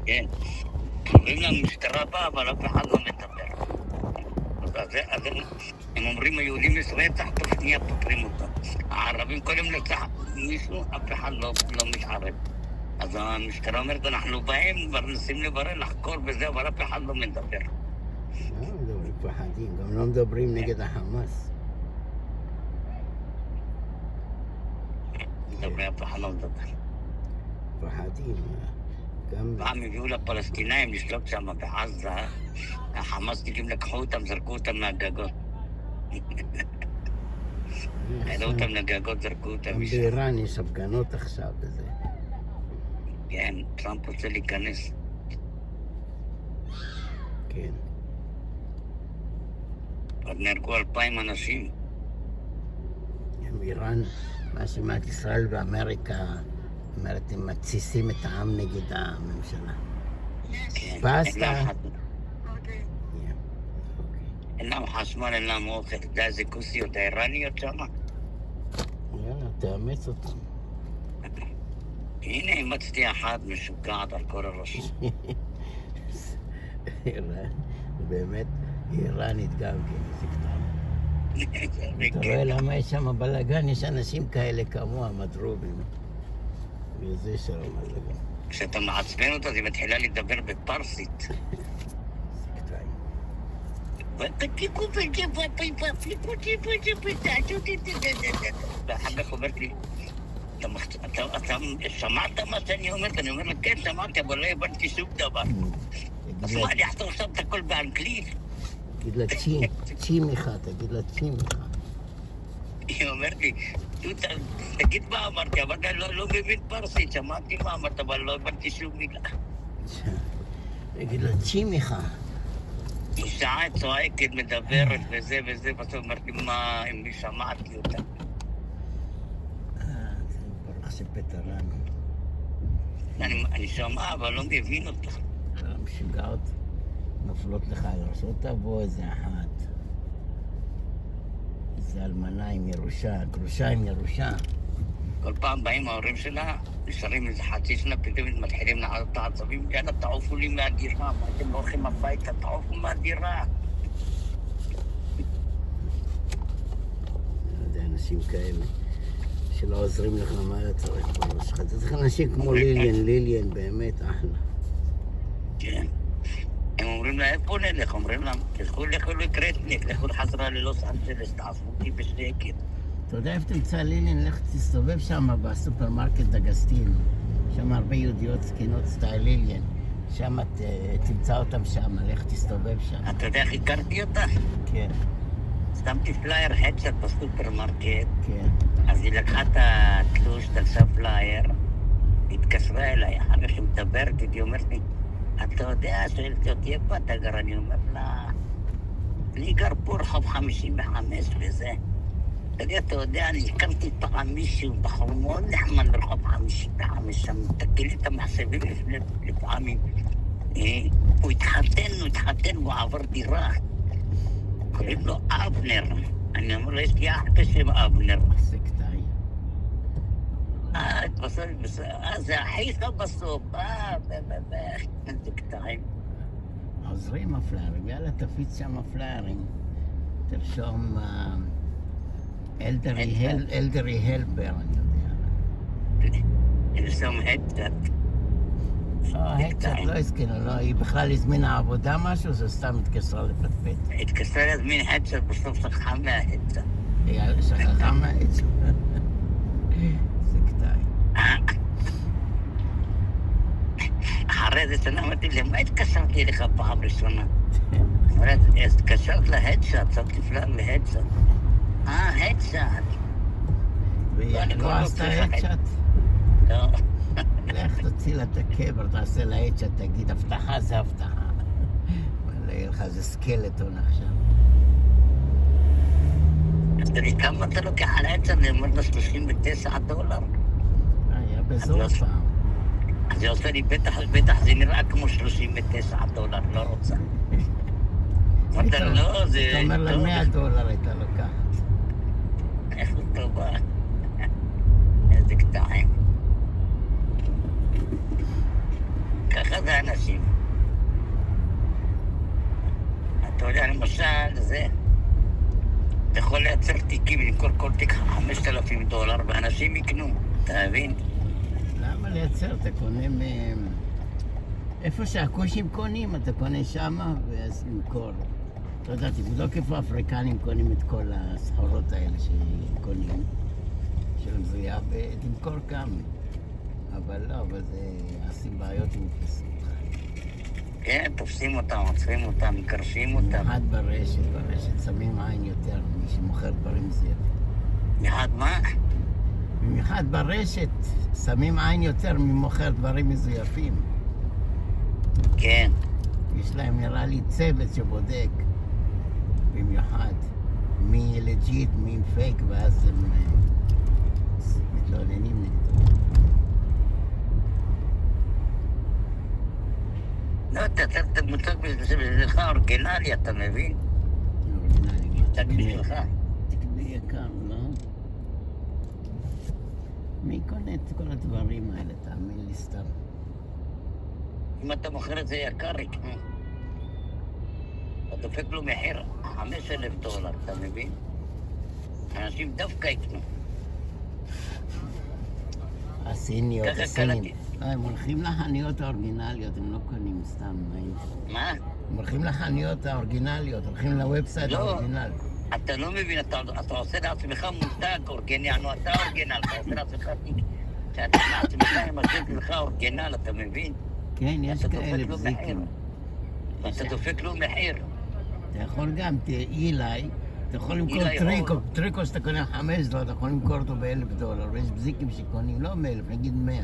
כן. אומרים למשטרה באה, אבל אף אחד לא מדבר. אז הם אומרים, היהודים יש רצח, תוך שנייה פותרים אותו. הערבים קודם לרצח מישהו, אף אחד לא מתערב. אז המשטרה אומרת, אנחנו באים, מנסים לברר, לחקור וזה, אבל אף אחד לא מדבר. לא מדברים פחדים, גם לא מדברים נגד החמאס. מדברים, אף אחד לא מדבר. פחדים. פעם הביאו לפלסטינאים לשלוט שם בעזה, החמאסניקים לקחו אותם, זרקו אותם מהגגות. העלו אותם לגגות, זרקו אותם גם משם. באיראן יש הפגנות עכשיו וזה. כן, טראמפ רוצה להיכנס. כן. עוד נהרגו 2,000 אנשים. גם איראן, מה שמעת ישראל ואמריקה, אומרת, הם מתסיסים את העם נגד הממשלה. כן, פסטה. אין להם חשמל, אין להם אוכל. אתה יודע איזה כוסיות האיראניות שם? יאללה, תאמץ אותם. הנה, אימצתי אחת משוגעת על כל הראש. באמת, איראנית גם כן, איזה קטן. אתה רואה למה יש שם בלגן, יש אנשים כאלה כמוה, מדרובים. וזה שלום בלגן. כשאתה מעצבן אותה, היא מתחילה לדבר בפרסית. ואחר כך אומרת לי, אתה שמעת מה שאני אומרת? אני אומר לה, כן, שמעתי, אבל לא הבנתי שום דבר. אז מה, אני אחתור עכשיו את הכל באנגלית? תגיד לה צ'ימיכה, תגיד לה צ'ימיכה. היא אומרת לי, תגיד מה אמרתי, אבל אני לא מבין פרסית, שמעתי מה אמרת, אבל לא הבנתי שום מילה. תגיד לה צ'ימיכה. היא שעה צועקת, מדברת וזה וזה, בסוף אמרתי מה, אם אני שמעתי אותה. זה ברוך שפטרנו. אני שומע, אבל לא מבין אותה. משוגעות נופלות לך על ראש, לא תבוא איזה אחת. איזה אלמנה עם ירושה, גרושה עם ירושה. כל פעם באים ההורים שלה, נשארים איזה חצי שנה, פתאום מתחילים לעלות את העצבים, יאללה, תעופו לי מהדירה, מה אתם לא הולכים הביתה, תעופו מהדירה. לא יודע, אנשים כאלה שלא עוזרים לך, מה אתה צריך בראש שלך? אתה צריך אנשים כמו ליליאן, באמת אחלה. כן. הם אומרים לה, איפה נלך? אומרים להם, תלכו לקרטניק, לכו לחזרה ללוס אנג'לס, תעזבו אותי בשקט. אתה יודע איפה תמצא ליליאן? לך תסתובב שם בסופרמרקט דגסטינו. שם הרבה יהודיות זקנות סטייל ליליאן. שם תמצא אותם שם, לך תסתובב שם. אתה יודע איך הכרתי אותה? כן. שמתי פלייר הדשאט בסופרמרקט. כן. אז היא לקחה את התלוש, תלשה פלייר, התקשרה אליי, אחר כך היא מדברת, היא אומרת לי, אתה יודע, שואלת אותי, איפה אתה גר? אני אומר לה, אני גר פה רחוב 55 וזה. אתה יודע, אני הכרתי פעם מישהו בחור מאוד נחמד ברחוב 55 שם, תקל לי את המחשבים לפעמים. הוא התחתן, הוא עבר דירה. קוראים לו אבנר. אני אומר לו, יש לי אח בשם אבנר. זה קטעי. זה אחיך בסוף. זה קטעים. עוזרים הפליירים, יאללה תפיץ שם הפליירים. תרשום אלדרי הלפר, אני יודע. תרשום הדשאט. הדשאט לא הזכירה, לא, היא בכלל הזמינה עבודה משהו, זה סתם התקשרה לפטפט. התקשרה להזמין הדשאט, בסוף שכחה מההדשאט. יאללה, שכחה מההדשאט. זה קטעי. אחרי זה שנה אמרתי לי, מה התקשרתי לך פעם ראשונה? אומרת, התקשרת להדשאט, שמתי פלאר להדשאט. הדשאט. והיא לא עשתה הדשאט? לא. לך תוציא לה את הקבר, תעשה לה הדשאט, תגיד, הבטחה זה הבטחה. יהיה לך איזה סקלטון עכשיו. אז תראי, כמה אתה לוקח על הדשאט? אני אומר לה $39. היה בזול פעם. אז היא עושה לי, בטח זה נראה כמו $39, לא רוצה. אמרת לה, לא, זה... אתה אומר לה $100 הייתה לוקחת. איך הוא טובה. איזה קטעים. ככה אחד האנשים. אתה יודע, למשל, זה... אתה יכול לייצר תיקים, למכור כל תיק $5,000, ואנשים יקנו, אתה מבין? למה לייצר? אתה קונה מהם... איפה שהכושים קונים, אתה קונה שמה, ואז למכור. אתה יודע, תבדוק איפה האפריקנים קונים את כל הסחורות האלה שקונים, של מזויה, ותמכור כמה. אבל לא, אבל זה עושים בעיות עם תפסות. כן, תופסים אותם, עוצרים אותם, מקרשים אותם. במיוחד ברשת שמים עין יותר מי שמוכר דברים מזויפים. במיוחד מה? במיוחד ברשת שמים עין יותר ממוכר דברים מזויפים. כן. יש להם נראה לי צוות שבודק במיוחד מי לג'יט, מי פייק, ואז הם מתלוננים נגדו. לא, אתה צריך את המוצג בשבילך אורגינלי, אתה מבין? אורגינלי, מה? מוצג בשבילך. תקנה יקר, לא? מי קונה את כל הדברים האלה? תאמין לי סתם. אם אתה מוכר את זה יקר, יקנו. אתה דופק לו מחיר $5,000, אתה מבין? אנשים דווקא יקנו. הסיניות, ככה הסינים. קלטתי. לא, הם הולכים לחנויות האורגינליות, הם לא קונים סתם. מה? הם הולכים לחנויות האורגינליות, הולכים לוובסייט לא. האורגינל. אתה לא מבין, אתה עושה לעצמך מותג אורגינל, אתה אורגינל, אתה עושה לעצמך תיק. שאתה לעצמך משאיר לך אורגינל, אתה מבין? כן, יש אתה כאלה דופק לו מחיר. בזיקים. אתה דופק לו מחיר. אתה יכול גם, אילי, אתה יכול למכור אילי, טריקו שאתה קונה $5, אתה יכול למכור אותו $1,000, ויש בזיקים שקונים, לא 1,000, נגיד 100.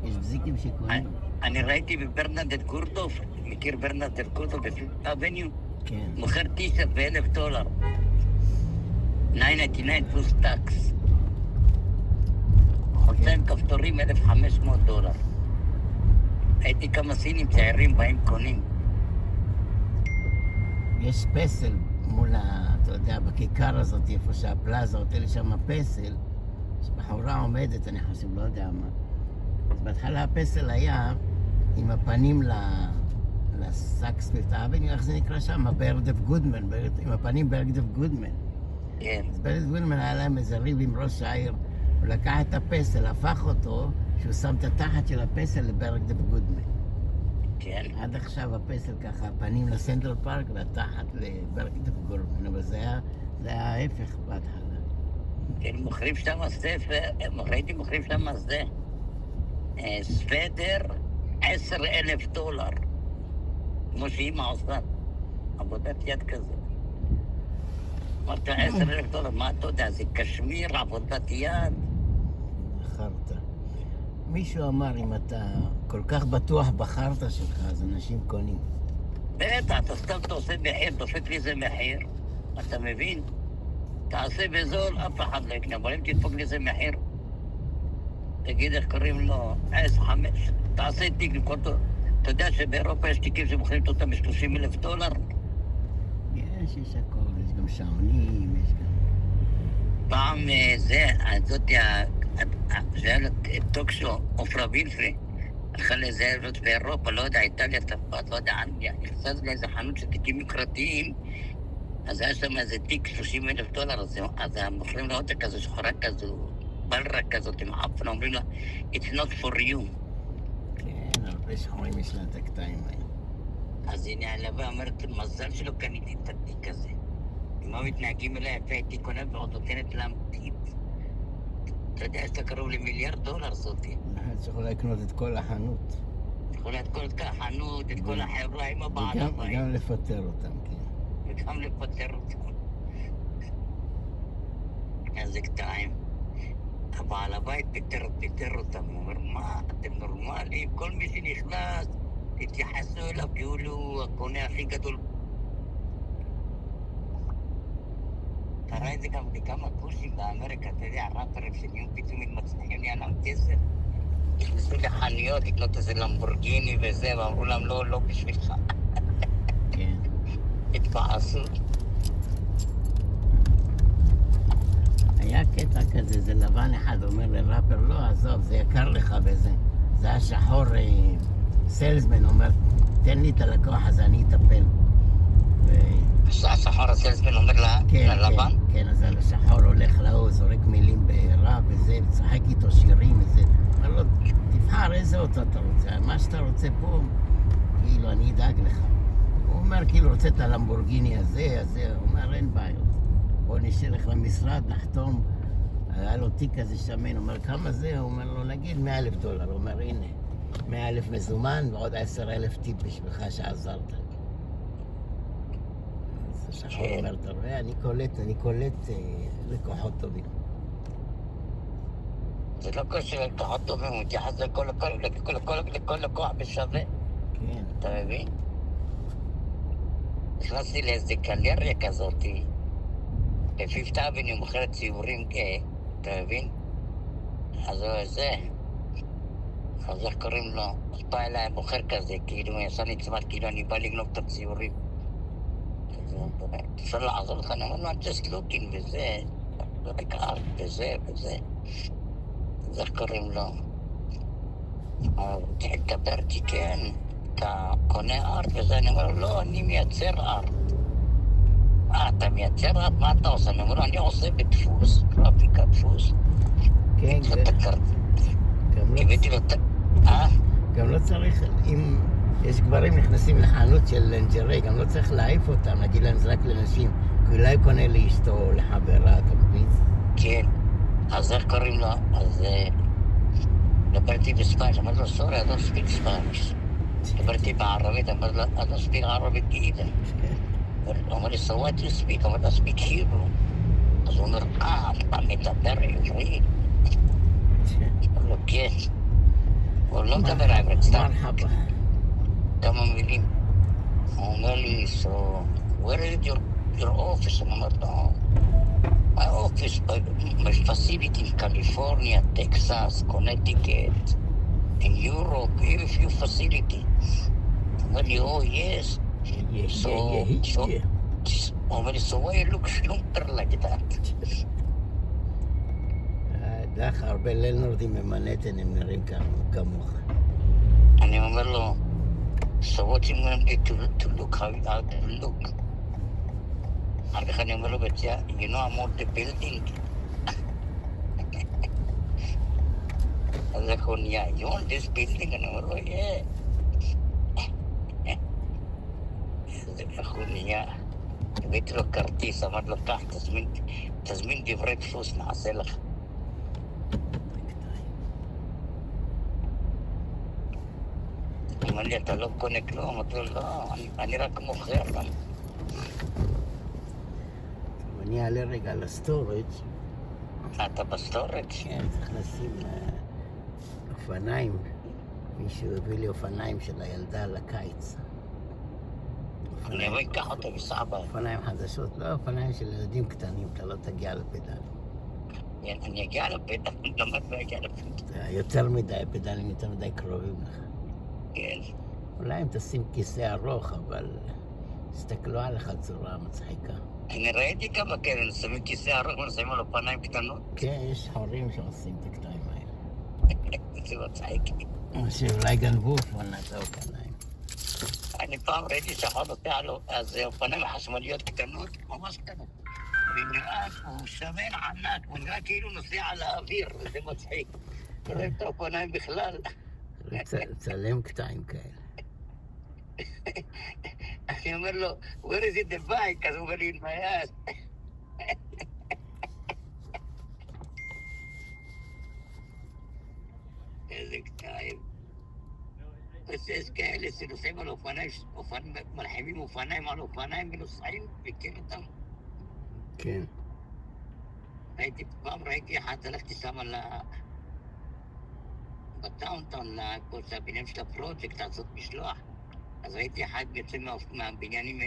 יש בזיקים שקונים. אני ראיתי בברנדט קורטוב, מכיר ברנדט קורטוב בפיפט אבניו? כן. מוכר טישרט $1,000. $9.99 פלוס טקס. חולציים כפתורים $1,500. הייתי כמה סינים צעירים בהם קונים. יש פסל מול אתה יודע, בכיכר הזאת, איפה שהפלאזה, אותה שם פסל, שבחורה עומדת, אני חושב, לא יודע מה. אז בהתחלה הפסל היה עם הפנים לסאקס פיפט אבניו, איך זה נקרא שם? ברדף גודמן, עם הפנים ברדף גודמן. כן. אז ברדף גודמן היה להם איזה ריב עם ראש העיר, הוא לקח את הפסל, הפך אותו, שהוא שם את התחת של הפסל לברדף גודמן. כן. עד עכשיו הפסל ככה, הפנים לסנטרל פארק והתחת לברדף גודמן, אבל זה היה ההפך בהתחלה. כן, מוכרים שם ספר, ראיתי מוכרים שם זה. סוודר $10,000. כמו שאימא עושה. עבודת יד כזה. אמרת $10,000, מה אתה יודע? זה קשמיר, עבודת יד. חרטה. מישהו אמר, אם אתה כל כך בטוח בחרטה שלך, אז אנשים קונים. בטח, אתה סתם עושה מחיר, דופק לי איזה מחיר. אתה מבין? תעשה בזול, אף אחד לא יקנה, אבל אם תדפוק לי איזה מחיר, תגיד איך קוראים לו, 5, תעשה תיק למכור אותו. אתה יודע שבאירופה יש תיקים שמוכרים אותם $30,000? יש הכל, יש גם שעונים, יש גם... פעם זאת זה היה טוקשו, עופרה וילפרי, הלכה לאיזה ערב באירופה, לא יודע, איטליה, צרפת, לא יודע, אנגליה, נכנסת לאיזה חנות של תיקים יוקרתיים, אז היה שם איזה תיק $30,000, אז המוכרים לה אותה כזו, שחורה כזו, בלרה כזאת, עם עפנה, אומרים לה, it's not for you. כן, הרבה שחורים יש לה את הקטעים האלה. אז הנה העלבה אומרת, מזל שלא קניתי את התיק הזה. אם לא מתנהגים אליה יפה, הייתי קונה ועוד נותנת להם טיפ. אתה יודע, יש לה קרוב $1,000,000,000 זאתי. יכולה לקנות את כל החנות. יכולה את כל החנות, את כל החברה עם הבעל הבית. וגם לפטר אותם, כן. וגם לפטר אותם. איזה קטעים. הבעל הבית פיטר אותם. הוא אומר, מה, אתם נורמליים? כל מי שנכנס, תתייחסו אליו, כאילו הקונה הכי גדול. אתה רואה את זה גם בכמה פושים באמריקה, אתה יודע, ראפרים שנהיו פתאום מצליחים נהיה להם כסף. נכנסו לחנויות, לקנות איזה למבורגיני וזה, ואמרו להם, לא בשבילך. כן. התבאסו. היה קטע כזה, זה לבן אחד אומר לראפר, לא, עזוב, זה יקר לך בזה. זה היה שחור הסלסמן אומר, תן לי את הלקוח, אז אני אטפל. השחור הסלסמן אומר ללבן? כן, אז השחור הולך להוא, זורק מילים בעירה וזה, וצחק איתו שירים וזה. אומר לו, תבחר איזה אוטו אתה רוצה, מה שאתה רוצה פה, כאילו, אני אדאג לך. הוא אומר, כאילו, רוצה את הלמבורגיני הזה, הוא אומר, אין בעיות. בוא נשלח למשרד, נחתום. היה לו תיק כזה שמן, הוא אומר, כמה זה? הוא אומר לו, נגיד $100,000. הוא אומר, הנה, 100,000 מזומן ועוד 10,000 טיפ בשבילך שעזרת. אז השחור אומר, אתה רואה, אני קולט לקוחות טובים. זה לא קשה לקוחות טובים, הוא מתייחס לכל לקוח בשווה. כן. אתה מבין? נכנסתי לאיזה גלריה כזאת, בפיפט אבניו מוכרת ציורים, אתה מבין? אז איך קוראים לו? אז בא אליי מוכר כזה, כאילו הוא יעשה נצמד, כאילו אני בא לגנוב את הציורים. אפשר לעזור לך, אני אומר לו, I'm just looking וזה, רק ארט וזה. אז איך קוראים לו? תדבר איתי, כן, אתה קונה ארט וזה, אני אומר לו, לא, אני מייצר ארט. אתה מייצר ארט? מה אתה עושה? אני אומר לו, אני עושה בדפוס, גרפיקה דפוס. כן, גם לא צריך, אם יש גברים נכנסים לחנות של לנג'רי, גם לא צריך להעיף אותם, להגיד להם זה רק לנשים, כי אולי קונה לאשתו או לחברה, אתה מבין? כן, אז איך קוראים לו? אז דברתי בספניש, אמרתי לו, sorry, I don't speak Spanish. דברתי בערבית, אמרתי לו, I don't speak ערבית either. הוא אומר לי, so what do you speak? אמרתי לו, I speak Hebrew. אז הוא אומר, אתה מדבר עברית? אמרתי לו, כן. הוא לא מדבר עברית, סתם. כמה מילים. הוא אומר לי, so where is your office? אני אומר לו, my office, my facility in California, Texas, Connecticut, in Europe, very few facility. הוא אומר לי, oh yes. הוא אומר לי, so why you look schlumpter like that? דרך הרבה לנורדים ממנהטן הם נראים כמוך. אני אומר לו, so what you want me to look, how to look? אחר כך אני אומר לו בצייה, you know I'm on the building. אז איך הוא נהיה, you on this building? אני אומר לו, yeah. איך הוא נהיה, הבאתי לו כרטיס, אמרתי לו, קח, תזמין דברי דפוס, נעשה לך. הוא אומר לי, אתה לא קונה כלום? אמרתי לו, לא, אני רק מוכר גם. אני אעלה רגע לסטורג'. אתה בסטורג'? כן, צריך לשים אופניים. מישהו הביא לי אופניים של הילדה לקיץ. אני אבוא אקח אותה מסעבה. אופניים חדשות, לא אופניים של ילדים קטנים, אתה לא תגיע לפדל. אני אגיע לפדל, למה לא אגיע לפדל? יותר מדי, פדלים יותר מדי קרובים לך. כן. אולי אם תשים כיסא ארוך, אבל הסתכלו עליך צורה מצחיקה. אני ראיתי כמה כאלה, שמים כיסא ארוך ושמים על אופניים קטנות. כן, יש חורים שעושים את הקטעים האלה. זה מצחיק. שאולי גנבו אופניים. אני פעם ראיתי שחור נוסע לו, אז אופניים חשמליות קטנות, ממש קטנות. ונראה שהוא שמן ענק, הוא נראה כאילו נוסע על האוויר, וזה מצחיק. רואים את האופניים בכלל. צלם קטעים כאלה. אני אומר לו, where is it the bike? אז הוא אומר לי, in my ass. איזה קטעים. יש כאלה שנוסעים על אופניים, מלחימים אופניים על אופניים ונוסעים, מכיר אותם? כן. ראיתי אחד, הלכתי שם בטאונטאון, לבניין של הפרויקט, לעשות משלוח. אז ראיתי אחד יוצא מהבניינים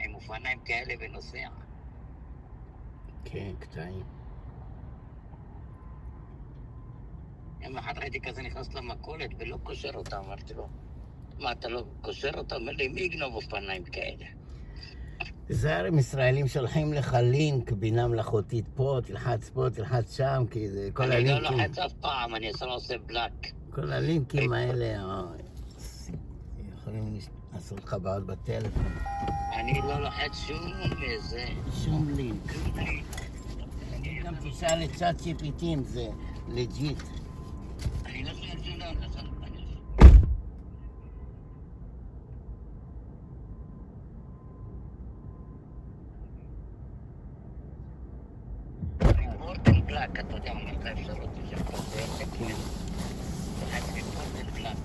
עם אופניים כאלה ונוסע. כן, קטעים. יום אחד ראיתי כזה נכנס למכולת ולא קושר אותה, אמרתי לו, מה אתה לא קושר אותה? אומר לי, מי יגנוב אופניים כאלה? זה הרי ישראלים שולחים לך לינק, בינה מלאכותית פה, תלחץ פה, תלחץ שם, כי זה כל הלינקים... אני לא לוחץ אף פעם, אני עושה בלאק. כל הלינקים האלה, יכולים לעשות לך בעיות בטלפון. אני לא לוחץ שום וזה. שום לינק. גם תשאל את צ'אט GPT אם זה לג'יט. אני לא שואל שום דבר, ריפורטל בלאק, אתה יודע, אומר לך אפשרות זה כן. לוחץ ריפורטל בלאק.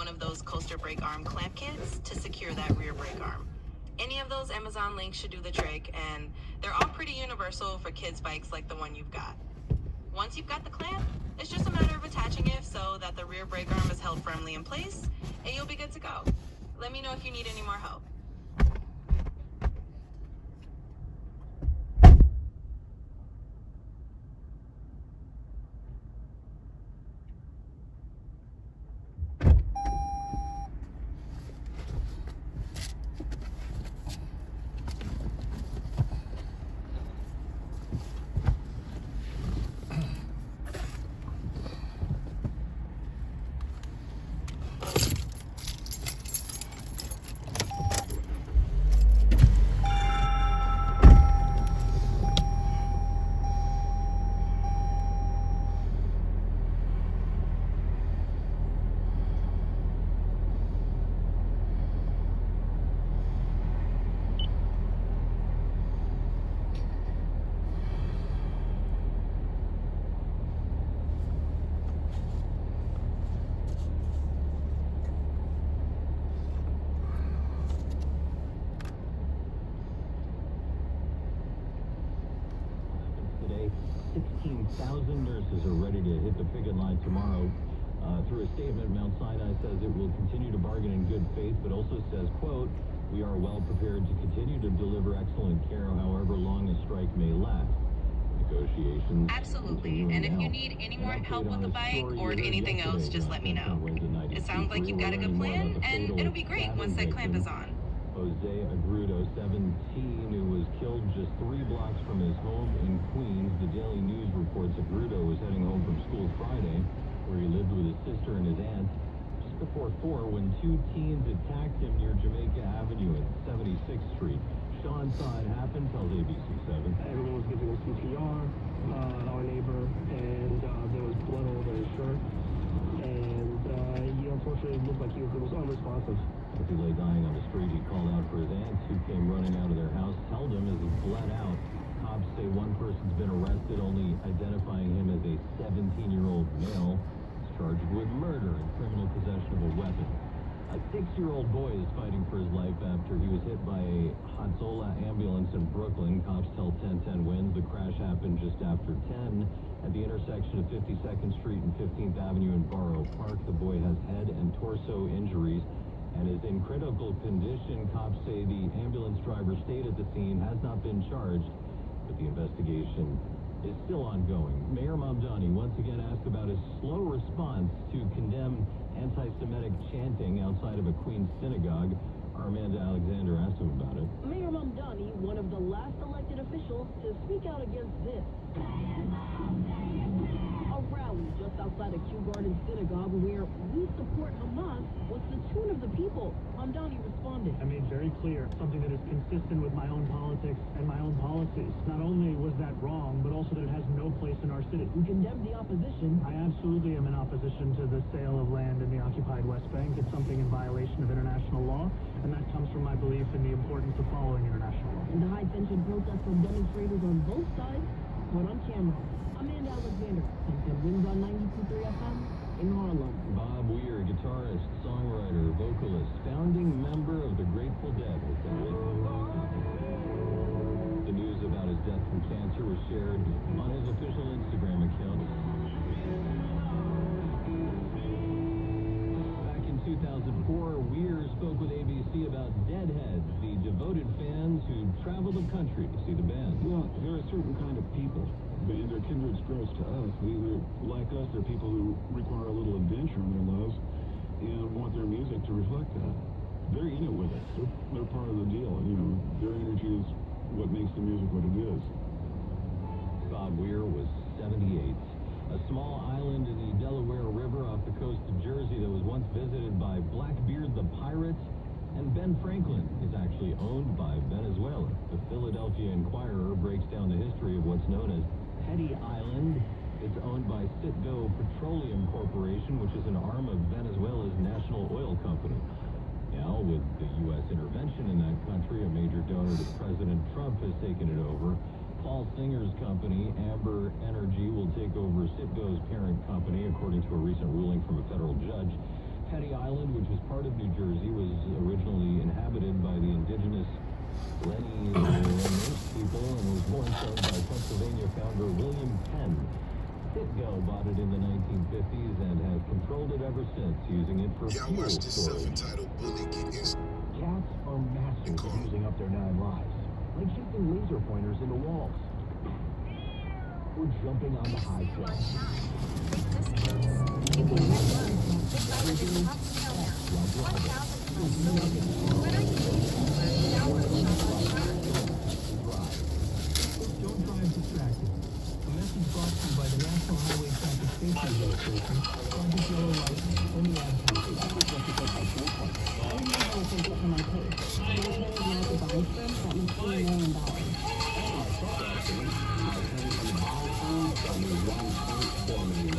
one of those coaster brake arm clamp kits to secure that rear brake arm. Any of those Amazon links should do the trick, and they're all pretty universal for kids' bikes like the one you've got. Once you've got the clamp, it's just a matter of attaching it so that the rear brake arm is held firmly in place, and you'll be good to go. Let me know if you need any more help. Today, 16,000 nurses are ready to hit the picket line tomorrow. Through a statement, Mount Sinai says it will continue to bargain in good faith, but also says, quote, "We are well prepared to continue to deliver excellent care however long a strike may last." Negotiations. Absolutely, and if you need any more help with the bike or anything else, just let me know. It sounds like you've got a good plan, and it'll be great once that clamp is on. Jose Agrudo, 17, who was killed just 3 blocks from his home in Queens. The Daily News reports Agrudo was heading home from school Friday, where he lived with his sister and his aunt, just before 4 when 2 teens attacked him near Jamaica Avenue and 76th Street. Sean saw it happen, tells ABC7. Everyone was giving him CPR, our neighbor, and there was blood all over his shirt. And he unfortunately looked like he was unresponsive. As he lay dying on the street, he called out for his aunts, who came running out of their house, held him as he bled out. Cops say one person's been arrested, only identifying him as a 17-year-old male. He's charged with murder and criminal possession of a weapon. A 6-year-old boy is fighting for his life after he was hit by a Hatzola ambulance in Brooklyn. Cops tell 1010 Winds the crash happened just after 10 at the intersection of 52nd Street and 15th Avenue in Borough Park. The boy has head and torso injuries and is in critical condition. Cops say the ambulance driver stayed at the scene, has not been charged, but the investigation is still ongoing. Mayor Mamdani once again asked about his slow response to condemn anti-Semitic chanting outside of a Queens synagogue. Armanda Alexander asked him about it. Mayor Mamdani, one of the last elected officials to speak out against this. A rally just outside of Kew Garden Synagogue where "We support Hamas" was the tune of the people. Mamdani responded. I made very clear something that is consistent with my own politics and my own policies. Not only was that wrong, but also that it has no place in our city. We condemned the opposition. I absolutely am in opposition to the sale of land in the occupied West Bank. It's something in violation of international law, and that comes from my belief in the importance of following international law. And the high-tension protest from demonstrators on both sides caught on camera. Amanda Alexander, 1010 Winds on 92.3 FM in Harlem. Bob Weir, guitarist, songwriter, vocalist, founding member of the Grateful Dead, has died. The news about his death from cancer was shared on his official Instagram account. Back in 2004, Weir spoke with ABC about Deadheads, the devoted fans who travel the country to see the band. Well, there are certain kind of people, and they're kindred spirits to us. Like us, they're people who require a little adventure in their lives and want their music to reflect that. They're in it with us. They're part of the deal. You know, their energy is what makes the music what it is. Bob Weir was 78. A small island in the Delaware River off the coast of Jersey that was once visited by Blackbeard the pirate, and Ben Franklin is actually owned by Venezuela. The Philadelphia Inquirer breaks down the history of what's known as Petty Island. It's owned by Citgo Petroleum Corporation, which is an arm of Venezuela's national oil company. Now, with the U.S. intervention in that country, a major donor to President Trump has taken it over. Paul Singer's company, Amber Energy, will take over Citgo's parent company, according to a recent ruling from a federal judge. Petty Island would part of New Jersey was originally inhabited by the indigenous Lenni people and was once owned by Pennsylvania founder William Penn. Citgo bought it in the 1950s and has controlled it ever since, using it for Y'all fuel watch this storage. self-entitled bully get his Cats are masters of using up their 9 lives, like shooting laser pointers into walls, or jumping on the high shelf. Don't drive distracted. A message brought to you by the National Highway Traffic Safety Administration, Project Yellow Light, and the Ad Council. I didn't know how to take it from my case. Lieutenant Michael Barnstrom got me $20 million.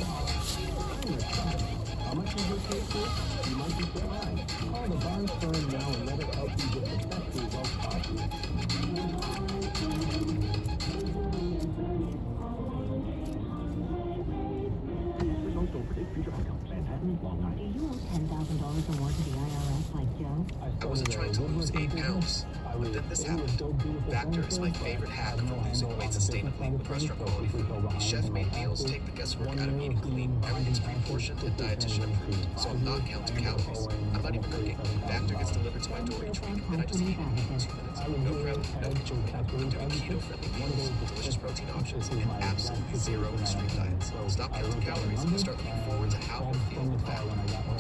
How much is your case worth? You might be surprised. Call the Barnes firm now and let us help you get the best results possible. Results don't predict future outcomes. Manhattan, Long Do Island. you owe $10,000 or more to the IRS like Joe? I wasn't trying to lose 8 pounds, but then this happened. Factor is my favorite hack for losing weight sustainably with restaurant quality food. These chef-made meals take the guesswork out of eating clean. Everything's pre-portioned and dietitian approved, so I'm not counting calories. I'm not even cooking. Factor gets delivered to my door each week, and I just eat it in 2 minutes. No prep, no kitchen prep. I'm doing keto-friendly meals, delicious protein options, and absolutely zero extreme diets. Stop counting calories and start looking forward to how you'll feel with fat. To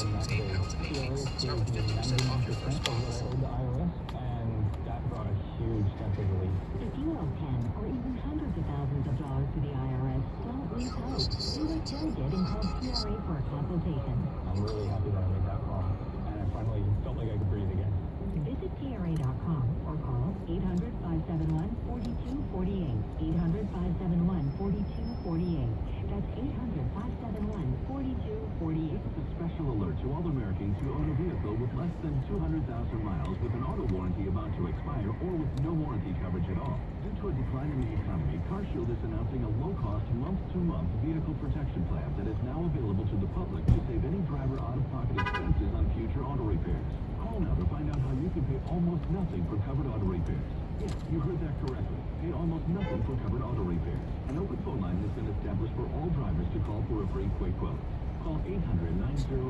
lose 8 pounds in 8 weeks, start with 50% off your first box. And that brought a huge sense of relief. If you owe 10 or even hundreds of thousands of dollars to the IRS, don't lose hope. Do what Joe did and call PRA for a consultation. I'm really happy that I made that call, and I finally felt like I could breathe again. Visit PRA.com or call 800-571-4248. 800-571-4248. That's 800-571-4248. This is a special alert to all Americans who own a vehicle with less than 200,000 miles with an auto warranty about to expire or with no warranty coverage at all. Due to a decline in the economy, CarShield is announcing a low-cost, month-to-month vehicle protection plan that is now available to the public to save any driver out-of-pocket expenses on future auto repairs. Call now to find out how you can pay almost nothing for covered auto repairs. Yes, you heard that correctly. Pay almost nothing for covered auto repairs. An open phone line has been established for all drivers to call for a free quick quote. Call 800-908-8646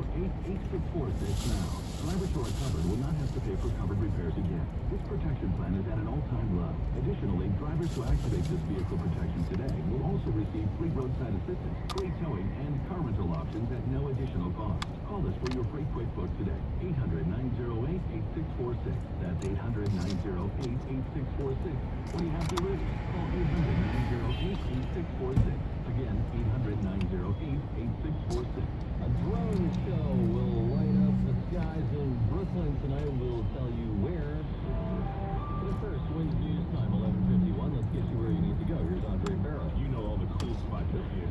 now. Drivers who are covered will not have to pay for covered repairs again. This protection plan is at an all-time low. Additionally, drivers who activate this vehicle protection today will also receive free roadside assistance, free towing, and car rental options at no additional cost. Call us for your free quick quote today. 800-908-8646. That's 800-908-8646. When you have to ready, call 800-908-8646. Again, 800-908-8646. A drone show will light up the skies in Brooklyn tonight. We'll tell you where. But first, Wednesday news time, 11:51. Let's get you where you need to go. Here's Andre Barrow. You know all the cool spots up here.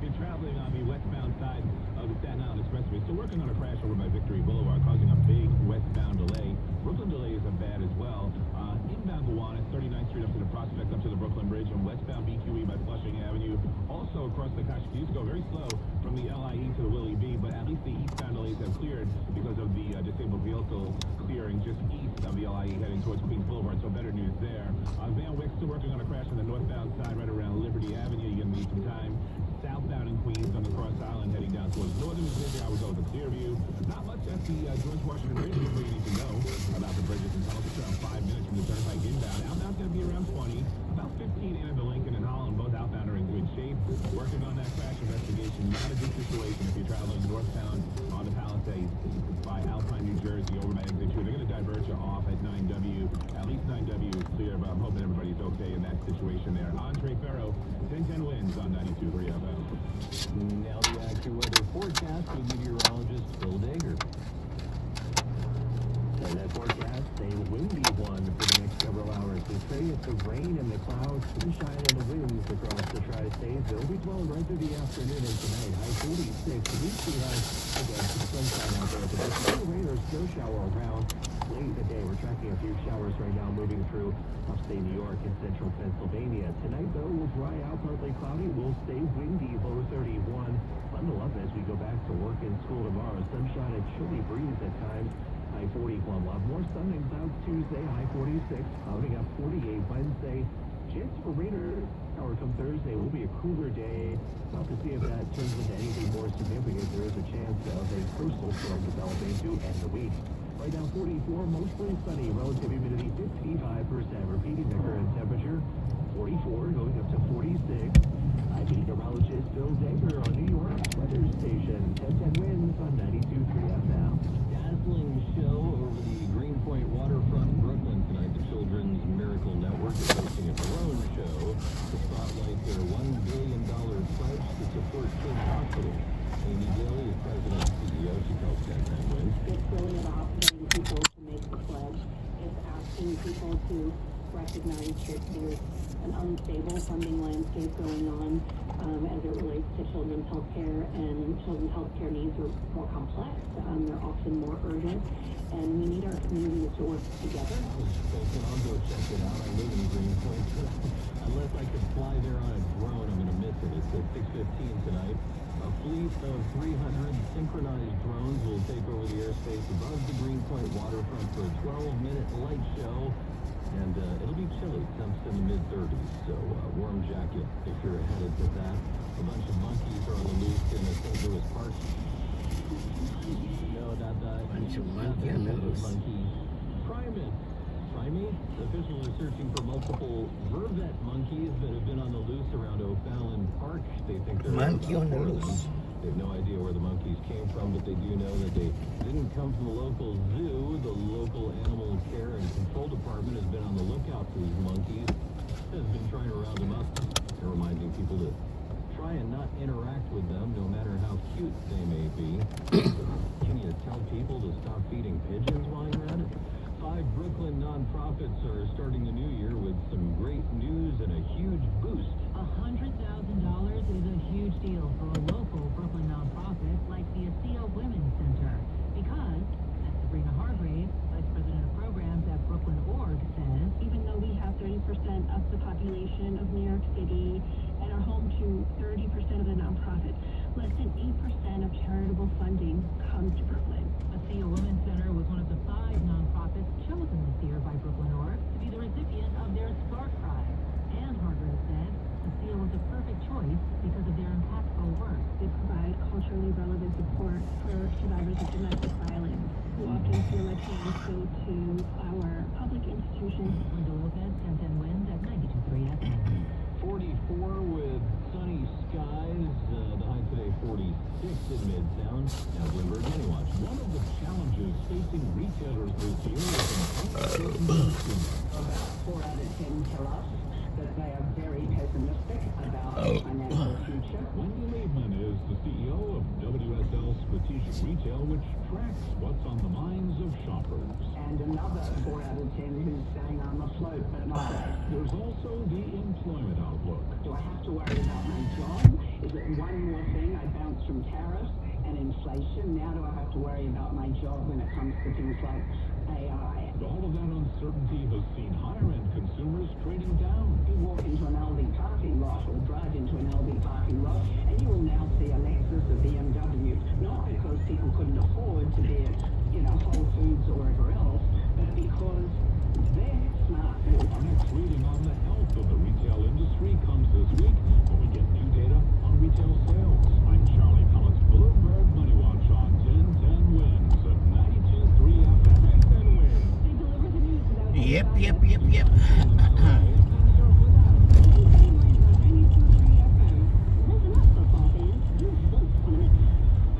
You're traveling on the westbound side of the Staten Island Expressway. Still working on a crash over by Victory Boulevard, causing a big westbound delay. Brooklyn delays are bad as well. Inbound Gowanus, 39th Street up to the Prospect, up to the Brooklyn Bridge, and westbound BQE by Flushing Avenue. Also across the Kashkisko, very slow from the LIE to the Willie B, but at least the eastbound delays have cleared because of the disabled vehicle clearing just east of the LIE heading towards Queens Boulevard, so better news there. Van Wyck still working on a crash on the northbound side right around Liberty Avenue. You're going to need some time. Southbound in Queens on the Cross Island heading down towards Northern New Jersey. I would go to Clearview. Not much at the George Washington Bridge. What you need to know about the bridges and tunnels. It's around 5 minutes from the Turnpike inbound. Outbound's going to be around 20. About 15 in the Lincoln and Holland. Both outbound are in good shape. Working on that crash investigation. Not a good situation if you're traveling northbound on the Palisades by Alpine, New Jersey, over by exit 2. They're going to divert you off at 9W. At least 9W is clear, but I'm hoping everybody's okay in that situation there. Andre Ferro, 10-10 wins on 92.3 FM. Now the AccuWeather forecast with meteorologist Phil Dager. And that forecast, a windy one for the next several hours. They say it's the rain and the clouds, sunshine and the winds across the tri-states. It'll be blowing right through the afternoon and tonight. High 46. The weekly high, again, some sunshine out there. But there's no rain or snow shower around. late in the day. We're tracking a few showers right now moving through upstate New York and central Pennsylvania. Tonight, though, will dry out, partly cloudy. Will stay windy, low 31. Bundle up as we go back to work and school tomorrow. Sunshine and chilly breeze at times. High 40 Plum. We'll have more sun and clouds Tuesday, high 46. Clouding up 48 Wednesday. Chance for rain or come Thursday will be a cooler day. Well, to see if that turns into anything more significant, there is a chance of a coastal storm developing to end the week. Right now, 44, mostly sunny, relative humidity 55%. Repeating the current temperature, 44, going up to 46. I'm meteorologist Bill Zager on New York's weather station. 1010 winds on 92.3 FM. Dazzling show over the Greenpoint waterfront, Brooklyn tonight. The Children's Miracle Network is hosting a drone show to spotlight their $1 billion pledge to support kids' hospitals. Amy Daly is president and CEO. She tells 1010 winds. It's really about getting people to make the pledge. It's asking people to recognize that there's an unstable funding landscape going on as it relates to children's health care, and children's health care needs are more complex. They're often more urgent, and we need our communities to work together. I'll go check it out. I live in Greenpoint. Unless I could fly there on a drone, I'm going to miss it. It's at 6:15 tonight. A fleet of 300 synchronized drones will take over the airspace above the Greenpoint waterfront for a 12-minute light show. And it'll be chilly, temps in the mid-30s, so warm jacket if you're headed to that. A bunch of monkeys are on the loose in the St. Louis Park. No, not that. Bunch of monkeys on the loose. Primates. Officials are searching for multiple vervet monkeys that have been on the loose around O'Fallon Park. They think they're Monkey on the about 4 of them. loose. They have no idea where the monkeys came from, but they do know that they didn't come from the local zoo. The local animal care and control department has been on the lookout for these monkeys, has been trying to round them up. They're reminding people to try and not interact with them, no matter how cute they may be. Can you tell people to stop feeding pigeons while you're at it? 5 Brooklyn nonprofits are starting the new year with some great news and a huge boost. $100,000 is a huge deal for a local Brooklyn nonprofit like the ASEA Women's Center. Because, as Sabrina Hargrave, Vice President of Programs at Brooklyn Org, says, Even though we have 30% of the population of New York City and are home to 30% of the nonprofit, less than 8% of charitable funding comes to Brooklyn. ASEA Women's Center was one of the 5 nonprofits chosen this year by Brooklyn Org to be the recipient of their Spark Prize. And Hargrave said ASEA was a perfect choice because of their impactful work. They provide culturally relevant support for survivors of domestic violence who often feel like they must go to our public institutions. Linda Lopez, 1010 Winds at 92.3 FM. 44 with sunny skies. The high today 46 in Midtown. Now Bloomberg Money Watch. One of the challenges facing retailers this year is About 4 out of 10 tell us that they are very pessimistic about the financial future. Wendy Liebman is the CEO of WSL Strategic Retail, which tracks what's on the minds of shoppers. And another 4 out of 10 who's saying I'm afloat but not dead. There's also the employment outlook. Do I have to worry about my job? Is it one more thing? I bounce from tariffs and inflation. Now do I have to worry about my job when it comes to things like AI? All of that uncertainty has seen higher-end consumers trading down. You walk into an LV parking lot or drive into an LV parking lot and you will now see a Lexus, a BMW, not because people couldn't afford to be at, Whole Foods or wherever else, but because they're smart. Our next reading on the health of the retail industry comes this week when we get new data on retail sales. I'm Charlie Collins, Bloomberg Money Watch on 1010 Winds at 92.3 FM. 1010 Winds. They deliver the news without Yep.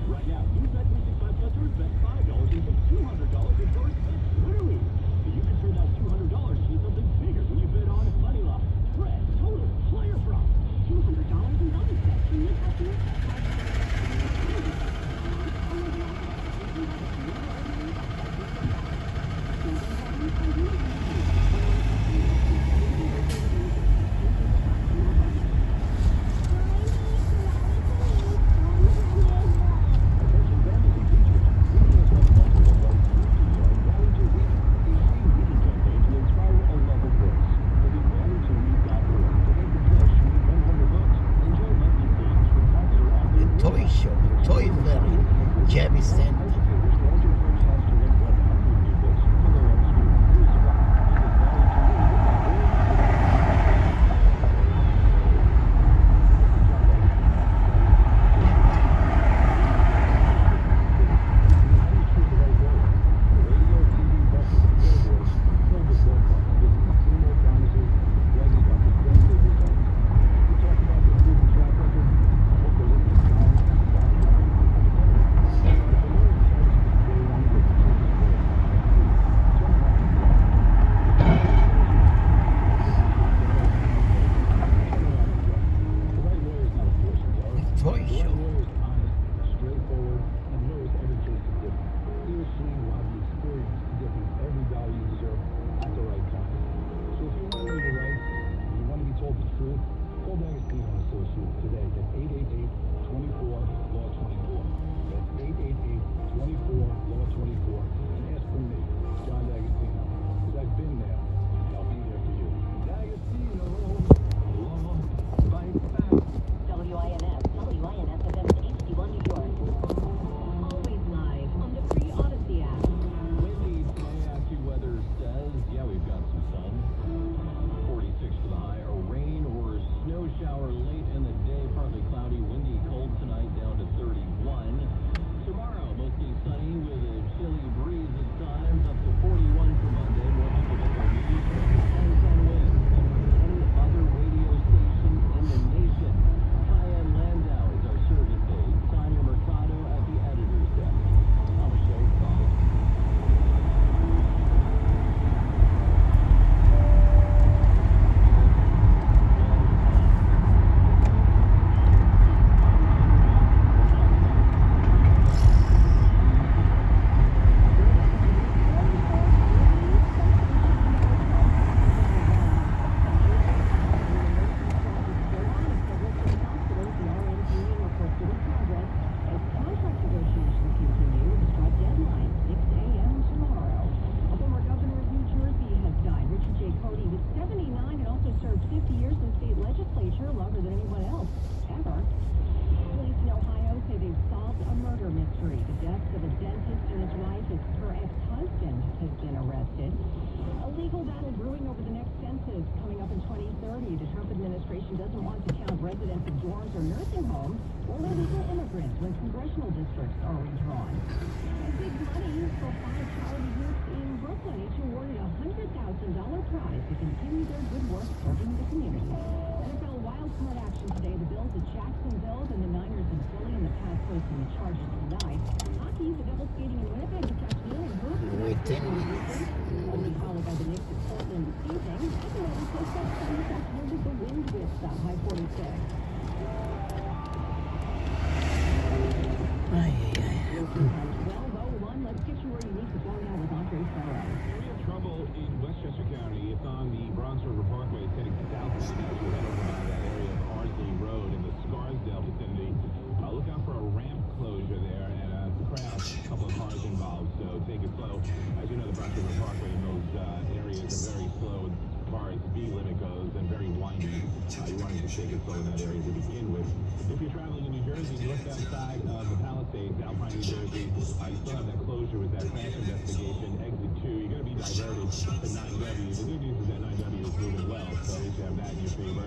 Right now, new Bet365 customers bet $5 and get $200 in bonus bets. Literally. So you can turn that $200 into something bigger when you bet on Money Line, spread, total, player prop. $200 in bonus bets from new customers. administration doesn't want to count residents of dorms or nursing homes or illegal immigrants when congressional districts are redrawn. And big money for 5 charity groups in Brooklyn, each awarded a $100,000 prize to continue their good work serving the community. NFL wild card action today. The Bills at Jacksonville and the Niners in Philly in the past posting the Chargers tonight. Hockey, the Devils skating in Winnipeg this afternoon and Hooping. Wait 10 minutes. Only followed by the Knicks at Portland this evening. And the Ravens will set sun this afternoon with the wind with high 46. Ay, ay, ay. Well, though, one, let's get you where you need to go now with Andre Farrow. We have trouble in Westchester County. It's on the Bronx River Parkway. It's heading southbound as you head over by that area of Ardsley Road in the Scarsdale vicinity. Look out for a ramp closure there and a crash. A couple of cars involved, so take it slow. As you know, the Bronx River Parkway in those areas are very slow as far as speed limit goes and very windy. You want to take it slow in that area to begin with. If you're traveling in New Jersey, just outside of the Palisades, Alpine, New Jersey, you still have that closure with that crash investigation. Exit 2, you're going to be diverted to 9W. The good news is that 9W is moving well, so at least you have that in your favor.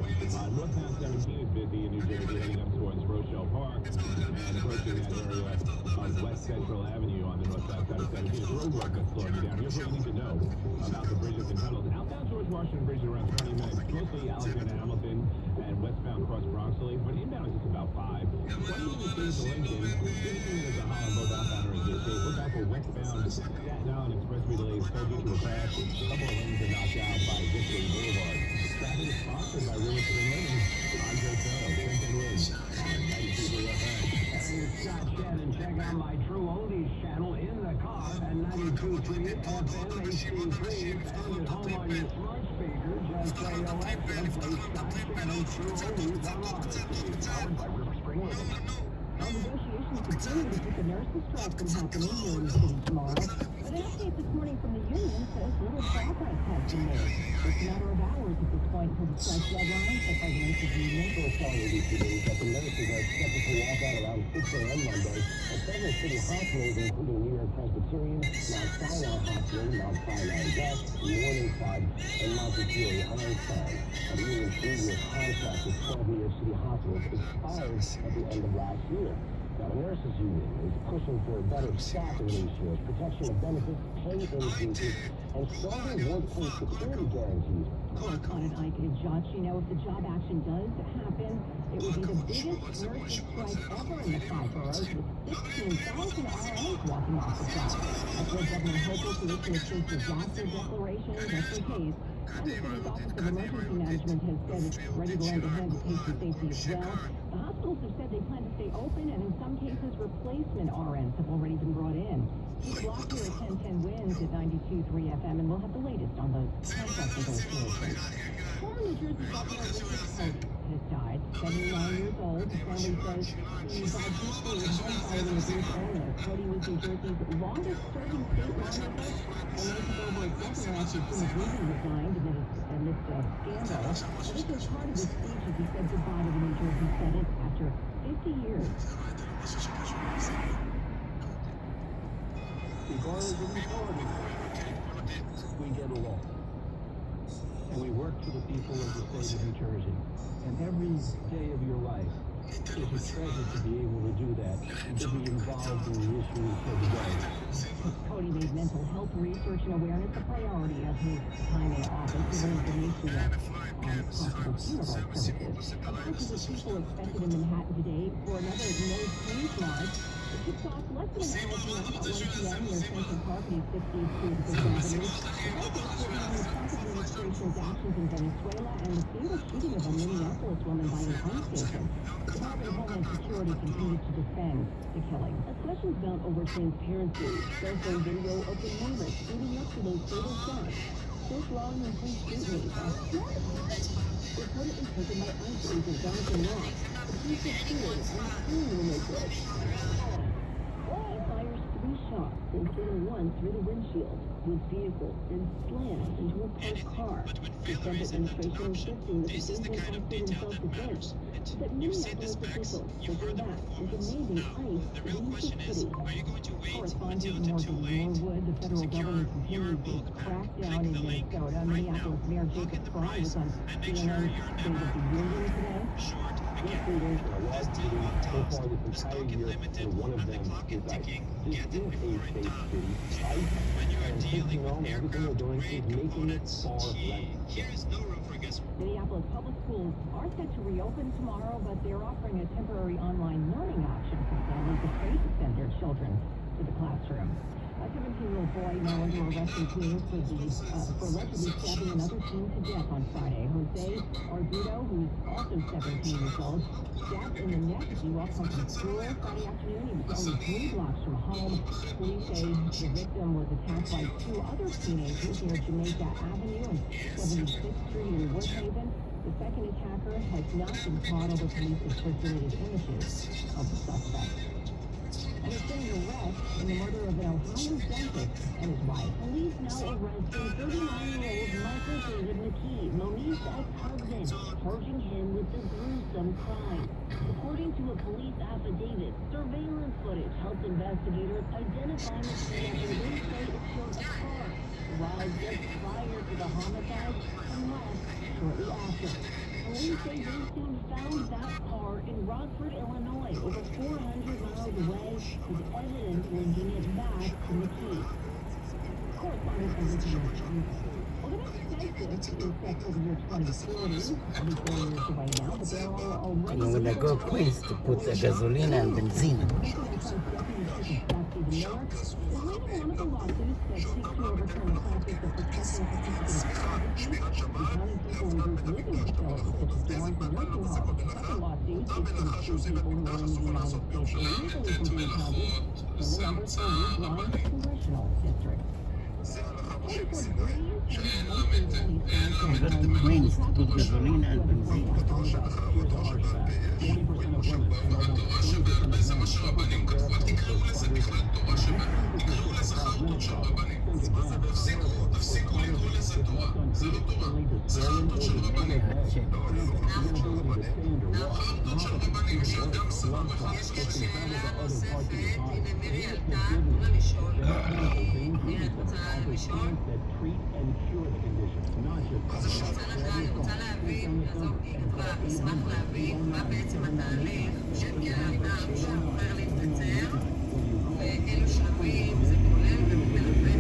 Northbound 17 is busy in New Jersey, heading up towards Rochelle Park and approaching that area of West Central Avenue on the northbound side of 17. It's a roadwork that's slowing you down. Here's what you need to know about the bridges and tunnels. Outbound George Washington Bridge is around 20 minutes, mostly Alexander Hamilton and westbound cross Bronxley, but inbound is just about 5. 20 minutes into Lincoln, 15 minutes to Holland, both outbound are in good shape. Look out for westbound Staten Island expressway delays, still due to a crash. A couple of lanes are knocked out by Victory Boulevard. Traffic is sponsored by Williamson and Lemon. Andre Farrow, 10-10 wins on 92.3 FM. Hey, it's Scott Shannon. Check out my True Oldies channel in the car at 92.3 FM HD3 and at home on your smart speaker. Just say Alexa, play Scott Shannon True Oldies on Odyssey. Powered by River Spring Living. Well, negotiations continue to keep the nurses' strike from happening here in the city tomorrow. But an update this morning from the union says little progress has been made. It's a matter of hours at this point until the strike deadline. The president's union We're telling you today that the nurses are expected to walk out around 6 a.m. Monday at several city hospitals, including New York Presbyterian, Mount Sinai Hospital, Mount Sinai West, Morningside, and Montefiore on our side. The union's 3-year contract with 12 New York City hospitals expired at the end of last year. Now, the nurses union is pushing for better staffing ratios, protection of benefits, pay increases, and stronger workplace security guarantees. Correspondent Ike Jachi. Now, if the job action does happen, it would be the biggest nurses strike ever in the 5 boroughs, with 16,000 RNs walking off the job. That's what Governor Hochul to issue a state disaster declaration just in case. And the city's Office of Emergency Management has said it's ready to lend a hand to patient safety as well. The hospitals have said they plan to stay open, and in some cases, replacement RNs have already been brought in. Keep locked here at 1010 wins at 92.3 FM, and we'll have the latest on those contract negotiations. Former New Jersey Governor Richard Cody has died, 79 years old. His family says he died peacefully at home following a brief illness. Cody was New Jersey's longest-serving state lawmaker, and then took over as governor after Jim Green resigned amidst a scandal. This is part of his speech as he said goodbye to the New Jersey Senate after 50 years. Regardless of the party, we get along. And we work for the people of the state of New Jersey. And every day of your life is a treasure to be able to do that and to be involved in the issues of the day. Cody made mental health research and awareness a priority of his time in office. He learned the nation on possible funeral premises. Hundreds of people expected in Manhattan today for another No Change March. It kicks off less than an hour from now, about 1 p.m. near Central Park and 50th Street and 5th Avenue. The protest will be on the Trump administration's actions in Venezuela and the fatal shooting of a Minneapolis woman by an ICE agent. The Department of Homeland Security continues to defend the killing. As questions mount over transparency, there's no video of the moments leading up to those fatal deaths. This long and free scrutiny reportedly taken by ICE agent Jonathan Ross, the chief of shooting and screen room agent. He fires 3 shots been hitting once through the windshield with vehicles and slammed into a parked car. The Trump administration insisting the defendant acted in self-defense. But Minneapolis officials pushing back and demanding ICE leave the city. Correspondent Morgan Norwood, the federal government continues its crackdown in Minnesota. Minneapolis Mayor Jacob Fry was on CNN's State of the Union today. These leaders are large cities so far this entire year, and one of them is ICE. This is a safe city. ICE and taking on everything they're doing is making it far less. Minneapolis public schools are set to reopen tomorrow, but they're offering a temporary online learning option for families afraid to send their children to the classroom. A 17-year-old boy now under arrest in Queens for allegedly stabbing another teen to death on Friday. Jose Arbudo, who's also 17 years old, stabbed in the neck as he walked home from school Friday afternoon. He was only 3 blocks from home. Police say the victim was attacked by 2 other teenagers near Jamaica Avenue and 76th Street in Woodhaven. The second attacker has not been caught, although police have circulated images of the suspect. And it's been an arrest in the murder of an Ohio dentist and his wife. Police now arresting 39-year-old Michael David McKee, Monique's ex-husband, charging him with the gruesome crime. According to a police affidavit, surveillance footage helped investigators identify McKee after they say it showed a car arrived just prior to the homicide and left shortly after. Police say they soon found that car in Rockford, Illinois, over 400 miles away, with evidence linking it back to McKee. Correspondent Elizabeth Johnson. Well, the next census is set for the year 2040. I'll be 4 years away now, but there are already... I'm gonna go Queens to put the gasolina and benzene. I got the Queens to put gasolina and benzene. 40% of women and almost 80% of men suffer from varicose or treat and cure the condition, not just נשמח להבין מה בעצם התהליך שמגיע לאדם שעובר להתקצר ואילו שלבים זה כולל ומלווה.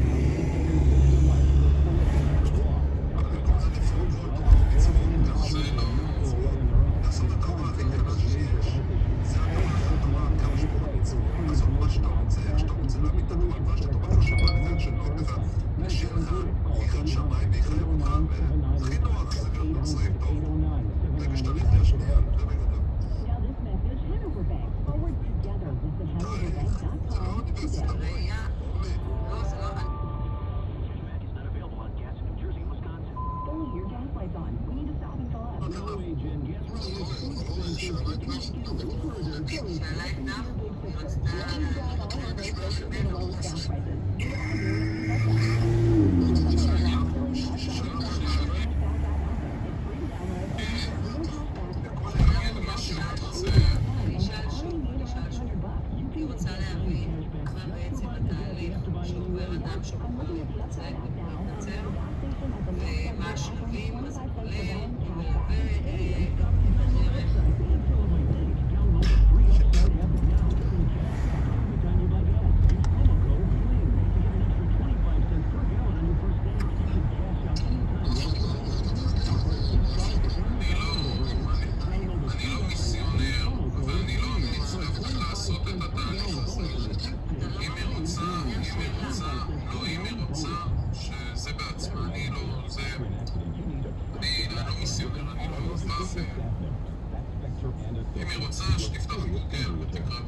אם היא רוצה שתפתח גוגל ותקרא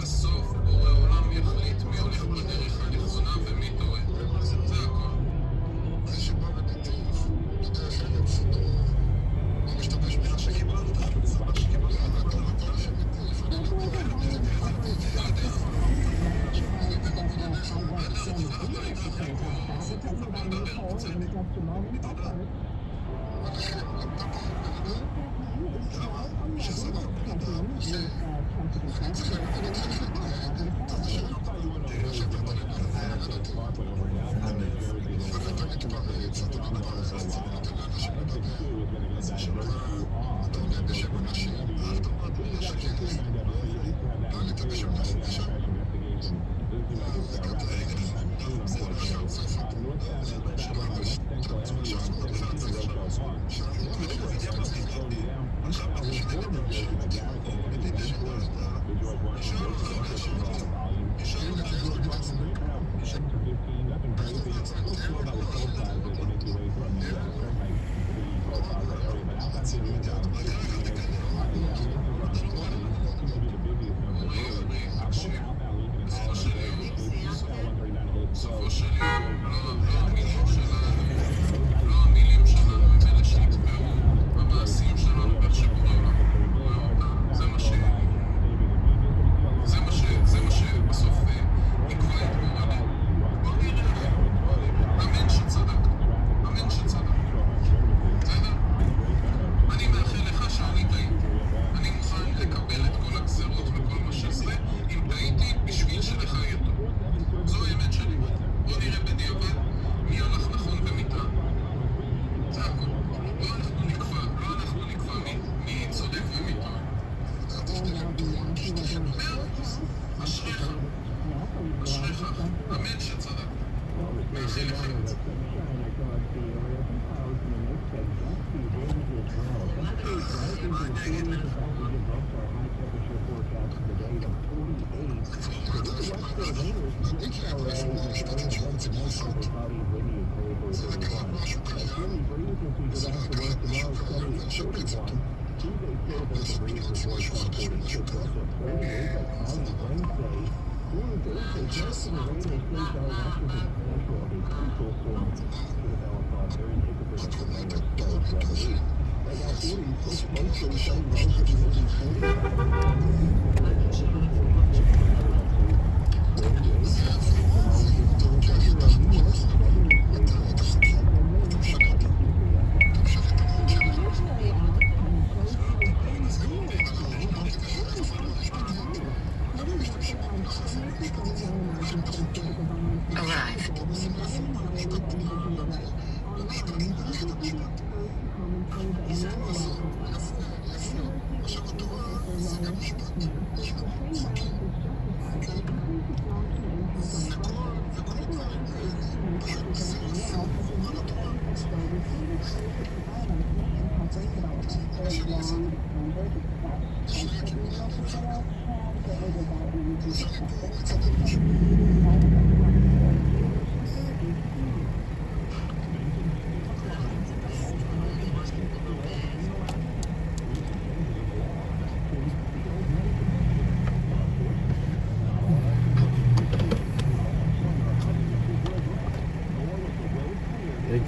בסוף בורא עולם יחליט מי הולך בדרך הנכונה ומי טועה. זה הכל. זה שבא בביטוח, אתה יודע, חלק פשוטו, לא משתמש במה שקיבלת, זה מה שקיבלת, אתה לא יכול לשבת בסופו של יום, לא המילים שלנו הם אלה שנקבעו, המעשים שלנו ואיך שבורא עולם רואה אותם, זה מה שבסוף יקבע את גורלנו. בוא נראה, אמן שצדק, בסדר? אני מאחל לך שאני טעיתי, אני מוכן לקבל את כל הגזרות וכל מה שזה, אם טעיתי בשביל שלך יהיה טוב. זו האמת שלי. בוא נראה בדיעבד מי הלך נכון ומי טעה. זה הכל. לא אנחנו נקבע מי צודק ומי טועה. אשריך. אמן שצדק. מאחל לך.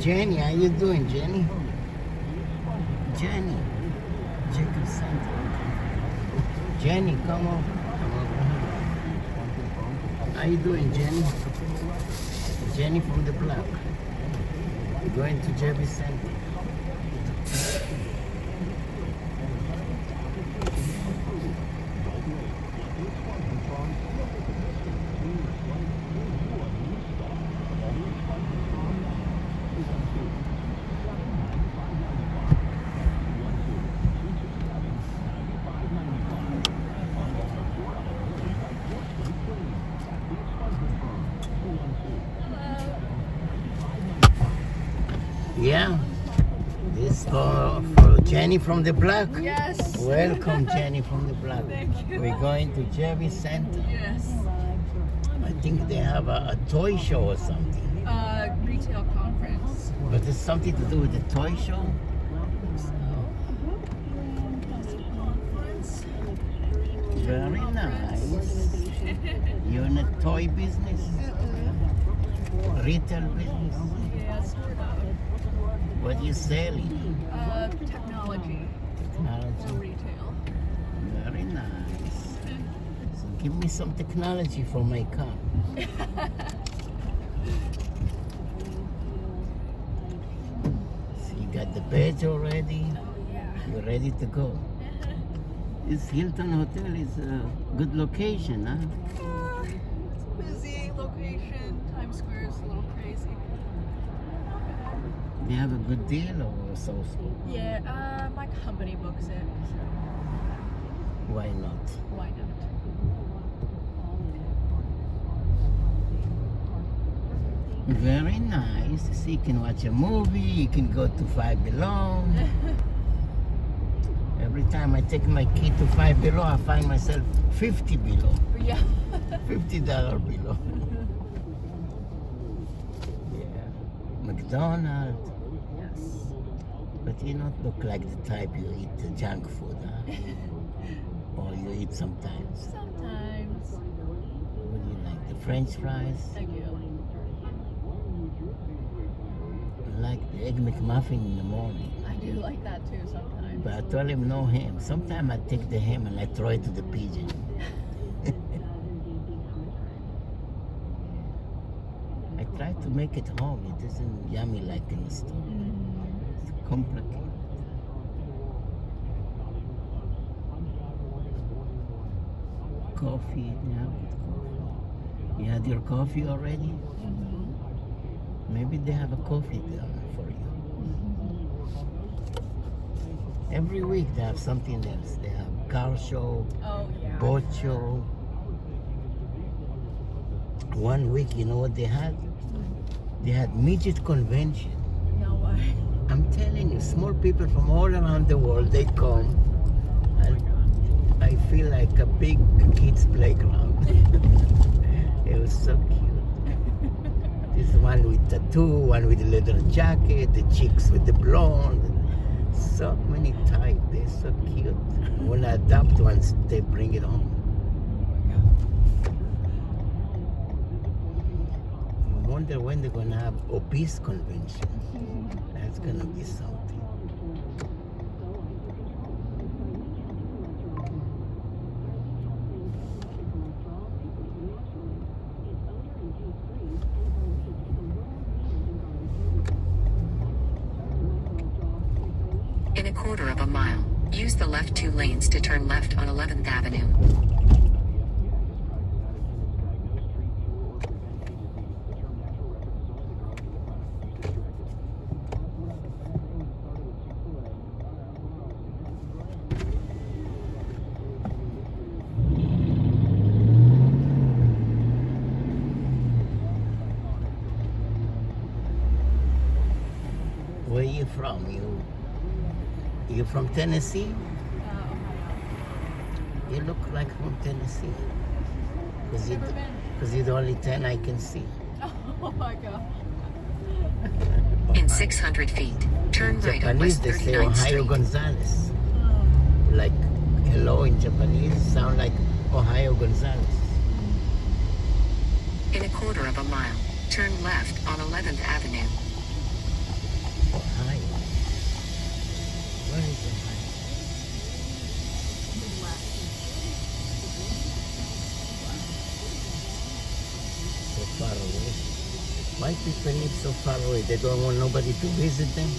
Jenny, how you doing, Jenny? Jenny, Jacob Center. Jenny, come over. How you doing, Jenny? Jenny from the block. We're going to Jacob Center. Yeah, this for Jenny from the block. Yes. Welcome, Jenny from the block. Thank you. We're going to Jerry Center. Yes. I think they have a toy show or something. Retail conference. But it's something to do with the toy show? Conference. Very nice. You're in a toy business? Retail business? Yeah, sort of. What you selling? Technology. Technology. Or retail. Very nice. So give me some technology for my car. So you got the badge already? Oh, yeah. You're ready to go. This Hilton Hotel is a good location, huh? It's a busy location. Times Square is a little crazy. Not bad. They have a good deal or so? Yeah, my company books it. So Why not? why not? Very nice. So you can watch a movie, you can go to Five Below. Every time I take my kid to Five Below, I find myself 50 below. Yeah. $50 below. Yeah. McDonald's. Yes. But you don't look like the type you eat the junk food, huh? Or you eat sometimes. Sometimes. What do you like? The French fries? I do. I like the Egg McMuffin in the morning. I do like that too sometimes. But I told him no ham. Sometimes I take the ham and I throw it to the pigeon. I try to make it home. It isn't yummy like in the store. It's complicated. Coffee, yeah, coffee. You had your coffee already? Maybe they have a coffee there for you. Every week they have something else. They have car show, Oh, yeah. boat show. One week, you know what they had? They had midget convention. No way. I'm telling you, small people from all around the world, they come. And I feel like a big kids playground. It was so cute. This one with tattoo, one with a leather jacket, the chicks with the blonde. So many types, they're so cute. When I adopt ones, they bring it home. I wonder when they're gonna have obese convention. That's gonna be something. In a quarter of a mile, use the left 2 lanes to turn left on 11th Avenue. Where you from? You from Tennessee? Ohio. You look like from Tennessee. Never been. Because you're the only 10 I can see. Oh my god. In 600 feet, turn right on Japanese, West they say 39th Ohio Street. Gonzalez. Like hello in Japanese sound like Ohio Gonzalez. In a quarter of a mile, turn left on 11th Avenue. Ohio. Where is Ohio? So far away. Why people live so far away? They don't want nobody to visit them?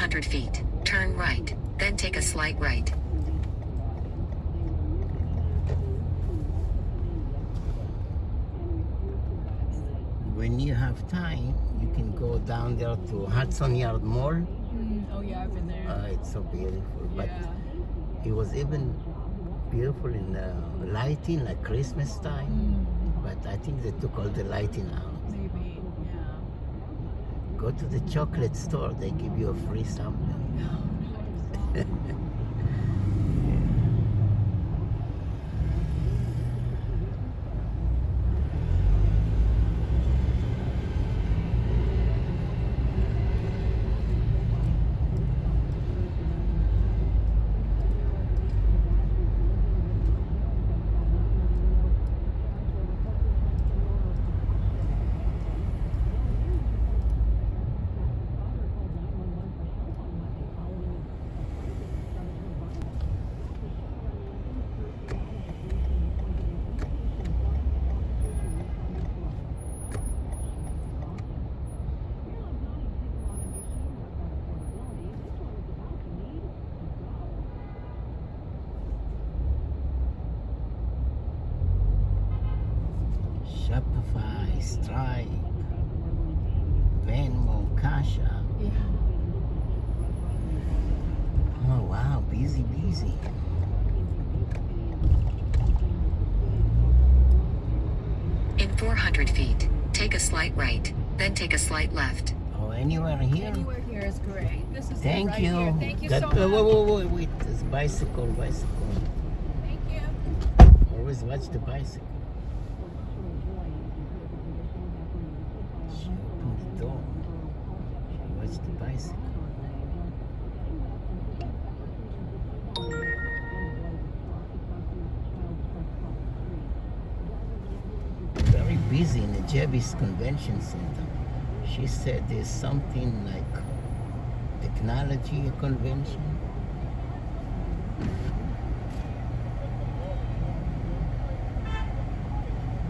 100 feet, turn right, then take a slight right. When you have time, you can go down there to Hudson Yard Mall. Oh yeah, I've been there. It's so beautiful. But Yeah. it was even beautiful in lighting, like Christmas time. But I think they took all the lighting out. Maybe, yeah. Go to the chocolate store, they give you a free sample. Oh, nice. Shopify, Stripe, Venmo, Cash App. Yeah. Oh wow, busy. In 400 feet, take a slight right, then take a slight left. Oh, anywhere here? Anywhere here is great. This is it Thank right you. here. Thank you so much. Wait. This bicycle. Thank you. Always watch the bicycle. She opened the door. Watch the bicycle. Very busy in the Jebis Convention Center. She said there's something like technology convention.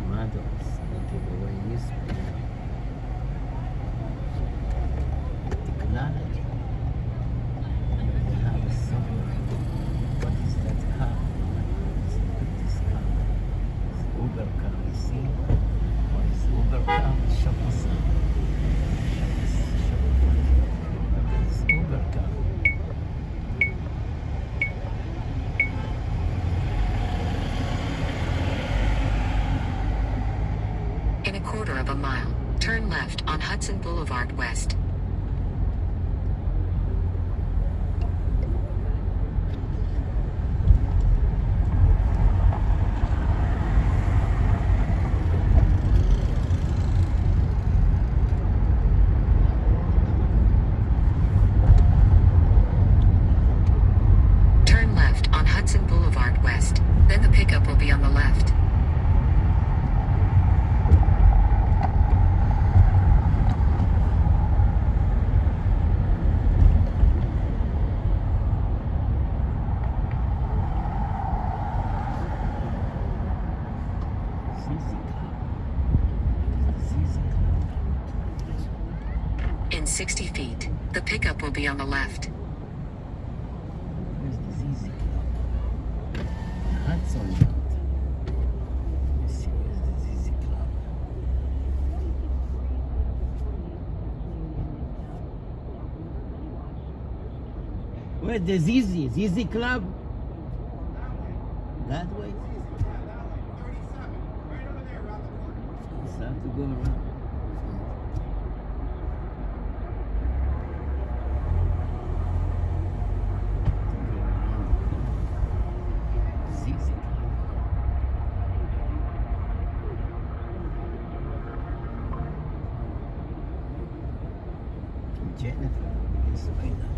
Models, they give away newspaper. Technology. They have a summer. What is that car? Let's look at this car. It's Uber car, you see? What is Uber car? Shopify. Look at this Uber car. In a quarter of a mile, turn left on Hudson Boulevard West. Turn left on Hudson Boulevard West, then the pickup will be on the left. In 60 feet, the pickup will be on the left. Where's the ZZ Club? Hudson Yard. Let's see, where's the ZZ Club? Where's the ZZ Club? That way? Just have to go around. Jennifer, this way now.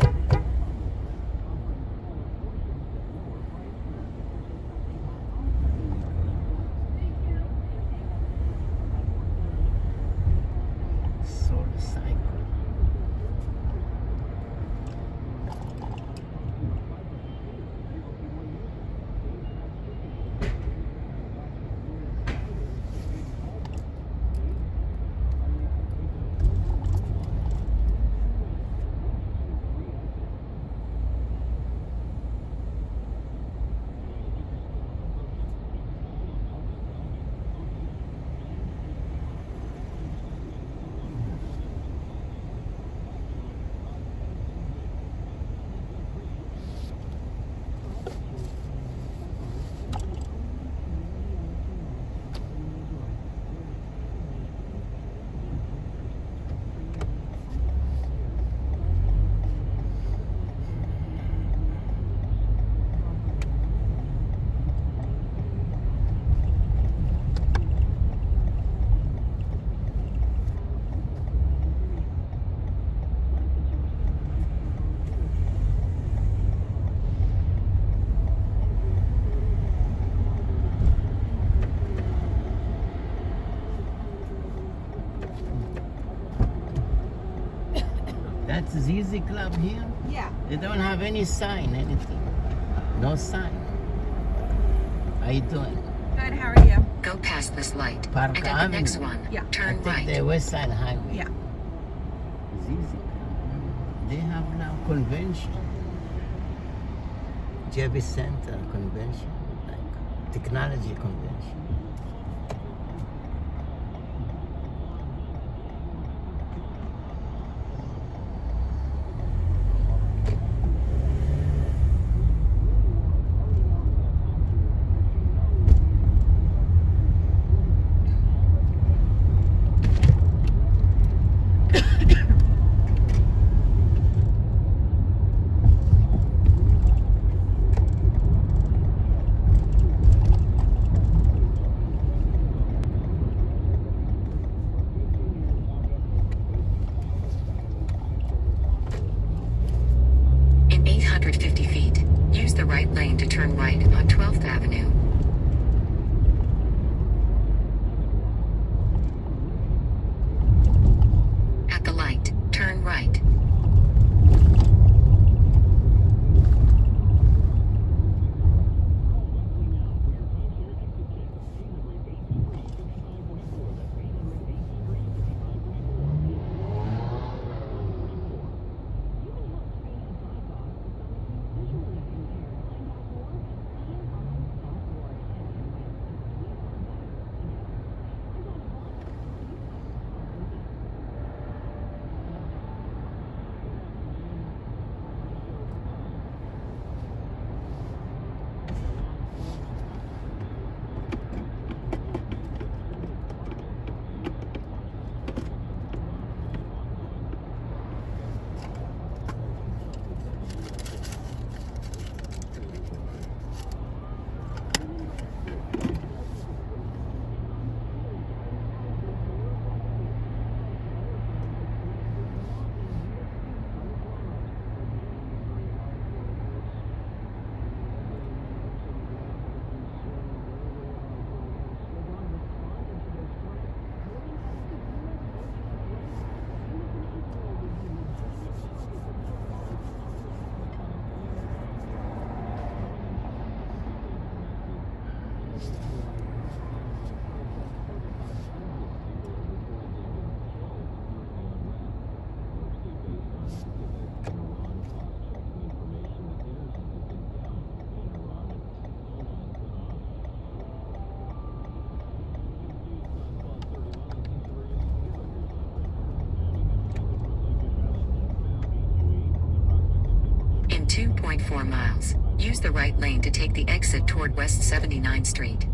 Soul Cycle. That's ZZ Club here? Yeah. They don't have any sign, anything. No sign. How you doing? Good, how are you? Go past this light. Park And at the next one, Yeah. turn I think right. the West Side Highway. Yeah. ZZ Club. They have now convention. JB Center convention. Like technology convention. In 850 feet, use the right lane to turn right on 12th Avenue. At the light, turn right. In 2.4 miles, use the right lane to take the exit toward West 79th Street.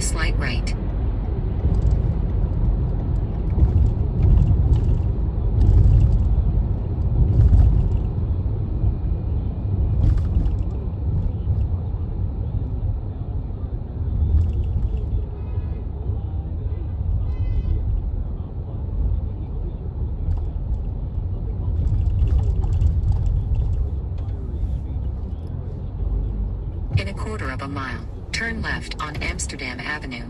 slight right. In a quarter of a mile, turn left on Amsterdam Avenue.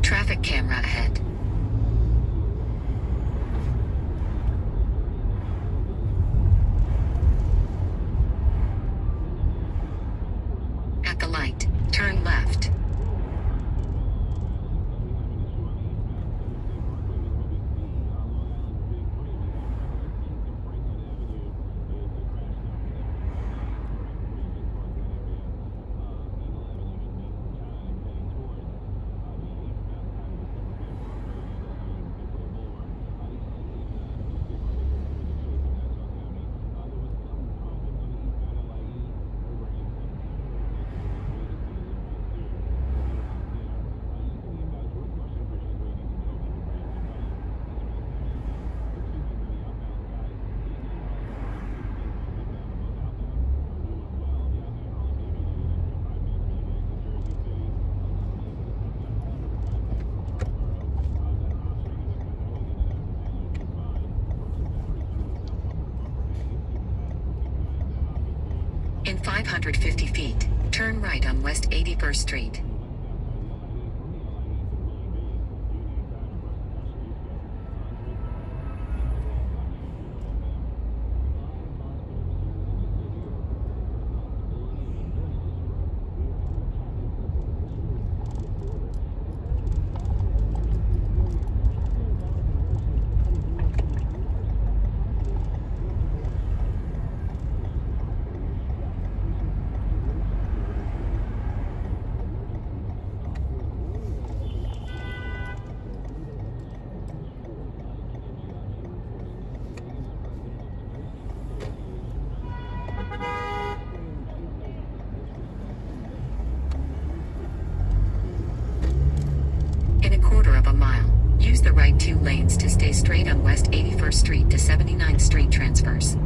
Traffic camera ahead. At the light, turn left. In 550 feet, turn right on West 81st Street. 2 lanes to stay straight on West 81st Street to 79th Street transfers.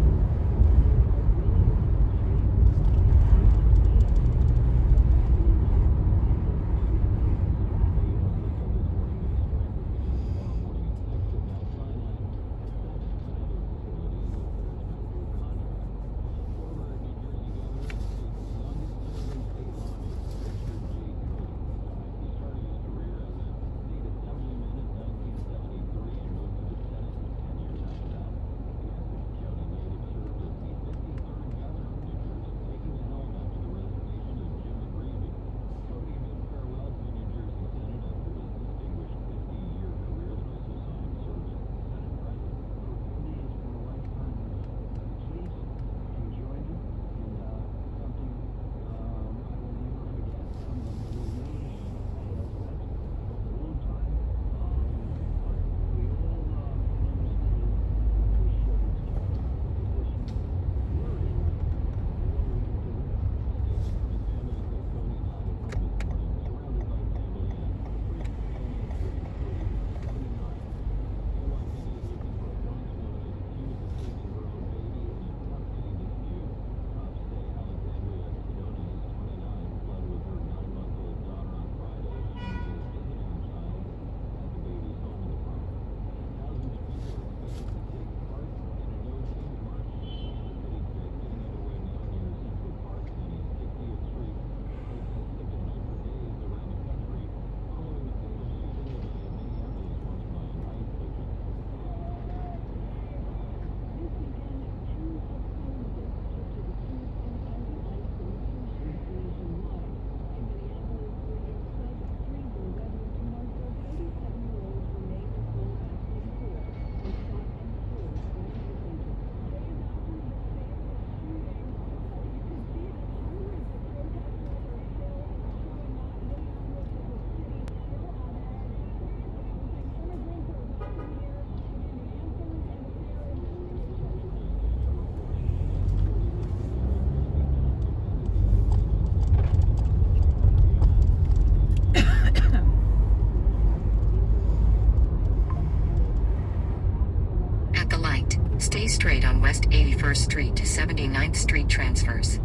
Stay straight on West 81st Street to 79th Street transfers.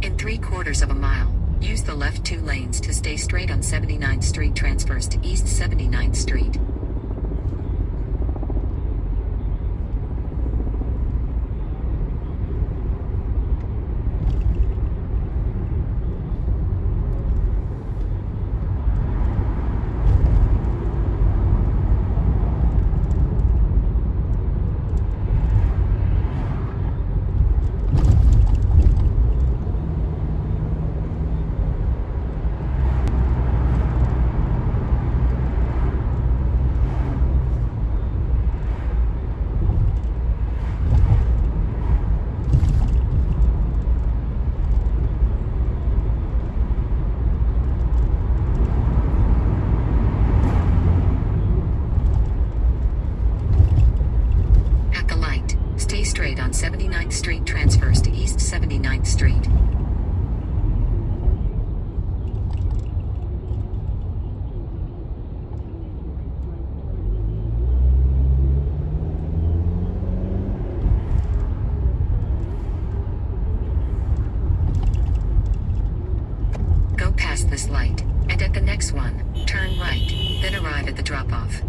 In 3/4 of a mile, use the left 2 lanes to stay straight on 79th Street transfers to East 79th Street. On 79th Street transfers to East 79th Street. Go past this light, and at the next one, turn right, then arrive at the drop-off.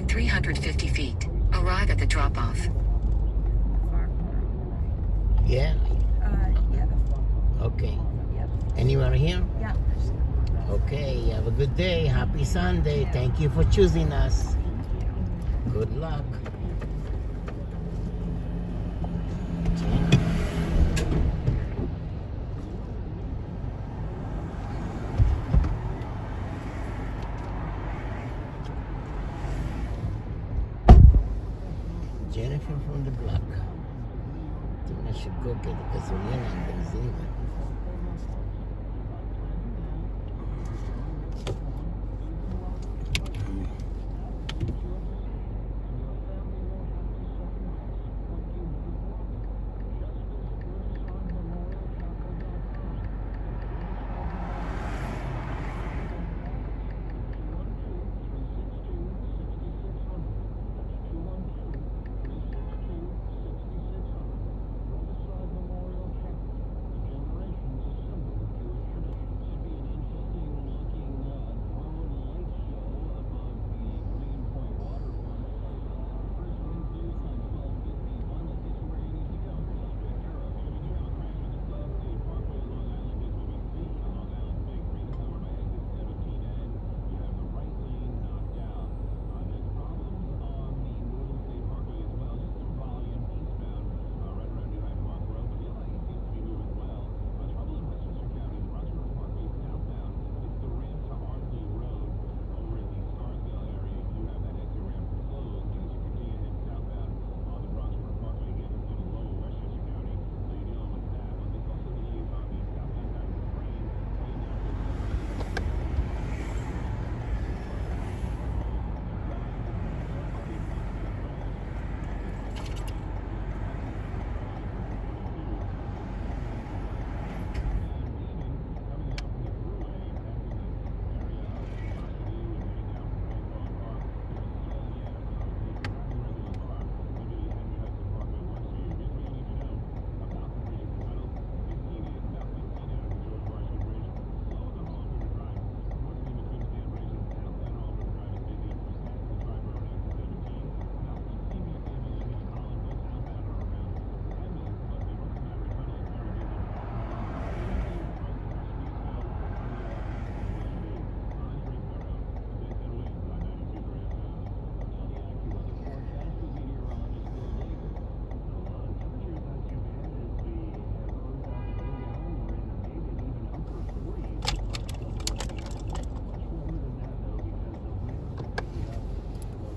350 feet. Arrive at the drop-off. Yeah? Yeah. Okay. Yep. Anywhere here? Yeah. Okay, have a good day. Happy Sunday. Thank you for choosing us. Good luck. Jennifer from the block. I think I should go get gasolina and benzina.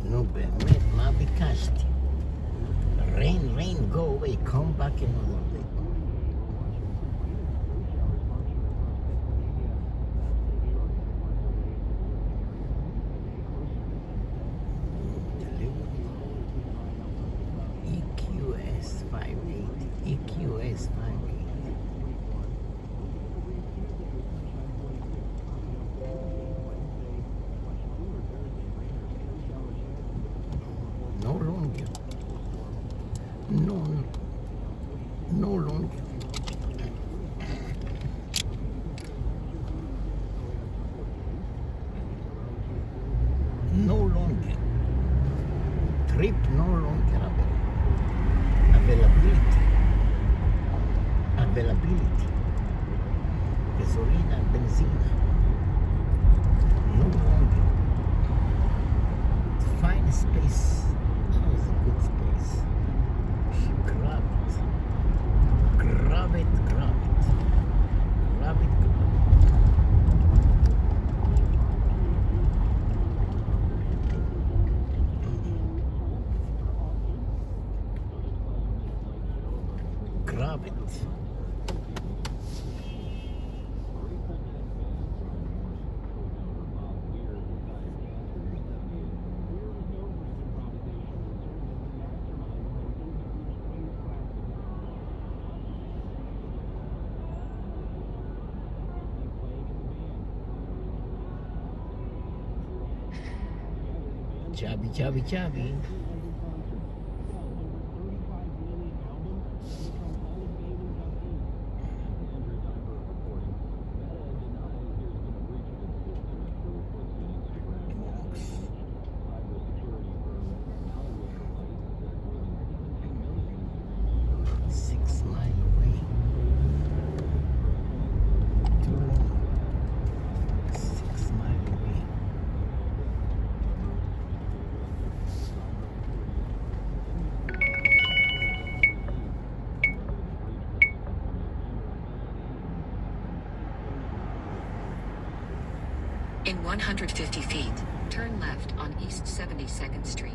נו באמת, מה ביקשתי? rain, go away, come back in another day. EQS 580, EQS 580. No longer. No longer. No longer. Trip no longer availability. Availability. Gasolina, benzina. No longer. Find space. That was a good space. Grab it. Grab it, grab it. Grab it, grab it. Grab it. Chubby. In 150 feet, turn left on East 72nd Street.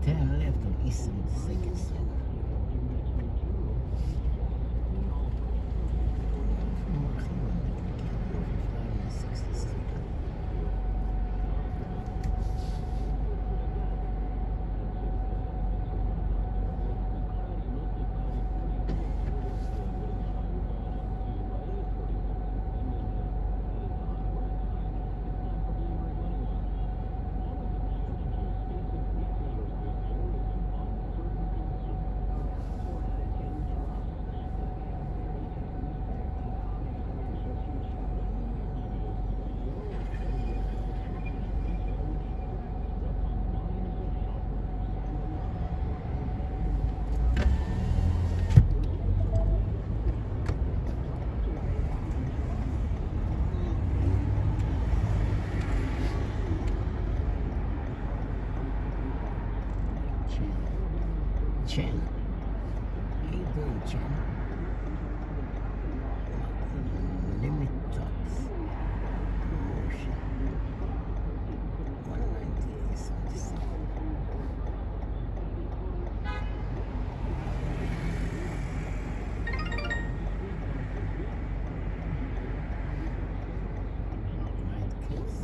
Turn left on East 72nd Street. Chen. How you doing, Chen? Limit talks. Motion. 198.77. Right, kids.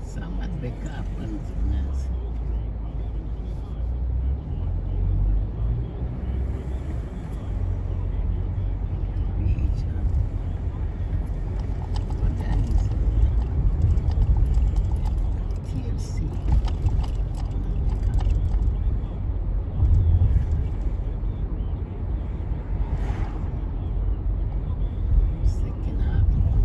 Sangat backup kan Mas. Bisa. Botanis. TLC. Second Avenue.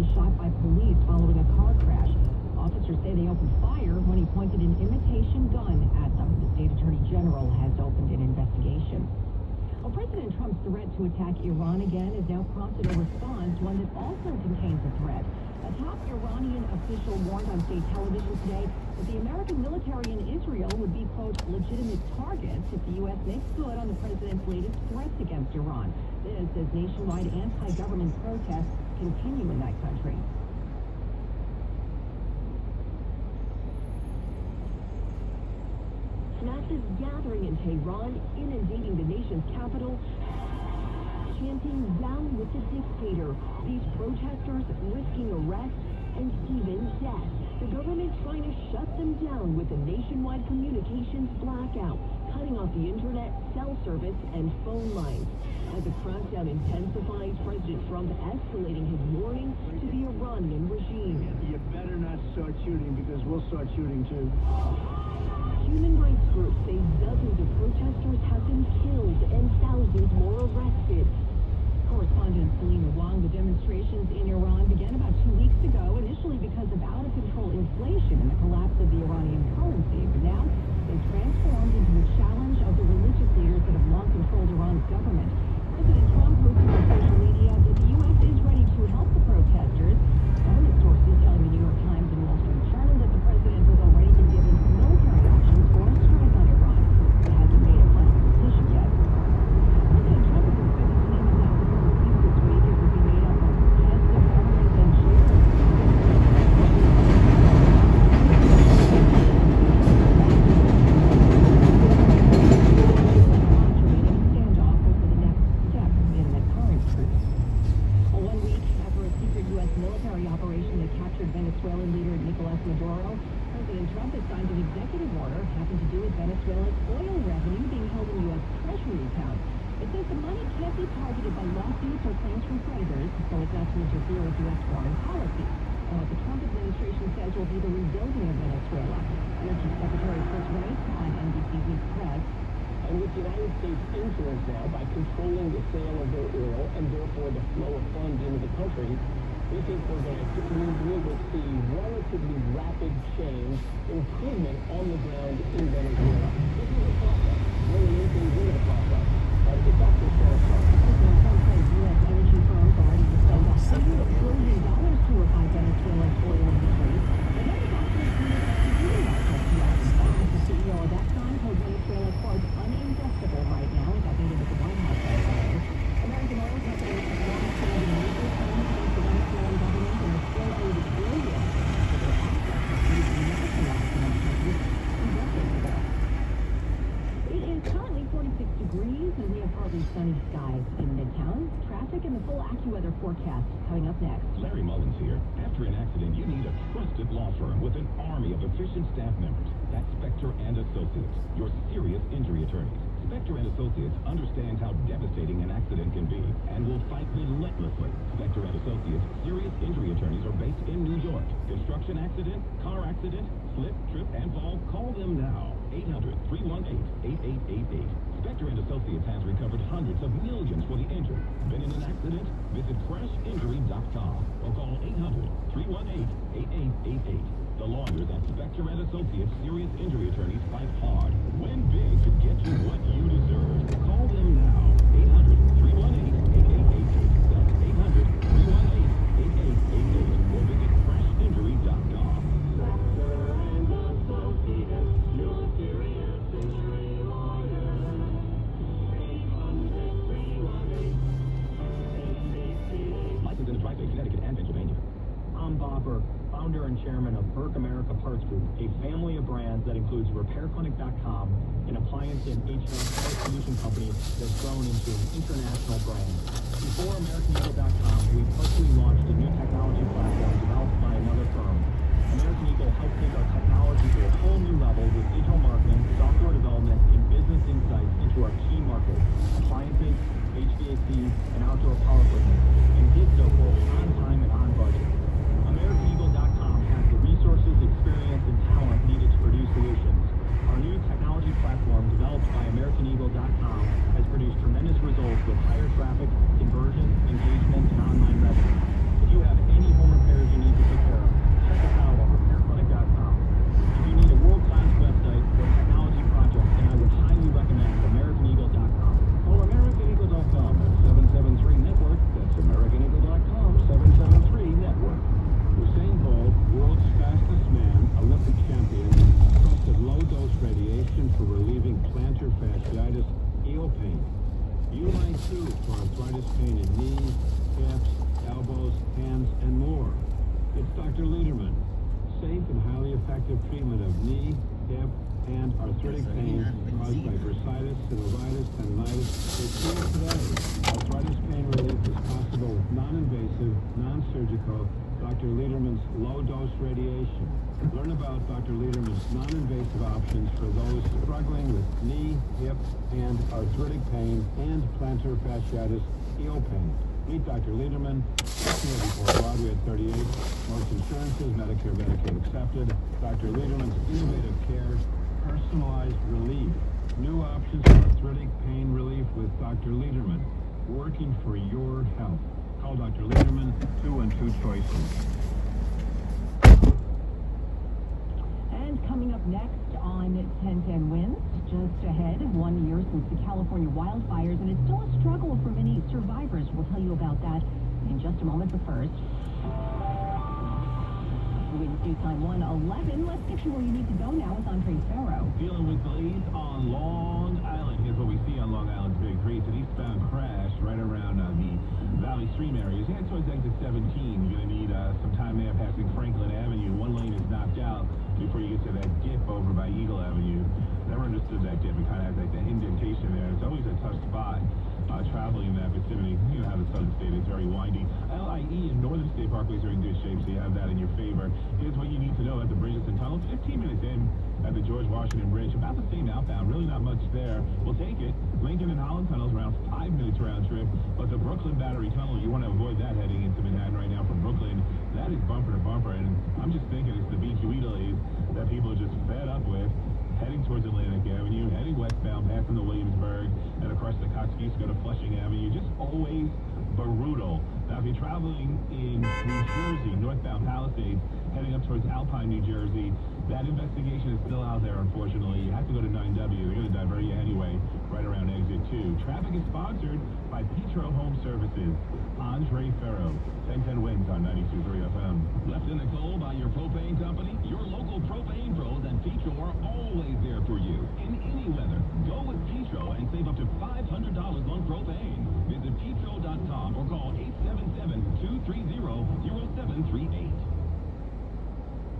fatally shot by police following a car crash. Officers say they opened fire when he pointed an imitation gun at them. The state attorney general has opened an investigation. Well, President Trump's threat to attack Iran again has now prompted a response, one that also contains a threat. A top Iranian official warned on state television today that the American military in Israel would be, quote, legitimate targets if the U.S. makes good on the president's latest threats against Iran. This as nationwide anti-government protests continue in that country. Masses gathering in Tehran, inundating the nation's capital, chanting down with the dictator. These protesters risking arrest and even death. The government trying to shut them down with a nationwide communications blackout, cutting off the internet, cell service, and phone lines. As the crackdown intensifies, President Trump escalating his warning to the Iranian regime. You better not start shooting because we'll start shooting too. Human rights groups say dozens of protesters have been killed and thousands more arrested. Correspondent Selena Wong, the demonstrations in Iran began about 2 weeks ago, initially because of out-of-control inflation and the collapse of the Iranian currency. But now they transformed into a challenge of the religious leaders that have long controlled Iran's government. President Trump posted on social media that the U.S. is ready to help the protesters. Government sources telling the New York Times and Wall Street Journal that the president has already been given military options for a strike on Iran, but hasn't made a final decision yet. President Trump is expected to name his office this week. It will be made up of heads of government and chairs. Standoff over the next step in the current truce. 1 week after a secret U.S. military operation that captured Venezuelan leader Nicolas Maduro, President Trump has signed an executive order having to do with Venezuela's oil revenue being held in U.S. Treasury accounts. It says the money can't be targeted by lawsuits or claims from creditors, so as not to interfere with U.S. foreign policy. And what the Trump administration says will be the rebuilding of Venezuela. Energy Secretary Chris Wright on NBC's News Press. And with the United States influence now by controlling the sale of their oil and therefore the flow of funds into the country, we think we will see relatively rapid change, improvement on the ground in Venezuela. This is a process. Bringing in things into the process. It's actually fair stuff. President Trump says U.S. energy firms already spent $100 billion to revive Venezuela's oil industry. And other doctors committed to doing that just yet. The CEO of Exxon told Venezuela, quote, uninvestable right now, without meeting with the White House yesterday. American oil companies have launched some of the major claims against the Venezuelan government and are still owed billions for their assets that used to nationalize the country 2 decades ago. It is currently 46 degrees and we have partly sunny skies in Midtown. Traffic and the full AccuWeather forecast coming up next. Larry Mullins here. After an accident, you need a trusted law firm with an army of efficient staff members. That's Spector and Associates, your serious injury attorneys. Spector and Associates understands how devastating an accident can be and will fight relentlessly. Spector and Associates serious injury attorneys are based in New York. Construction accident, car accident, slip, trip, and fall, call them now. 800-318-8888. Spector and Associates has recovered hundreds of millions for the injured. Been in an accident? Visit crashinjury.com or call 800-318-8888. The lawyers at Spector and Associates serious injury attorneys fight hard, win big to get you what you deserve. Call them now. 800-318-8888. That's 800-318-8888. Or visit crashinjury.com. Licensed in the Tri-State, Connecticut, and Pennsylvania. I'm Bob Burke, founder and chairman of Burke America Parts Group, a family of brands that includes RepairClinic.com, an appliance and HVAC parts solution company that's grown into an international brand. Before AmericanEagle.com, we personally launched a new technology platform developed by another firm. American Eagle helped take our technology to a whole new level with digital marketing, software development, and business insights into our key markets, appliances, HVAC, and outdoor power equipment, and did so both on time and on budget. AmericanEagle.com has the resources, experience, and talent needed to produce solutions. Our new technology platform, developed by AmericanEagle.com, has produced tremendous results with higher traffic, conversion, engagement, and online revenue. If you have any home pain. Uline Soup for arthritis pain in knees, hips, elbows, hands, and more. It's Dr. Lederman. Safe and highly effective treatment of knee, hip, and arthritic pain caused by bursitis, synovitis, tendinitis. It's here today. Arthritis pain relief is possible with non-invasive, non-surgical Dr. Lederman's low-dose radiation. Learn about Dr. Lederman's non-invasive options for those struggling with knee, hip, and arthritic pain and plantar fasciitis heel pain. Meet Dr. Lederman, here before Broadway at 38. Most insurances, Medicare, Medicaid accepted. Dr. Lederman's innovative care, personalized relief. New options for arthritic pain relief with Dr. Lederman. Working for your health. Call Dr. Lederman, 212 choices. And coming up next on 1010 Wins, just ahead, 1 year since the California wildfires, and it's still a struggle for many survivors. We'll tell you about that in just a moment, but first, Wins News Time 111. Let's get you where you need to go now with Andre Farrow. Dealing with delays on Long Island. Here's what we see on Long Island's Big 3. It's an eastbound crash right around the Valley Stream areas. Head towards exit 17. You're going to need some time there passing Franklin Avenue. One lane is knocked out before you get to that dip over by Eagle Avenue. Never understood that dip. It kind of has like that indentation there. It's always a tough spot traveling in that vicinity. You know how the Southern State is very windy. LIE and Northern State Parkways are in good shape, so you have that in your favor. Here's what you need to know at the bridges and tunnels. 15 minutes in at the George Washington Bridge. About the same outbound. Really not much there. We'll take it. Lincoln and Holland tunnels around 5 minutes round trip. But the Brooklyn Battery Tunnel, you want to avoid that heading into Manhattan right now from Brooklyn. That is bumper to bumper. And I'm just thinking it's the BQE delays that people are just fed up with. Heading towards Atlantic Avenue, heading westbound, passing the Williamsburg, and across the Kosciuszko to Flushing Avenue. Just always brutal. Now, if you're traveling in New Jersey, northbound Palisades, heading up towards Alpine, New Jersey, that investigation is still out there, unfortunately. You have to go to 9W. They're going to divert you anyway, right around exit 2. Traffic is sponsored by Petro Home Services. Andre Farrow, 1010 Wins on 92.3 FM. Left in the cold by your propane company? Your local propane pros at Petro are always there for you. In any weather, go with Petro and save up to $500 on propane. Visit petro.com or call 877-230-0738.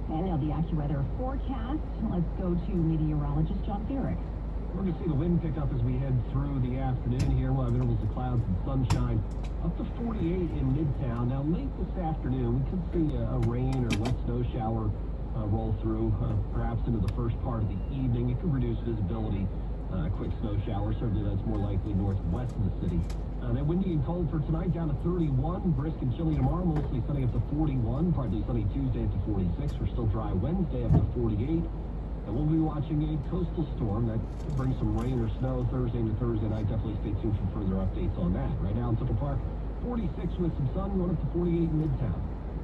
And now the AccuWeather forecast. Let's go to meteorologist John Ferrick. We're going to see the wind pick up as we head through the afternoon here. We'll have intervals of clouds and sunshine. Up to 48 in Midtown. Now, late this afternoon, we could see a rain or wet snow shower roll through, perhaps into the first part of the evening. It could reduce visibility. A quick snow shower. Certainly that's more likely northwest of the city. Then windy and cold for tonight, down to 31. Brisk and chilly tomorrow, mostly sunny up to 41. Partly sunny Tuesday up to 46. We're still dry Wednesday up to 48. And we'll be watching a coastal storm that could bring some rain or snow Thursday into Thursday night. Definitely stay tuned for further updates on that. Right now in Central Park, 46 with some sun, going up to 48 in Midtown.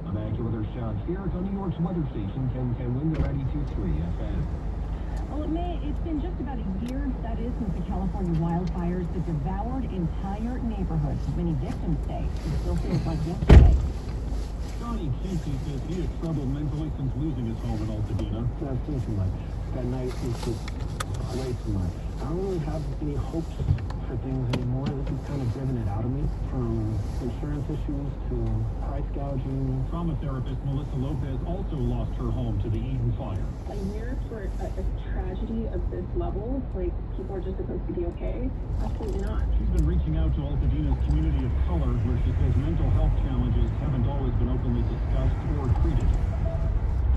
I'm AccuWeather Sean Ferrick on New York's weather station, 1010 Wind 92.3 FM. Well, it's been just about a year, that is, since the California wildfires that devoured entire neighborhoods. Many victims say it still feels like yesterday. Johnny Casey says he had trouble mentally since losing his home in Altadena. I've seen too much. That night was just way too much. I don't really have any hopes for things anymore. This has kind of driven it out of me, from insurance issues to price gouging. Trauma therapist Melissa Lopez also lost her home to the Eden fire. A year for a tragedy of this level, like people are just supposed to be okay? Absolutely not. She's been reaching out to Altadena's community of color, where she says mental health challenges haven't always been openly discussed or treated.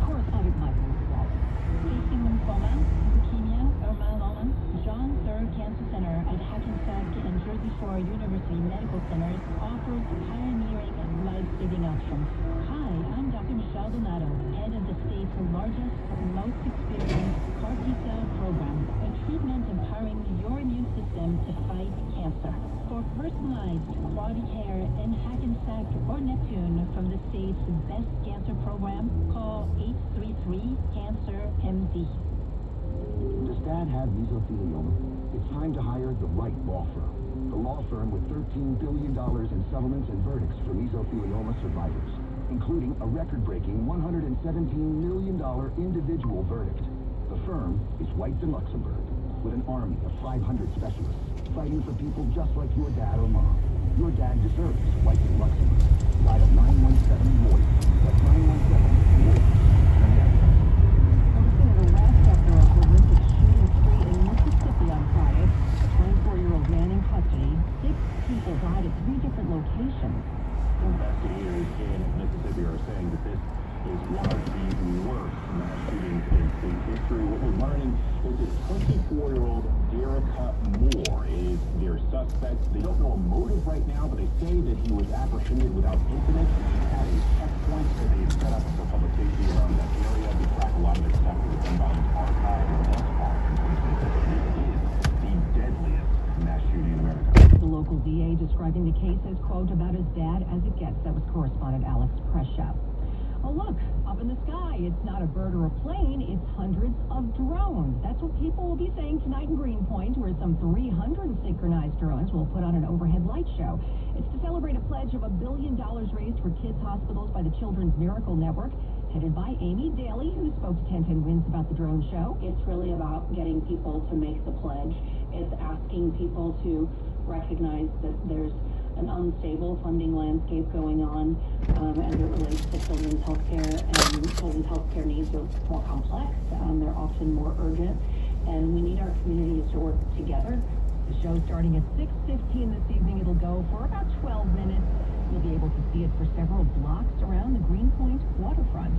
Correspondent Michael Wallace. Facing lymphoma, leukemia, or myeloma, John Thurr Cancer Center at Hackensack and Jersey Shore University Medical Centers offers pioneering and life-saving options. Hi, I'm Dr. Michelle Donato, head of the state's largest, most experienced CAR T-cell program, a treatment empowering your immune system to fight cancer. For personalized quality care in Hackensack or Neptune from the state's best cancer program, call 833-CANCER-MD. Does Dad have mesothelioma? It's time to hire the right law firm. The law firm with $13 billion in settlements and verdicts for mesothelioma survivors, including a record-breaking $117 million individual verdict. The firm is White & Luxembourg, with an army of 500 specialists fighting for people just like your dad or mom. Your dad deserves life in Luxembourg. Dial 917-VOICE. That's 917-VOICE. There's been an arrest after a horrific shooting spree in Mississippi on Friday. A 24-year-old man in custody. 6 people died at 3 different locations. Investigators in Mississippi are saying that this is one of the worst mass shootings in state history. What we're learning is that 24-year-old Derica Moore is their suspect. They don't know a motive right now, but they say that he was apprehended without incident at a checkpoint that they had set up for public safety around that area. We track a lot of this stuff with the gun violence archive and thus far. It is the deadliest mass shooting in America. The local DA describing the case as, quote, about as bad as it gets. That was correspondent Alex Prescia. Oh, look, up in the sky. It's not a bird or a plane. It's hundreds of drones. That's what people will be saying tonight in Greenpoint, where some 300 synchronized drones will put on an overhead light show. It's to celebrate a pledge of $1 billion raised for kids' hospitals by the Children's Miracle Network, headed by Amy Daly, who spoke to 1010 Wins about the drone show. It's really about getting people to make the pledge. It's asking people to recognize that there's an unstable funding landscape going on as it relates to children's health care, and children's health care needs are more complex. They're often more urgent, and we need our communities to work together. The show starting at 6:15 this evening. It'll go for about 12 minutes. You'll be able to see it for several blocks around the Greenpoint waterfront.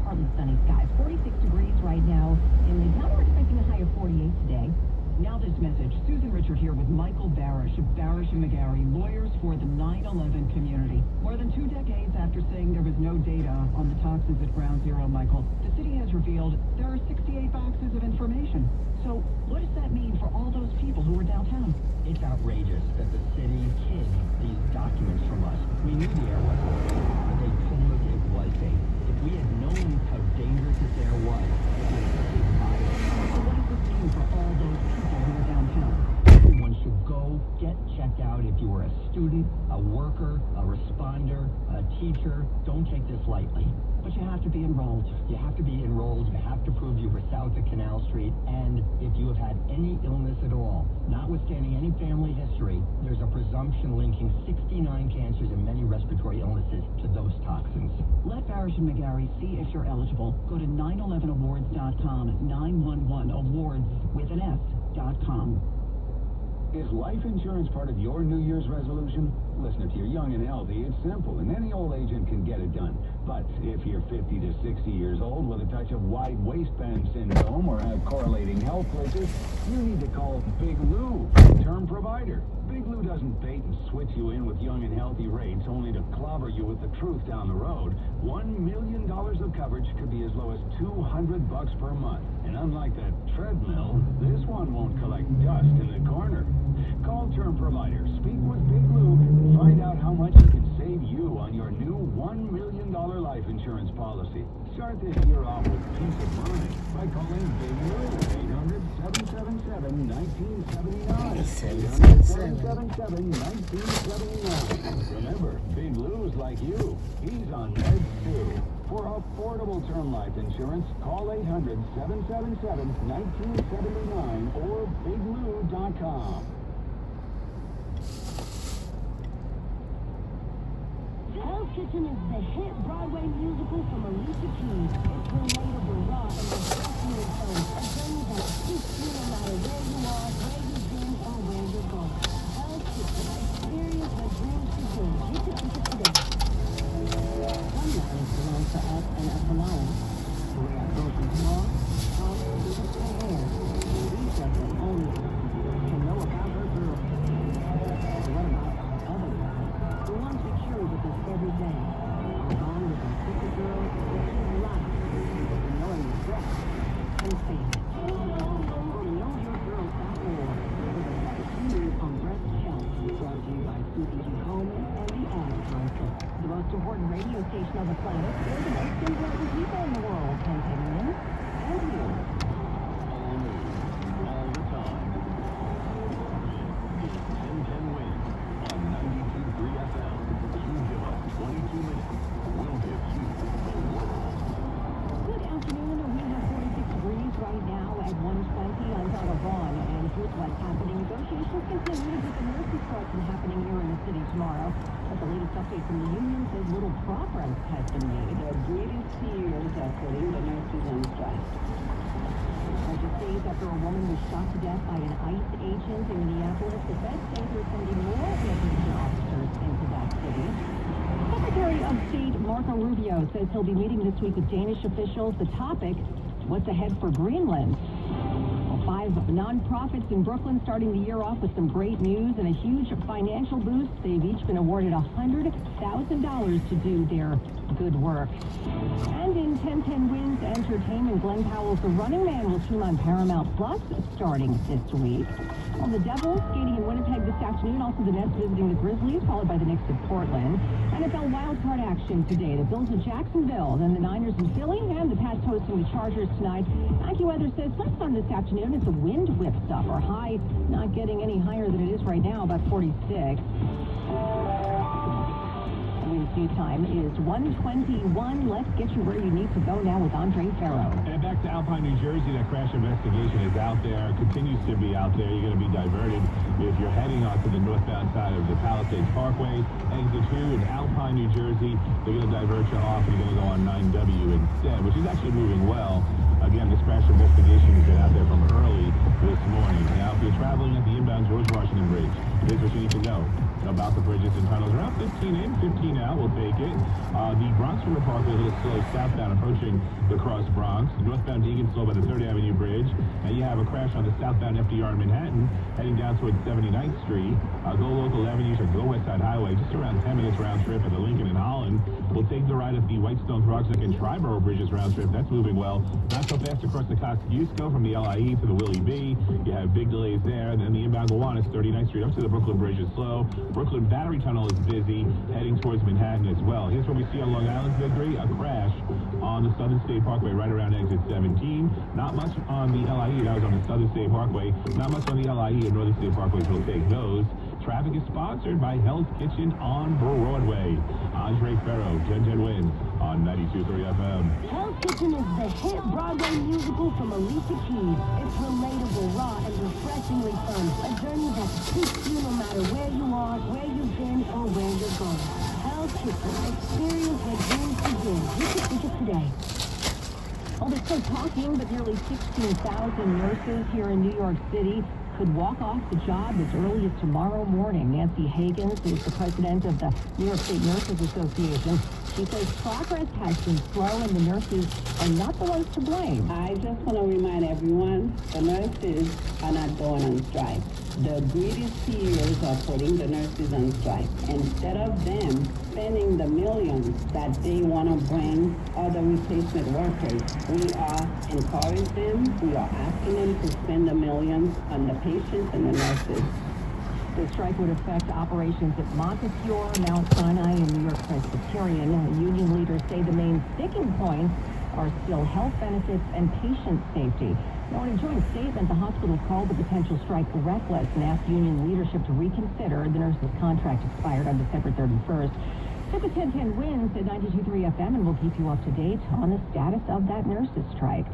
Partly sunny skies, 46 degrees right now in Midtown. We're expecting a high of 48 today. Now this message. Susan Richard here with Michael Barish of Barish & McGarry, lawyers for the 9/11 community. More than 2 decades after saying there was no data on the toxins at Ground Zero, Michael, the city has revealed there are 68 boxes of information. So what does that mean for all those people who were downtown? It's outrageous that the city hid these documents from us. We knew the air wasn't safe, but they told us it was safe. If we had known how dangerous this air was, it would have saved lives. So what does this mean for all those people who are downtown? Everyone should go get checked out. If you were a student, a worker, a responder, a teacher, don't take this lightly. But you have to be enrolled. You have to be enrolled. You have to prove you were south of Canal Street. And if you have had any illness at all, notwithstanding any family history, there's a presumption linking 69 cancers and many respiratory illnesses to those toxins. Let Barish & McGarry see if you're eligible. Go to 911awards.com, 911awards with an S.com. Is life insurance part of your New Year's resolution? Listen, if you're young and healthy, it's simple, and any old agent can get it done. But if you're 50 to 60 years old with a touch of wide waistband syndrome or have correlating health glitches, you need to call Big Lou, term provider. Big Lou doesn't bait and switch you in with young and healthy rates only to clobber you with the truth down the road. $1 million of coverage could be as low as $200 per month. And unlike that treadmill, this one won't collect dust in the corner. Call Term Provider, speak with Big Lou, and find out how much he can save you on your new $1 million life insurance policy. Start this year off with peace of mind by calling Big Lou, 800-777-1979. 800-777-1979. Remember, Big Lou's like you. He's on meds too. For affordable term life insurance, call 800-777-1979 or biglou.com. Hell's Kitchen is the hit Broadway musical from Alicia Keys. It's relatable, raw, and refreshing tone. A journey that keeps you no matter where you are, where you've been, or where you're going. Hell's Kitchen, experience what dreams begin. You can enter today. Some lives belong to us and us alone. The way our groceries walk, talk, even her hair. These are the only ones can know about her girl. So what about other guys? The ones we carry with us every day. Along with our sister girls, their life, knowing your breath and faith. Go to knowyourgirls.org. On breast health, brought to you by Susie G. Coleman and the Ad Council. The most important radio station on the planet, we're the most important people in the world, and you. All news, all the time. It's 1010 Wins on 92.3 FM. You give us 22 minutes, we'll give you the world. Good afternoon. We have 46 degrees right now at 1:20. I'm Donna Vaughn, and here's what's happening. Negotiations continue news with the nurses' strike happening here in the city tomorrow. But the latest update from the union says little progress has been made. The greatest CEOs are putting the nurses on strike. Just days after a woman was shot to death by an ICE agent in Minneapolis, the Fed says they're sending more immigration officers into that city. Secretary of State Marco Rubio says he'll be meeting this week with Danish officials. The topic, what's ahead for Greenland? Well, 5 nonprofits in Brooklyn starting the year off with some great news and a huge financial boost. They've each been awarded $100,000 to do their good work. And in 10-10 Wins Entertainment, Glenn Powell's The Running Man will stream on Paramount Plus starting this week. Well, the Devils skating in Winnipeg this afternoon. Also, the Nets visiting the Grizzlies, followed by the Knicks of Portland. NFL wildcard action today. The Bills of Jacksonville, then the Niners in Philly, and the Pats hosting the Chargers tonight. AccuWeather says some sun this afternoon as the wind whips up. Our high not getting any higher than it is right now, about 46. News time is 1:21. Let's get you where you need to go now with Andre Farrow. And back to Alpine, New Jersey. That crash investigation is out there, continues to be out there. You're going to be diverted if you're heading onto the northbound side of the Palisades Parkway. Exit 2 in Alpine, New Jersey. They're going to divert you off and you're going to go on 9W instead, which is actually moving well. Again, this crash investigation has been out there from early this morning. Now, if you're traveling at the inbound George Washington Bridge, here's what you need to know about the bridges and tunnels. Around 15 in, 15 out, we'll take it. The Bronx River Parkway a little slow southbound approaching the Cross Bronx. Northbound Egan slow by the 3rd Avenue Bridge. And you have a crash on the southbound FDR in Manhattan heading down towards 79th Street. Go local avenues or go West Side Highway, just around 10 minutes round trip at the Lincoln and Holland. We'll take the ride at the Whitestone, Throgsneck, and Triborough Bridges round trip. That's moving well. Not so fast across the Kosciuszko from the LIE to the Willie B. You have big delays there. And then the inbound Gowanus, 39th Street up to the Brooklyn Bridge is slow. Brooklyn Battery Tunnel is busy, heading towards Manhattan as well. Here's what we see on Long Island's Victory, a crash on the Southern State Parkway right around exit 17. Not much on the LIE, that was on the Southern State Parkway. Not much on the LIE and Northern State Parkways, we'll take those. Traffic is sponsored by Hell's Kitchen on Broadway. Andre Farrow, 10-10 Wins on 92.3 FM. Hell's Kitchen is the hit Broadway musical from Alicia Keys. It's relatable, raw, and refreshingly fun. A journey that keeps you no matter where you are, where you've been, or where you're going. Hell's Kitchen, experience that dreams begin. You can think it today. Oh, they're still talking, but nearly 16,000 nurses here in New York City could walk off the job as early as tomorrow morning. Nancy Hagans is the president of the New York State Nurses Association. She says progress has been slow and the nurses are not the ones to blame. I just want to remind everyone, the nurses are not going on strike. The greedy CEOs are putting the nurses on strike. Instead of them spending the millions that they want to bring other replacement workers, we are encouraging them, we are asking them to spend the millions on the patients and the nurses. The strike would affect operations at Montefiore, Mount Sinai, and New York Presbyterian. Union leaders say the main sticking points are still health benefits and patient safety. Now, in a joint statement, the hospital called the potential strike reckless and asked union leadership to reconsider. The nurses' contract expired on December 31st. Took a 10-10 Wins at 92.3 FM, and we'll keep you up to date on the status of that nurses' strike.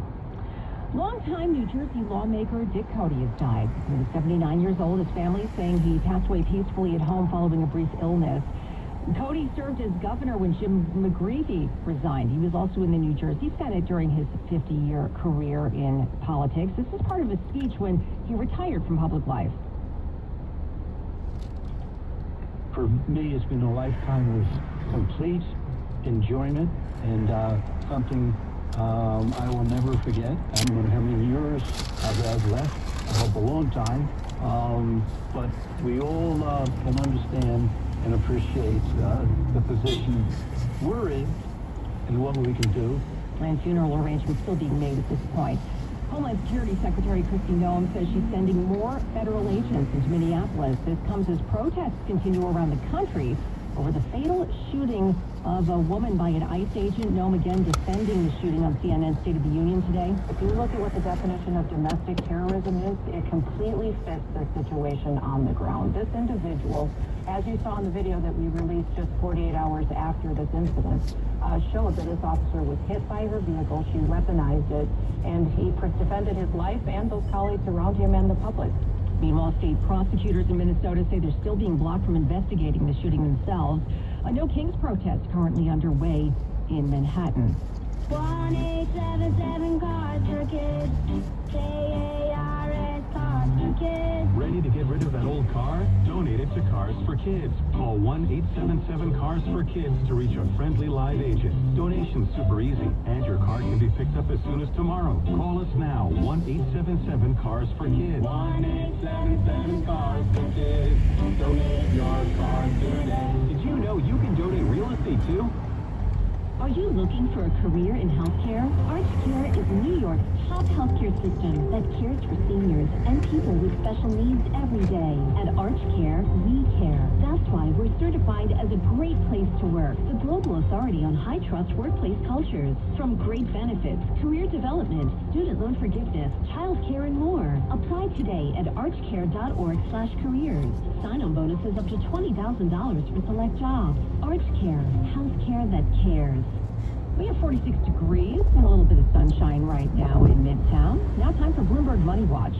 Longtime New Jersey lawmaker Dick Cody has died. He was 79 years old. His family is saying he passed away peacefully at home following a brief illness. Cody served as governor when Jim McGreevey resigned. He was also in the New Jersey Senate during his 50-year career in politics. This is part of his speech when he retired from public life. For me, it's been a lifetime of complete enjoyment and something I will never forget. I don't know how many years I've left. I hope a long time. But we all can understand and appreciate the position we're in and what we can do. And funeral arrangements still being made at this point. Homeland Security Secretary Kristi Noem says she's sending more federal agents into Minneapolis. This comes as protests continue around the country over the fatal shooting of a woman by an ICE agent. Noem again defending the shooting on CNN's State of the Union today. If you look at what the definition of domestic terrorism is, it completely fits the situation on the ground. This individual, as you saw in the video that we released just 48 hours after this incident, showed that this officer was hit by her vehicle. She weaponized it, and he defended his life and those colleagues around him and the public. Meanwhile, state prosecutors in Minnesota say they're still being blocked from investigating the shooting themselves. A No Kings protest currently underway in Manhattan. 1-877 cars for kids. KARS cars for kids. Ready to get rid of that old car? Donate it to Cars for Kids. Call 1-877 Cars for Kids to reach a friendly live agent. Donation's super easy, and your car can be picked up as soon as tomorrow. Call us now, 1-877 Cars for Kids. 1-877 cars for kids. Donate your car today. Did you know you can donate real estate too? Are you looking for a career in healthcare? ArchCare is New York's top healthcare system that cares for seniors and people with special needs every day. At ArchCare, we care. That's why we're certified as a great place to work, the global authority on high-trust workplace cultures. From great benefits, career development, student loan forgiveness, childcare, and more. Apply today at archcare.org/careers. Sign-on bonuses up to $20,000 for select jobs. ArchCare, healthcare that cares. We have 46 degrees and a little bit of sunshine right now in Midtown. Now time for Bloomberg Money Watch.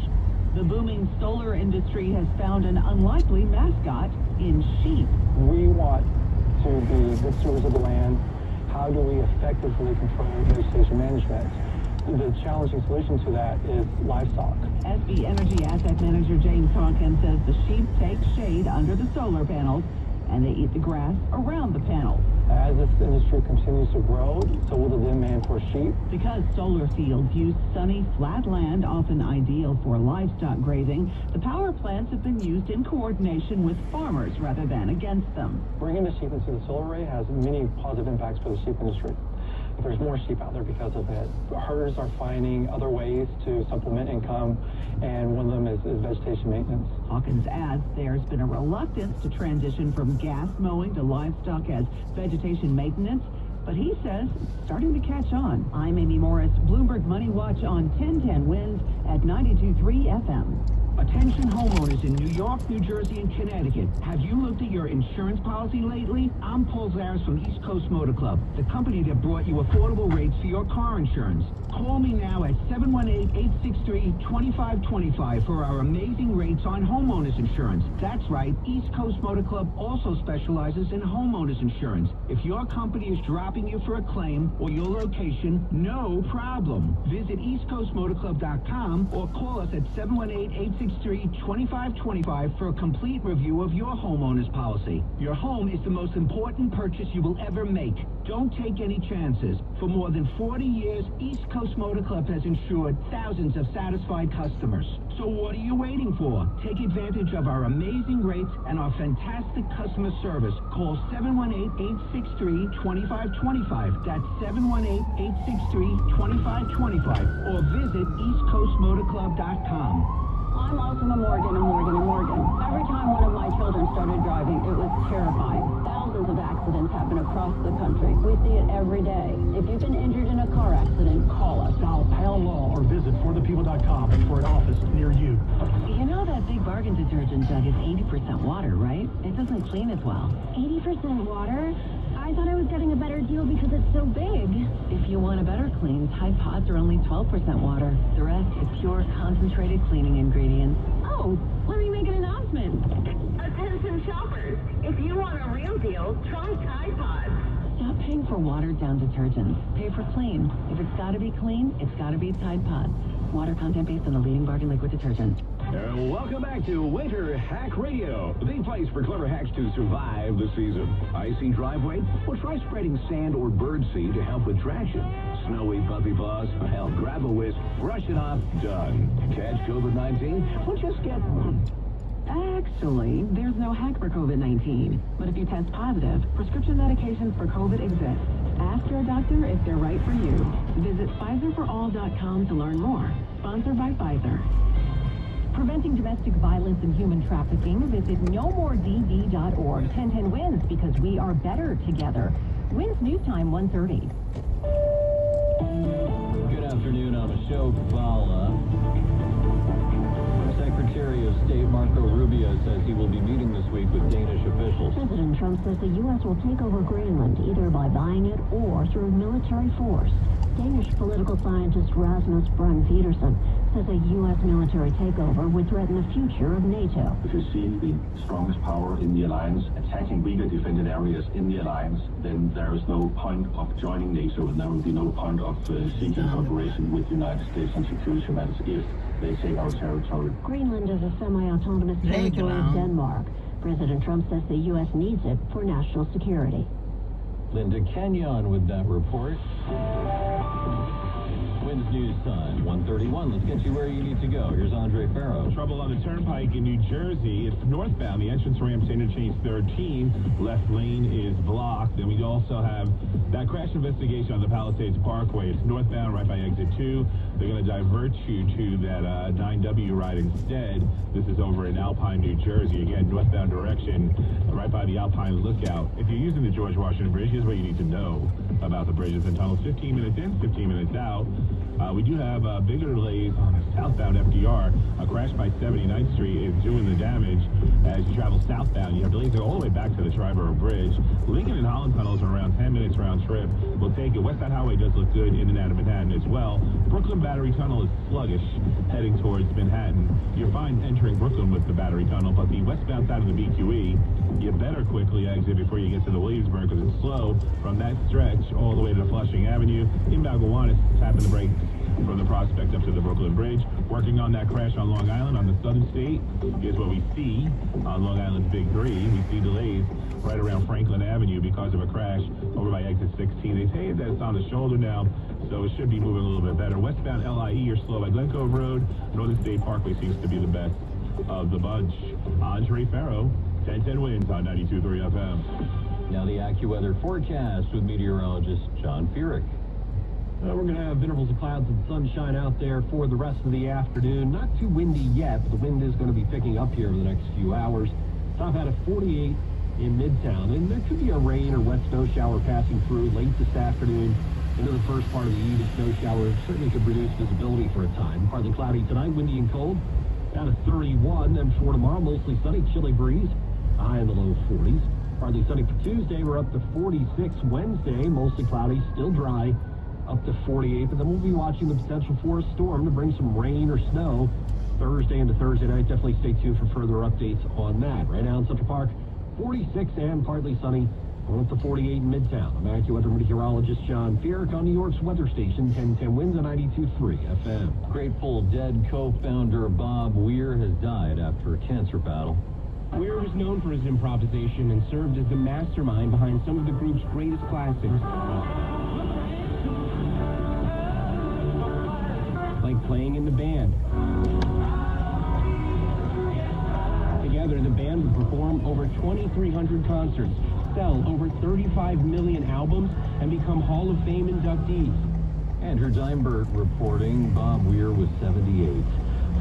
The booming solar industry has found an unlikely mascot in sheep. We want to be good stewards of the land. How do we effectively control vegetation management? The challenging solution to that is livestock. SB Energy Asset Manager James Hawkins says the sheep take shade under the solar panels and they eat the grass around the panels. As this industry continues to grow, so will the demand for sheep. Because solar fields use sunny, flat land, often ideal for livestock grazing, the power plants have been used in coordination with farmers rather than against them. Bringing the sheep into the solar array has many positive impacts for the sheep industry. There's more sheep out there because of it. Herders are finding other ways to supplement income, and one of them is vegetation maintenance. Hawkins adds there's been a reluctance to transition from gas mowing to livestock as vegetation maintenance, but he says it's starting to catch on. I'm Amy Morris, Bloomberg Money Watch on 1010 Winds at 92.3 FM. Attention homeowners in New York, New Jersey, and Connecticut. Have you looked at your insurance policy lately? I'm Paul Zaris from East Coast Motor Club, the company that brought you affordable rates for your car insurance. Call me now at 718-863-2525 for our amazing rates on homeowners insurance. That's right, East Coast Motor Club also specializes in homeowners insurance. If your company is dropping you for a claim or your location, no problem. Visit eastcoastmotorclub.com or call us at 718-863-2525 for a complete review of your homeowner's policy. Your home is the most important purchase you will ever make. Don't take any chances. For more than 40 years, East Coast Motor Club has insured thousands of satisfied customers. So what are you waiting for? Take advantage of our amazing rates and our fantastic customer service. Call 718-863-2525. That's 718-863-2525. Or visit eastcoastmotorclub.com. I'm Osama Morgan of Morgan & Morgan. Every time one of my children started driving, it was terrifying. Thousands of accidents happen across the country. We see it every day. If you've been injured in a car accident, call us. Dial Pal Law or visit forthepeople.com for an office near you. You know that Big Bargain detergent jug is 80% water, right? It doesn't clean as well. 80% water? I thought I was getting a better deal because it's so big. If you want a better clean, Tide Pods are only 12% water. The rest is pure concentrated cleaning ingredients. Oh, let me make an announcement. Attention shoppers, if you want a real deal, try Tide Pods. Stop paying for watered-down detergents. Pay for clean. If it's got to be clean, it's got to be Tide Pods. Water content based on the leading bargain liquid detergent. Welcome back to Winter Hack Radio, the place for clever hacks to survive the season. Icy driveway? Well, try spreading sand or bird seed to help with traction. Snowy puppy paws? Hell, grab a whisk, brush it off, done. Catch COVID-19? Well, just get... Actually, there's no hack for COVID-19. But if you test positive, prescription medications for COVID exist. Ask your doctor if they're right for you. Visit PfizerForAll.com to learn more. Sponsored by Pfizer. Preventing domestic violence and human trafficking, visit nomordv.org. 1010 Wins, because we are better together. Wins News Time 1:30. Good afternoon. I'm Ashok Vala. Secretary of State Marco Rubio says he will be meeting this week with Danish officials. President Trump says the U.S. will take over Greenland either by buying it or through military force. Danish political scientist Rasmus Brun Petersen says a U.S. military takeover would threaten the future of NATO. If you see the strongest power in the alliance attacking weaker defended areas in the alliance, then there is no point of joining NATO, and there will be no point of seeking cooperation with the United States on security matters if they take our territory. Greenland is a semi-autonomous territory of Denmark. President Trump says the U.S. needs it for national security. Linda Kenyon with that report. Winds News Time, 1:31. Let's get you where you need to go. Here's Andre Farrow. Trouble on the Turnpike in New Jersey. It's northbound. The entrance ramp to interchange 13. Left lane is blocked. And we also have that crash investigation on the Palisades Parkway. It's northbound right by exit 2. They're going to divert you to that 9W ride instead. This is over in Alpine, New Jersey. Again, northbound direction, right by the Alpine Lookout. If you're using the George Washington Bridge, here's what you need to know about the bridges and tunnels. 15 minutes in, 15 minutes out. We do have bigger delays on the southbound FDR. A crash by 79th Street is doing the damage as you travel southbound. You have delays all the way back to the Triborough Bridge. Lincoln and Holland tunnels are around 10 minutes round trip. We'll take it. West Side Highway does look good in and out of Manhattan as well. Brooklyn Battery Tunnel is sluggish heading towards Manhattan. You're fine entering Brooklyn with the Battery Tunnel, but the westbound side of the BQE, you better quickly exit before you get to the Williamsburg because it's slow from that stretch all the way to Flushing Avenue. Inbound Gowanus tapping the brakes from the Prospect up to the Brooklyn Bridge. Working on that crash on Long Island on the Southern State. Here's what we see on Long Island's Big 3. We see delays right around Franklin Avenue because of a crash over by exit 16. They say that it's on the shoulder now, so it should be moving a little bit better. Westbound LIE, you're slow by Glen Cove Road. Northern State Parkway seems to be the best of the bunch. Andre Farrow, 1010 Winds on 92.3 FM. Now the AccuWeather forecast with meteorologist John Furyk. We're going to have intervals of clouds and sunshine out there for the rest of the afternoon. Not too windy yet, but the wind is going to be picking up here over the next few hours. Top out of 48 in Midtown, and there could be a rain or wet snow shower passing through late this afternoon into the first part of the evening. Snow shower certainly could reduce visibility for a time. Partly cloudy tonight, windy and cold, down to 31. Then for tomorrow, mostly sunny, chilly breeze, high in the low 40s. Partly sunny for Tuesday, we're up to 46. Wednesday, mostly cloudy, still dry, up to 48, but then we'll be watching the potential for a storm to bring some rain or snow Thursday into Thursday night. Definitely stay tuned for further updates on that. Right now in Central Park, 46 and partly sunny. Going up to 48 in Midtown. I'm AccuWeather meteorologist John Furyk on New York's weather station, 1010 Winds on 92.3 FM. Grateful Dead co-founder Bob Weir has died after a cancer battle. Weir was known for his improvisation and served as the mastermind behind some of the group's greatest classics, like playing in the band. Together, the band would perform over 2,300 concerts, sell over 35 million albums, and become Hall of Fame inductees. Andrew Dimebert reporting Bob Weir was 78.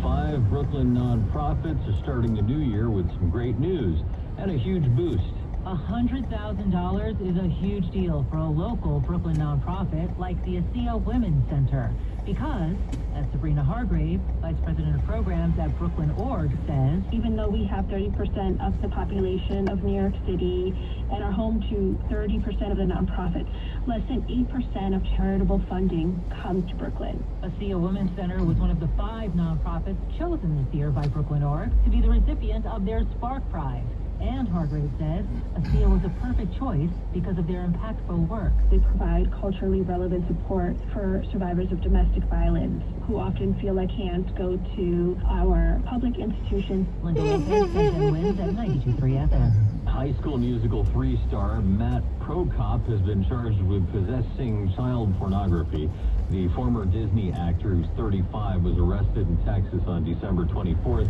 5 Brooklyn nonprofits are starting the new year with some great news and a huge boost. $100,000 is a huge deal for a local Brooklyn nonprofit like the ASEA Women's Center. Because, as Sabrina Hargrave, Vice President of Programs at Brooklyn Org, says, even though we have 30% of the population of New York City and are home to 30% of the nonprofits, less than 8% of charitable funding comes to Brooklyn. ASEA Women's Center was one of the 5 nonprofits chosen this year by Brooklyn Org to be the recipient of their Spark Prize. And Hargrave says ASEA was a perfect choice because of their impactful work. They provide culturally relevant support for survivors of domestic violence who often feel they can't go to our public institutions. Linda Lopez, 1010 Winds at 92.3 FM. High School Musical 3-star Matt Prokop has been charged with possessing child pornography. The former Disney actor, who's 35, was arrested in Texas on December 24th.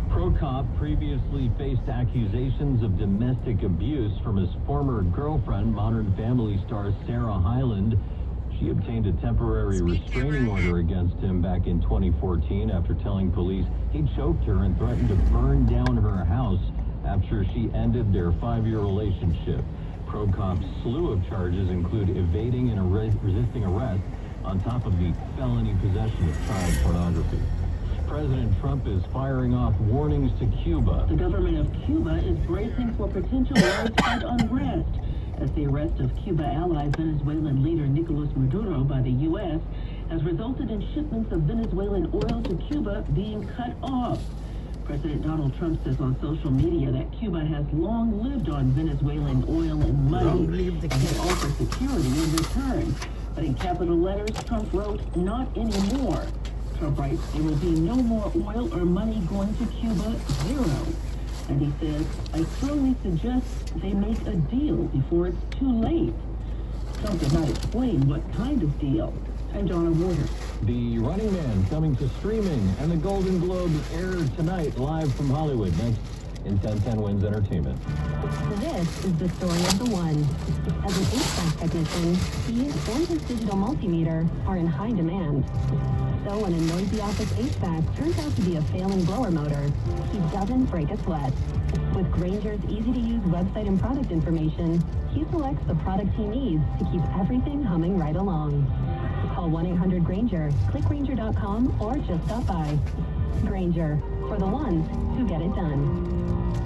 Prokop previously faced accusations of domestic abuse from his former girlfriend, Modern Family star Sarah Hyland. She obtained a temporary restraining order against him back in 2014 after telling police he choked her and threatened to burn down her house after she ended their 5-year relationship. Prokop's slew of charges include evading and resisting arrest on top of the felony possession of child pornography. President Trump is firing off warnings to Cuba. The government of Cuba is bracing for potential widespread unrest as the arrest of Cuba ally Venezuelan leader Nicolas Maduro by the U.S. has resulted in shipments of Venezuelan oil to Cuba being cut off. President Donald Trump says on social media that Cuba has long lived on Venezuelan oil and money and can offer security in return. But in capital letters, Trump wrote, "Not anymore." Trump writes, "There will be no more oil or money going to Cuba, zero." And he says, "I strongly suggest they make a deal before it's too late." Trump did not explain what kind of deal. I'm Donna Warner. The Running Man coming to streaming, and the Golden Globes aired tonight live from Hollywood. Next in 1010 Wins Entertainment. This is the story of the one. As an HVAC technician, he and his digital multimeter are in high demand. So when a noisy office HVAC turns out to be a failing blower motor, he doesn't break a sweat. With Grainger's easy-to-use website and product information, he selects the product he needs to keep everything humming right along. Call 1-800-GRAINGER, click Grainger.com, or just stop by. Grainger, for the ones who get it done.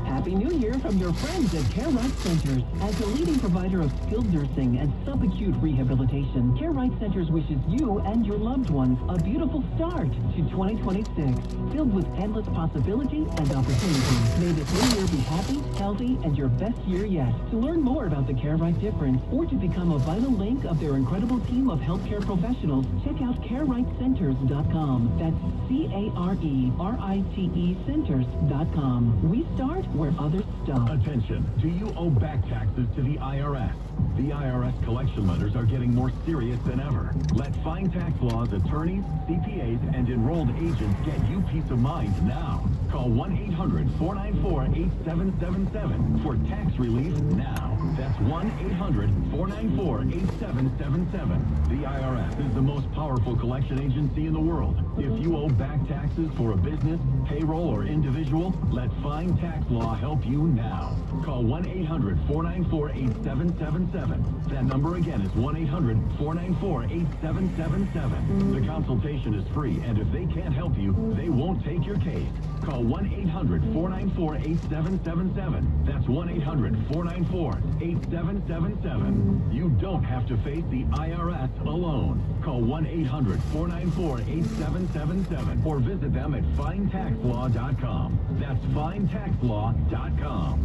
Happy New Year from your friends at Care Right Centers. As the leading provider of skilled nursing and subacute rehabilitation, Care Right Centers wishes you and your loved ones a beautiful start to 2026, filled with endless possibility and opportunity. May this new year be happy, healthy, and your best year yet. To learn more about the Care Right difference or to become a vital link of their incredible team of healthcare professionals, check out CareRightCenters.com. That's CareRite Centers.com. We start where others stop. Attention, do you owe back taxes to the IRS? The IRS collection letters are getting more serious than ever. Let Fine Tax Law's attorneys, CPAs, and enrolled agents get you peace of mind now. Call 1-800-494-8777 for tax relief now. That's 1-800-494-8777. The IRS is the most powerful collection agency in the world. If you owe back taxes for a business, payroll, or individual, let Fine Tax Law help you now. Call 1-800-494-8777. That number again is 1-800-494-8777. The consultation is free, and if they can't help you, they won't take your case. Call 1-800-494-8777. That's 1-800-494-8777. You don't have to face the IRS alone. Call 1-800-494-8777 or visit them at finetaxlaw.com. That's finetaxlaw.com.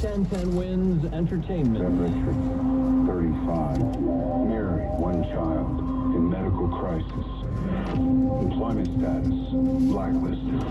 1010 Wins Entertainment. Richard, 35, married, one child, in medical crisis. Employment status, blacklisted.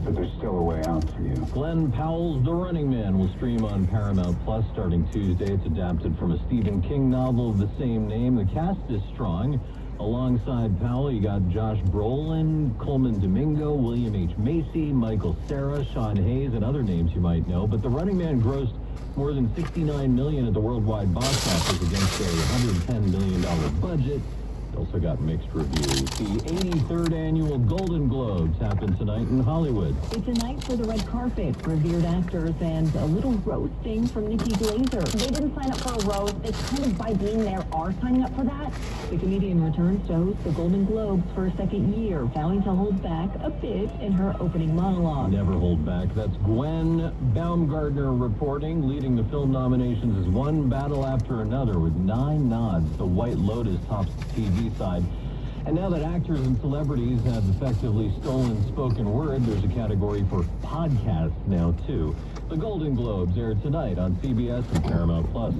But there's still a way out for you. Glenn Powell's The Running Man will stream on Paramount Plus starting Tuesday. It's adapted from a Stephen King novel of the same name. The cast is strong. Alongside Powell, you got Josh Brolin, Coleman Domingo, William H. Macy, Michael Cera, Sean Hayes, and other names you might know. But The Running Man grossed more than $69 million at the worldwide box office against a $110 million budget. It also got mixed reviews. The 83rd annual Golden Globes happened tonight in Hollywood. It's a night for the red carpet, revered actors, and a little roasting from Nikki Glaser. They didn't sign up for a roast. They kind of, by being there, are signing up for that. The comedian returns to host the Golden Globes for a second year, vowing to hold back a bit in her opening monologue. Never hold back. That's Gwen Baumgartner reporting. Leading the film nominations is one battle after another with 9 nods. The White Lotus tops the TV side. And now that actors and celebrities have effectively stolen spoken word, there's a category for podcasts now, too. The Golden Globes aired tonight on CBS and Paramount Plus.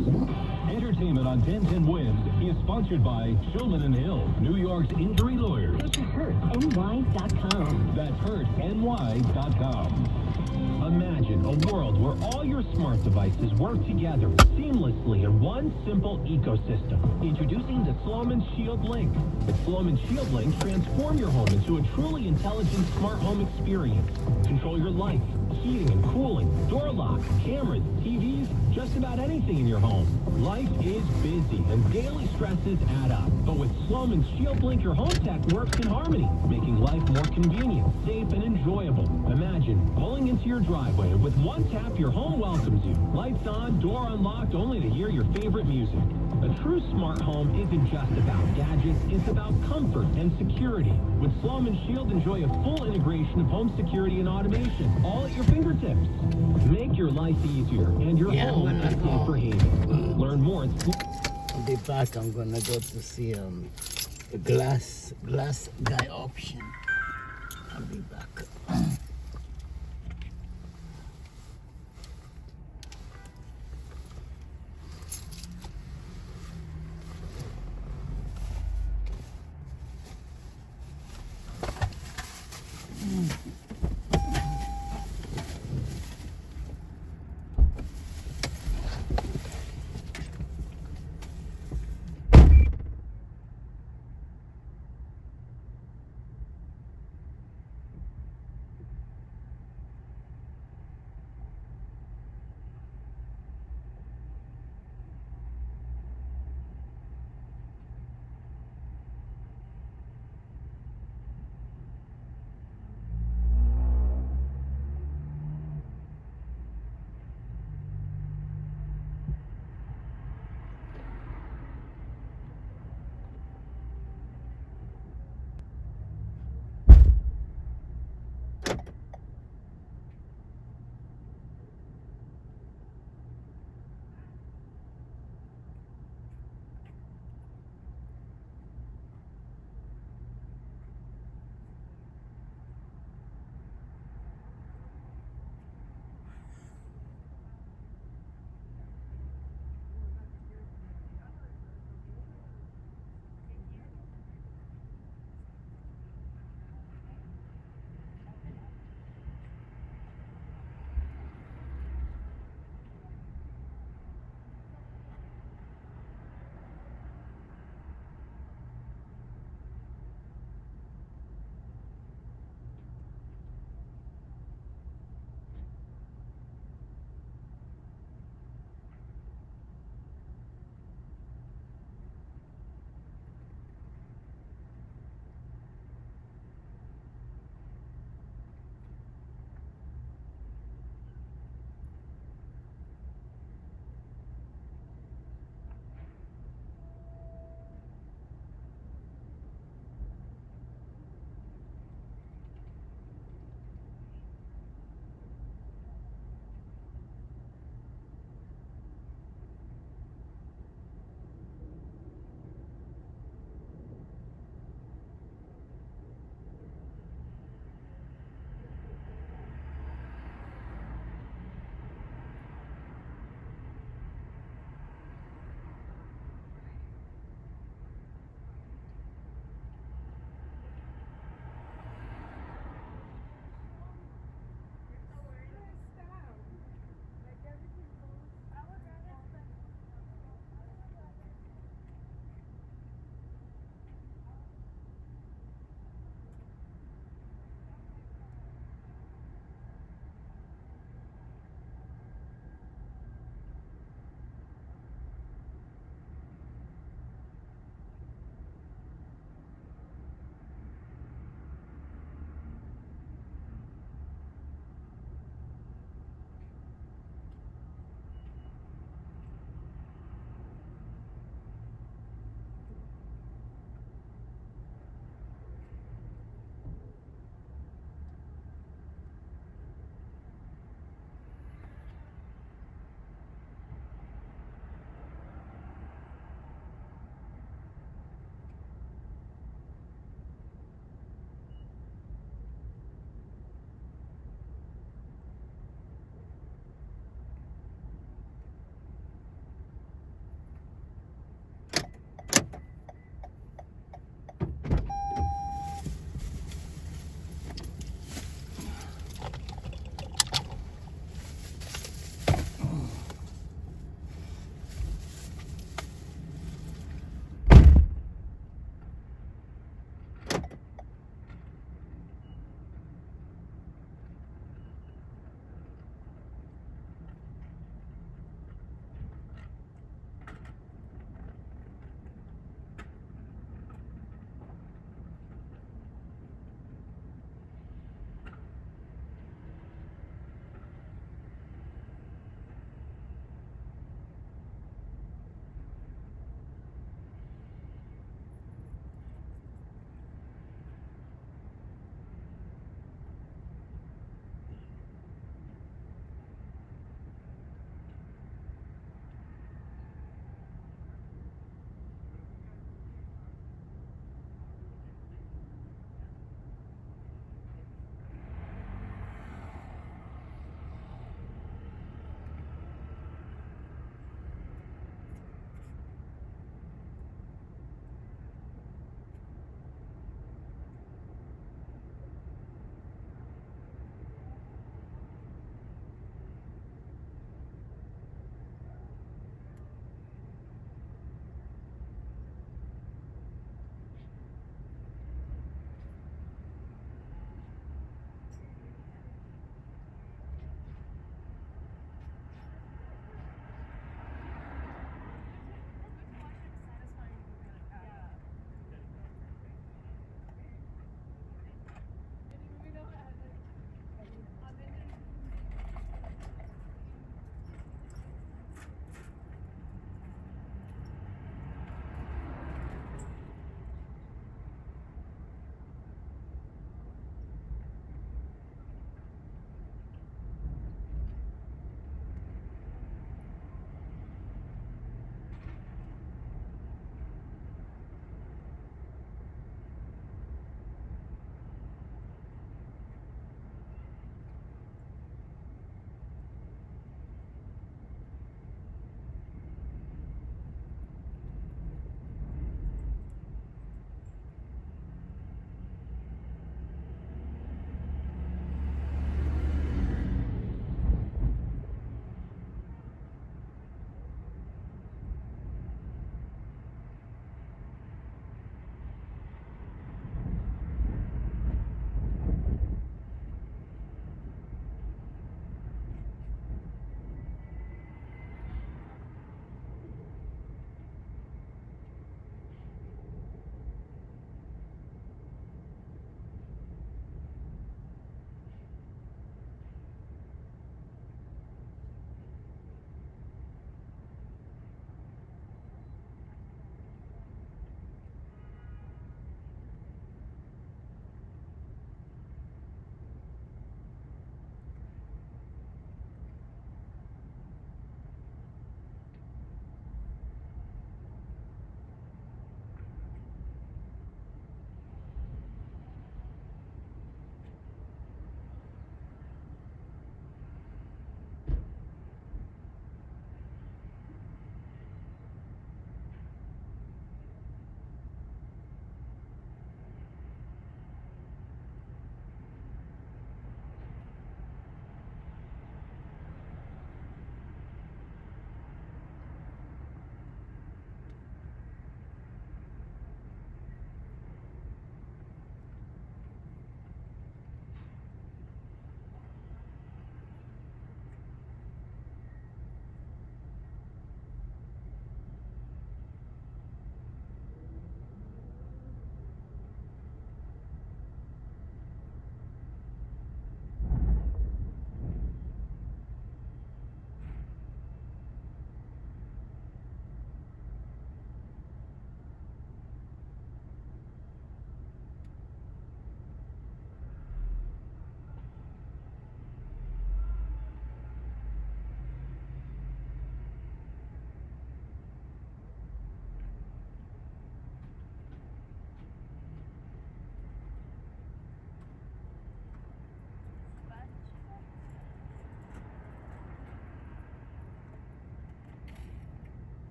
Entertainment on 1010 Wins is sponsored by Shulman & Hill, New York's injury lawyers. Go to hurtny.com. That's hurtny.com. Imagine a world where all your smart devices work together seamlessly in one simple ecosystem. Introducing the Sloman Shield Link. With Sloman Shield Link, transform your home into a truly intelligent smart home experience. Control your lights, heating and cooling, door locks, cameras, TVs, just about anything in your home. Life is busy and daily stresses add up. But with Sloman Shield Link, your home tech works in harmony, making life more convenient, safe, and enjoyable. Imagine pulling into your driveway and with one tap, your home welcomes you. Lights on, door unlocked, only to hear your favorite music. A true smart home isn't just about gadgets, it's about comfort and security. With Sloman Shield, enjoy a full integration of home security and automation, all at your fingertips. Make your life easier and your home a safer haven. Learn more at I'll be back. I'm gonna go to see glass guy option. I'll be back.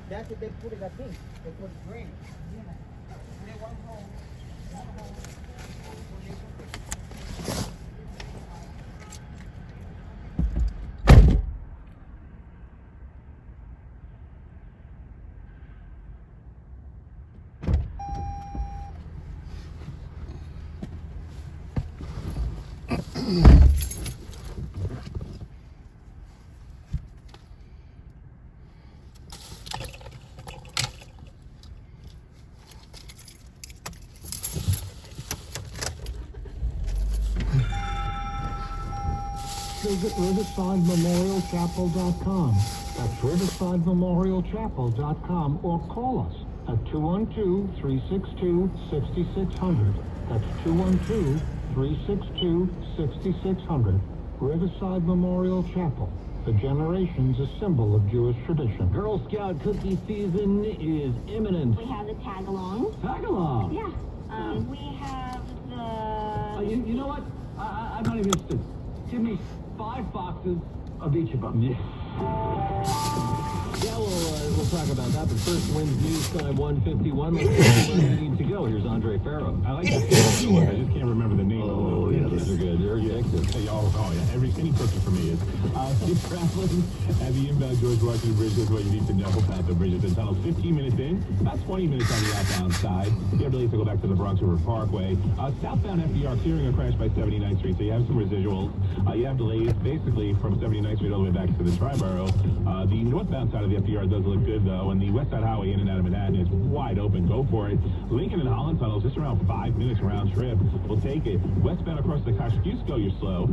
That's what they put it, I think. They put it green. Yeah. They one hole. Visit RiversideMemorialChapel.com. That's RiversideMemorialChapel.com or call us at 212-362-6600. That's 212-362-6600. Riverside Memorial Chapel. For generations, a symbol of Jewish tradition. Girl Scout cookie season is imminent. We have the tag-along. Tag-along? Yeah. We have the... You know what? I'm not even interested. Give me 5 boxes of each of them. Yeah. Yeah, we'll talk about that, but first, when's news time 151? Let's see where we need to go. Here's Andre Farrow. I like that. I just can't remember the name. Oh, yeah, those are good. They're addictive. Hey, oh, yeah. Any cookie for me is. Safe traveling at the inbound George Washington Bridge is what you need to know about the Bridgerton Tunnel. 15 minutes in, about 20 minutes on the outbound side. You have to go back to the Bronx River Parkway. Southbound FDR clearing a crash by 79th Street, so you have some residuals. You have delays basically from 79th Street all the way back to the Triborough. The northbound side of the FDR does look good, though, and the west side highway in and out of Manhattan is wide open. Go for it. Lincoln and Holland tunnels, just around 5 minutes round trip. We'll take it. Westbound across the Kosciuszko, you're slow,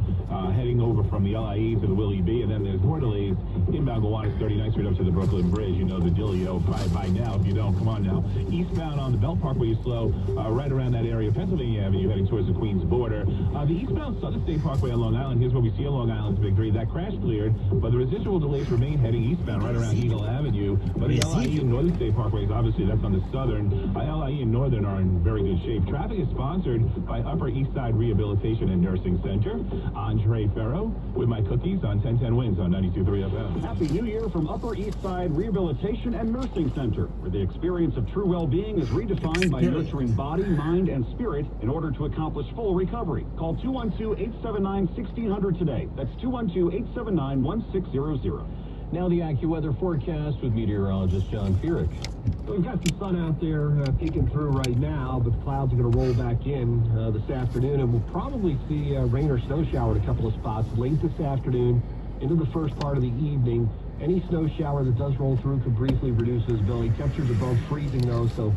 heading over from the LIE to the Willie B, and then there's more delays. Inbound Gowanus 39th Street up to the Brooklyn Bridge. You know the dealio by now. If you don't, come on now. Eastbound on the Belt Parkway, you're slow, right around that area. Pennsylvania Avenue heading towards the Queens border. The eastbound Southern State Parkway on Long Island, here's what we see on Long Island's Big 3. That crash cleared, but the residual delays remain heading eastbound right around Eagle Avenue. But the LIE and Northern State Parkways, obviously, that's on the southern. LIE and Northern are in very good shape. Traffic is sponsored by Upper East Side Rehabilitation and Nursing Center. Andre Farrow with my cookies on 1010 Wins on 92.3 FM. Happy New Year from Upper East Side Rehabilitation and Nursing Center, where the experience of true well-being is redefined by nurturing body, mind, and spirit in order to accomplish full recovery. Call 212-879-1600 today. That's 212-879-1600. Now the AccuWeather forecast with meteorologist John Feerick. We've got some sun out there peeking through right now, but the clouds are going to roll back in this afternoon, and we'll probably see rain or snow shower at a couple of spots late this afternoon into the first part of the evening. Any snow shower that does roll through could briefly reduce visibility. Temperatures above freezing, though, so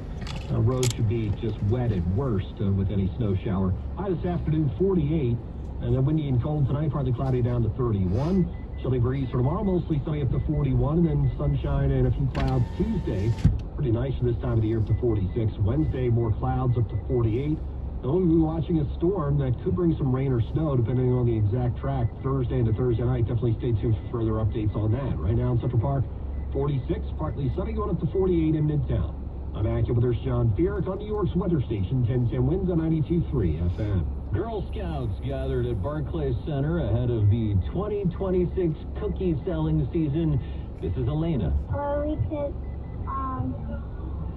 roads should be just wet at worst with any snow shower. High this afternoon, 48, and then windy and cold tonight, partly cloudy down to 31. Chilly breeze for tomorrow, mostly sunny up to 41, and then sunshine and a few clouds Tuesday. Pretty nice for this time of the year up to 46. Wednesday, more clouds up to 48. We'll be watching a storm that could bring some rain or snow, depending on the exact track, Thursday into Thursday night. Definitely stay tuned for further updates on that. Right now in Central Park, 46, partly sunny, going up to 48 in Midtown. I'm AccuWeather's John Feerick on New York's weather station, 1010 Winds on 92.3 FM. Girl Scouts gathered at Barclays Center ahead of the 2026 cookie selling season. This is Elena. Or we could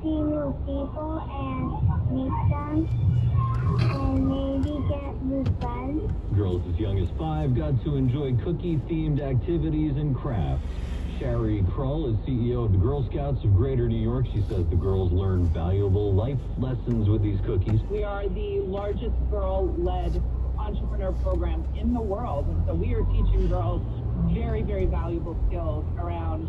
see new people and meet them and maybe get new friends. Girls as young as 5 got to enjoy cookie-themed activities and crafts. Sherry Krull is CEO of the Girl Scouts of Greater New York. She says the girls learn valuable life lessons with these cookies. We are the largest girl-led entrepreneur program in the world, and so we are teaching girls very, very valuable skills around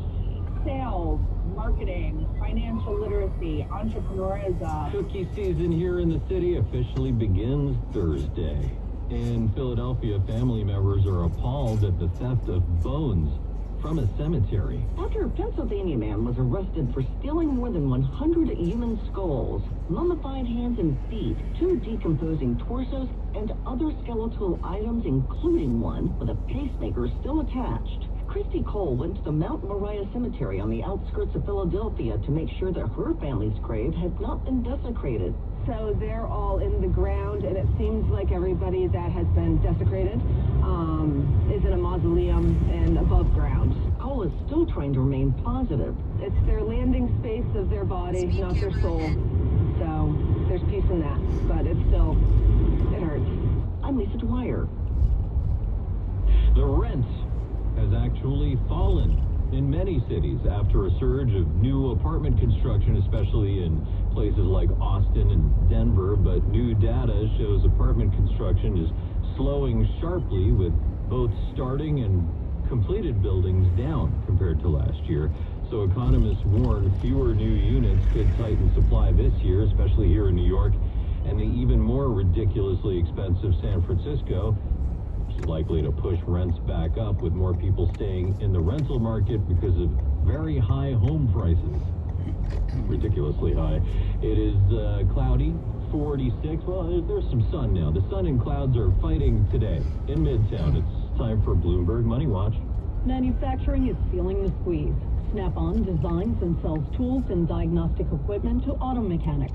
sales, marketing, financial literacy, entrepreneurism. Cookie season here in the city officially begins Thursday. In Philadelphia, family members are appalled at the theft of bones from a cemetery. After a Pennsylvania man was arrested for stealing more than 100 human skulls, mummified hands and feet, 2 decomposing torsos, and other skeletal items, including one with a pacemaker still attached. Christy Cole went to the Mount Moriah Cemetery on the outskirts of Philadelphia to make sure that her family's grave had not been desecrated. So they're all in the ground, and it seems like everybody that has been desecrated is in a mausoleum and above ground. Cole Kroll is still trying to remain positive. It's their landing space of their body, not their soul. So there's peace in that, but it hurts. I'm Lisa Dwyer. The rent has actually fallen in many cities after a surge of new apartment construction, especially in places like Austin and Denver. But new data shows apartment construction is slowing sharply, with both starting and completed buildings down compared to last year. So economists warn fewer new units could tighten supply this year, especially here in New York, and the even more ridiculously expensive San Francisco, which is likely to push rents back up with more people staying in the rental market because of very high home prices. Ridiculously high. It is cloudy, 46. Well, there's some sun now. The sun and clouds are fighting today in Midtown. It's time for Bloomberg Money Watch. Manufacturing is feeling the squeeze. Snap-on designs and sells tools and diagnostic equipment to auto mechanics.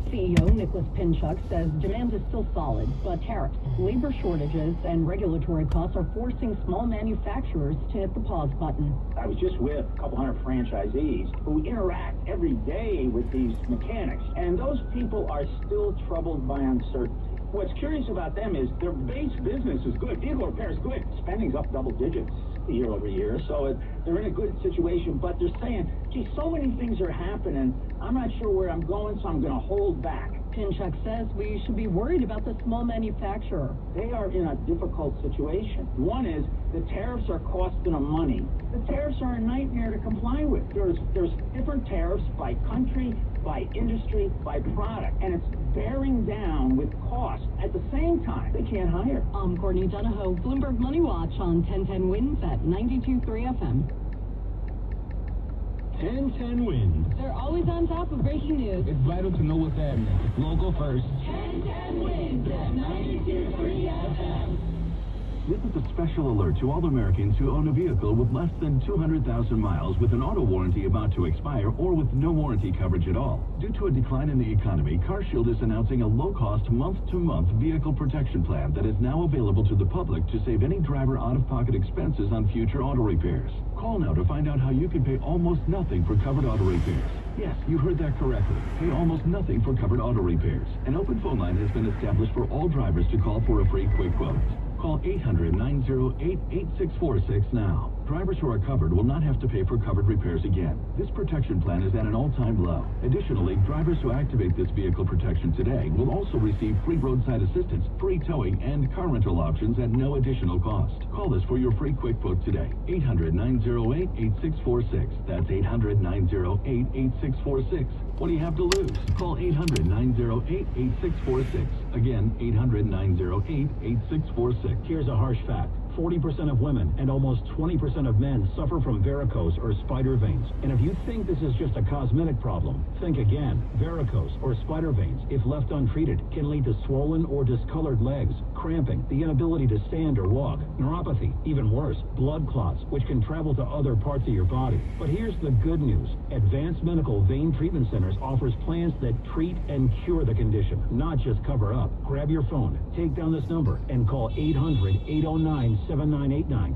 CEO Nicholas Pinchuk says demand is still solid, but tariffs, labor shortages, and regulatory costs are forcing small manufacturers to hit the pause button. I was just with a couple hundred franchisees who interact every day with these mechanics, and those people are still troubled by uncertainty. What's curious about them is their base business is good. Vehicle repair is good. Spending's up double digits year over year, so they're in a good situation, but they're saying, gee, so many things are happening, I'm not sure where I'm going, so I'm going to hold back. Pinchuk says we should be worried about the small manufacturer. They are in a difficult situation. One is the tariffs are costing them money. The tariffs are a nightmare to comply with. There's different tariffs by country, by industry, by product, and it's bearing down with cost. At the same time, they can't hire. I'm Courtney Donahoe, Bloomberg Money Watch on 1010 Wins at 92.3 FM. 1010 Wins. They're always on top of breaking news. It's vital to know what's happening. Local first. 1010 Wins at 92.3 FM. This is a special alert to all Americans who own a vehicle with less than 200,000 miles with an auto warranty about to expire or with no warranty coverage at all. Due to a decline in the economy, CarShield is announcing a low-cost month-to-month vehicle protection plan that is now available to the public to save any driver out-of-pocket expenses on future auto repairs. Call now to find out how you can pay almost nothing for covered auto repairs. Yes, you heard that correctly. Pay almost nothing for covered auto repairs. An open phone line has been established for all drivers to call for a free quick quote. Call 800-908-8646 now. Drivers who are covered will not have to pay for covered repairs again. This protection plan is at an all-time low. Additionally, drivers who activate this vehicle protection today will also receive free roadside assistance, free towing, and car rental options at no additional cost. Call us for your free quick quote today. 800-908-8646. That's 800-908-8646. What do you have to lose? Call 800-908-8646. Again, 800-908-8646. Here's a harsh fact. 40% of women and almost 20% of men suffer from varicose or spider veins. And if you think this is just a cosmetic problem, think again. Varicose or spider veins, if left untreated, can lead to swollen or discolored legs, cramping, the inability to stand or walk, neuropathy, even worse, blood clots, which can travel to other parts of your body. But here's the good news. Advanced Medical Vein Treatment Centers offers plans that treat and cure the condition, not just cover up. Grab your phone, take down this number, and call 800-809-7989.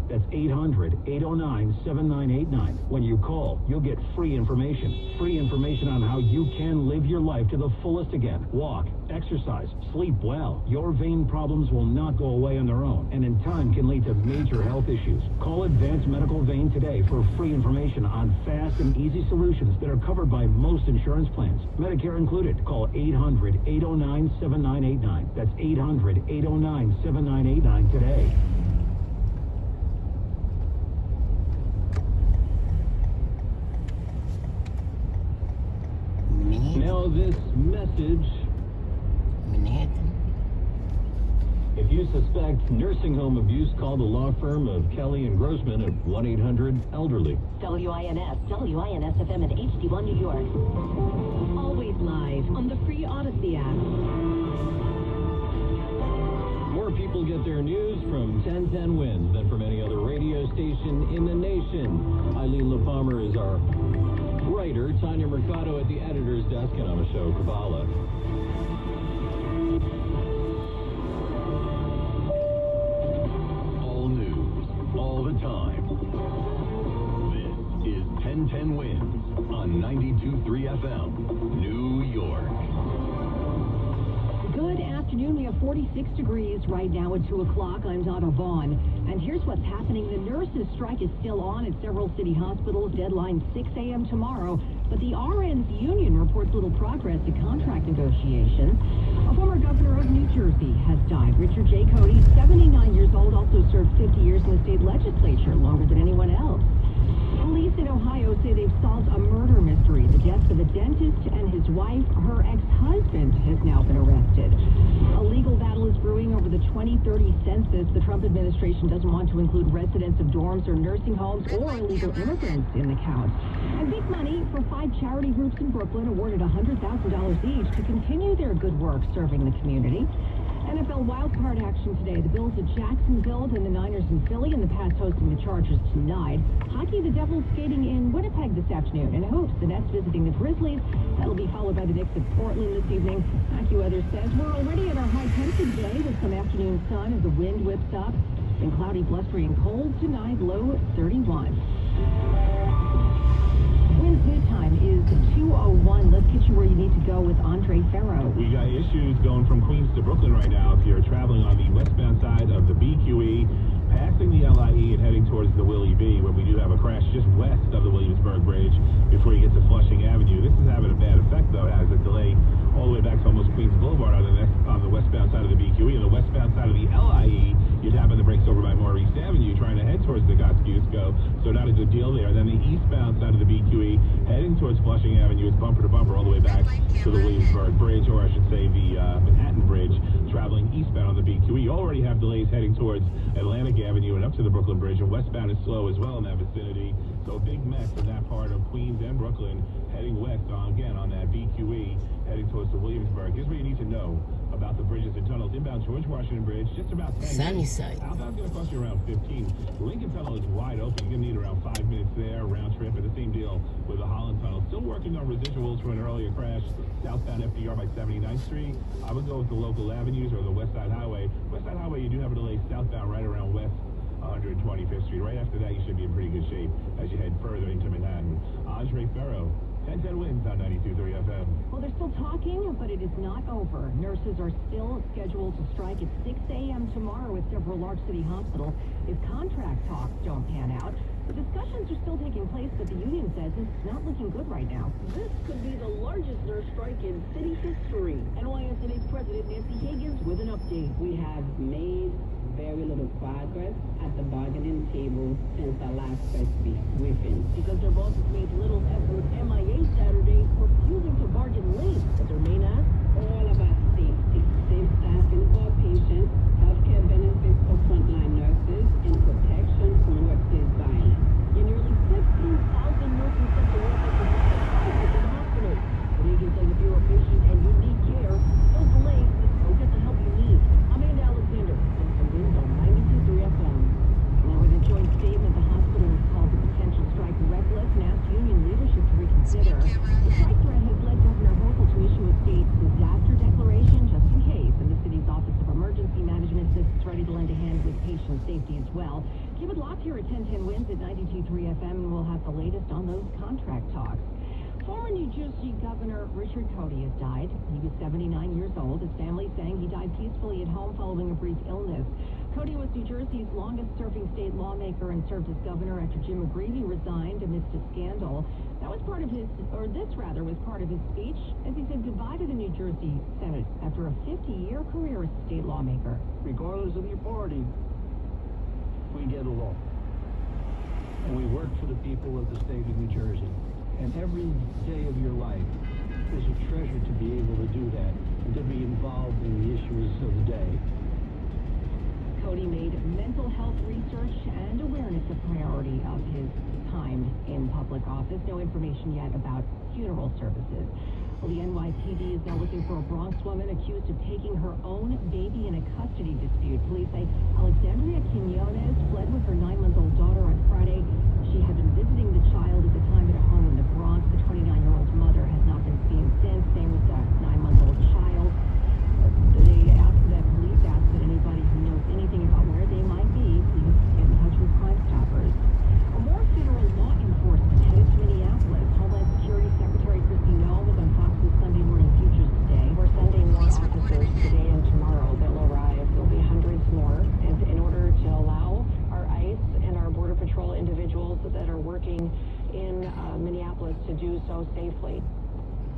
That's 800-809-7989. When you call, you'll get free information. Free information on how you can live your life to the fullest again. Walk, exercise, sleep well. Your vein problems will not go away on their own, and in time can lead to major health issues. Call Advanced Medical Vein today for free information on fast and easy solutions that are covered by most insurance plans, Medicare included. Call 800-809-7989. That's 800-809-7989 today. Now this message. Manhattan. If you suspect nursing home abuse, call the law firm of Kelly and Grossman at 1-800-ELDERLY. WINS FM at HD1 New York. Always live on the free Odyssey app. More people get their news from 1010 Wins than from any other radio station in the nation. Eileen LaPalmer is our writer, Tanya Mercado at the editor's desk, and I'm Asho Kabbalah. All news, all the time. 46 degrees right now at 2 o'clock. I'm Donna Vaughn. And here's what's happening. The nurses' strike is still on at several city hospitals. Deadline 6 a.m. tomorrow. But the RN's union reports little progress in contract negotiations. A former governor of New Jersey has died. Richard J. Cody, 79 years old, also served 50 years in the state legislature, longer than anyone else. Police in Ohio say they've solved a murder mystery. The death of a dentist and his wife. Her ex-husband has now been arrested. A legal battle is brewing over the 2030 census. The Trump administration doesn't want to include residents of dorms or nursing homes or illegal immigrants in the count. And big money for 5 charity groups in Brooklyn awarded $100,000 each to continue their good work serving the community. NFL wildcard action today. The Bills at Jacksonville and the Niners in Philly, and the Pats hosting the Chargers tonight. Hockey, the Devils skating in Winnipeg this afternoon, and hoops, the Nets visiting the Grizzlies. That'll be followed by the Knicks at Portland this evening. AccuWeather says we're already at our high temperature today with some afternoon sun as the wind whips up. And cloudy, blustery, and cold tonight, low 31. Winds new time is 2:01. Let's get you where you need to go with Andre Farrow. We got issues going from Queens to Brooklyn right now. If you're traveling on the westbound side of the BQE, passing the LIE and heading towards the Willie B, where we do have a crash just west of the Williamsburg Bridge before you get to Flushing Avenue. This is having a bad effect, though. It has a delay all the way back to almost Queens Boulevard on the westbound side of the BQE. On the westbound side of the LIE, you'd happen the brakes over by Maurice Avenue trying to head towards the Kosciuszko, so not a good deal there. Then the eastbound side of the BQE, heading towards Flushing Avenue, is bumper to bumper all the way back to the Williamsburg Bridge, or I should say the Manhattan Bridge, traveling eastbound on the BQE. You already have delays heading towards Atlantic Avenue and up to the Brooklyn Bridge, and westbound is slow as well in that vicinity. So a big mess in that part of Queens and Brooklyn, heading west again on that BQE, heading towards the Williamsburg. Here's what you need to know about the bridges and tunnels. Inbound George Washington Bridge, just about 10 Sunny minutes. side. Outbound's going to cost you around 15. The Lincoln Tunnel is wide open. You're going to need around 5 minutes there, round trip, and the same deal with the Holland Tunnel. Still working on residuals from an earlier crash, southbound FDR by 79th Street. I would go with the local avenues or the West Side Highway. West Side Highway, you do have a delay southbound right around West 125th Street. Right after that, you should be in pretty good shape as you head further into Manhattan. Andre Farrow, 10-10 wins on 92.3 FM. Well, they're still talking, but it is not over. Nurses are still scheduled to strike at 6 a.m. tomorrow at several large city hospitals if contract talks don't pan out. The discussions are still taking place, but the union says it's not looking good right now. This could be the largest nurse strike in city history. NYSNA's President Nancy Higgins with an update. We have made very little progress at the bargaining table since our last press briefing. Because their bosses made little effort, MIA Saturday refusing to bargain late at their main ask. All about safety. Safe staffing for patients, healthcare benefits for frontline nurses, and protection from workplace violence. Nearly 15,000 nurses set to work at the hospital. But Higgins says if you're a patient and you need care, don't delay, go get the help you need. Amanda Alexander, wins on 92.3 FM. Now, with a joint statement, the hospital has called the potential strike reckless and asked union leadership to reconsider. The strike threat has led Governor Hochul to issue a state disaster declaration just in case, and the city's Office of Emergency Management says it's ready to lend a hand with patient safety as well. Keep it locked here at 1010 Wins at 92.3 FM, and we'll have the latest on those contract talks. Former New Jersey Governor Richard Cody has died. He was 79 years old. His family saying he died peacefully at home following a brief illness. Cody was New Jersey's longest-serving state lawmaker and served as governor after Jim McGreevey resigned amidst a scandal. That was part of his, or this rather, was part of his speech as he said goodbye to the New Jersey Senate after a 50-year career as a state lawmaker. Regardless of your party, we get along. And we work for the people of the state of New Jersey. And every day of your life is a treasure to be able to do that and to be involved in the issues of the day. Cody made mental health research and awareness a priority of his time in public office. No information yet about funeral services. Well, the NYPD is now looking for a Bronx woman accused of taking her own baby in a custody dispute. Police say Alexandria Quinones fled with her 9-month-old daughter on Friday. She had been visiting the child at the time at a home in the Bronx. The 29-year-old mother has not been seen since. Same with the 9-month-old child. Police ask that anybody who knows anything about where they might be, please get in touch with Crime Stoppers. More federal law enforcement headed to Minneapolis. Homeland Security Secretary Kristi Noem was on Fox's Sunday Morning Futures today. We're sending more officers today and tomorrow. They'll that are working in Minneapolis to do so safely.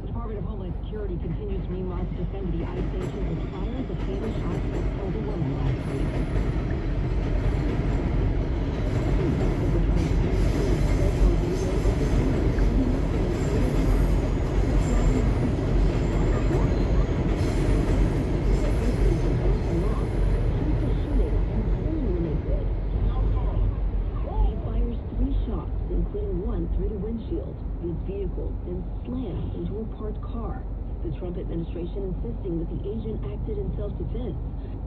The Department of Homeland Security continues meanwhile to defend the ICE agent which fired the fatal shot that killed a woman last week. Through the windshield, his vehicle then slammed into a parked car. The Trump administration insisting that the agent acted in self-defense.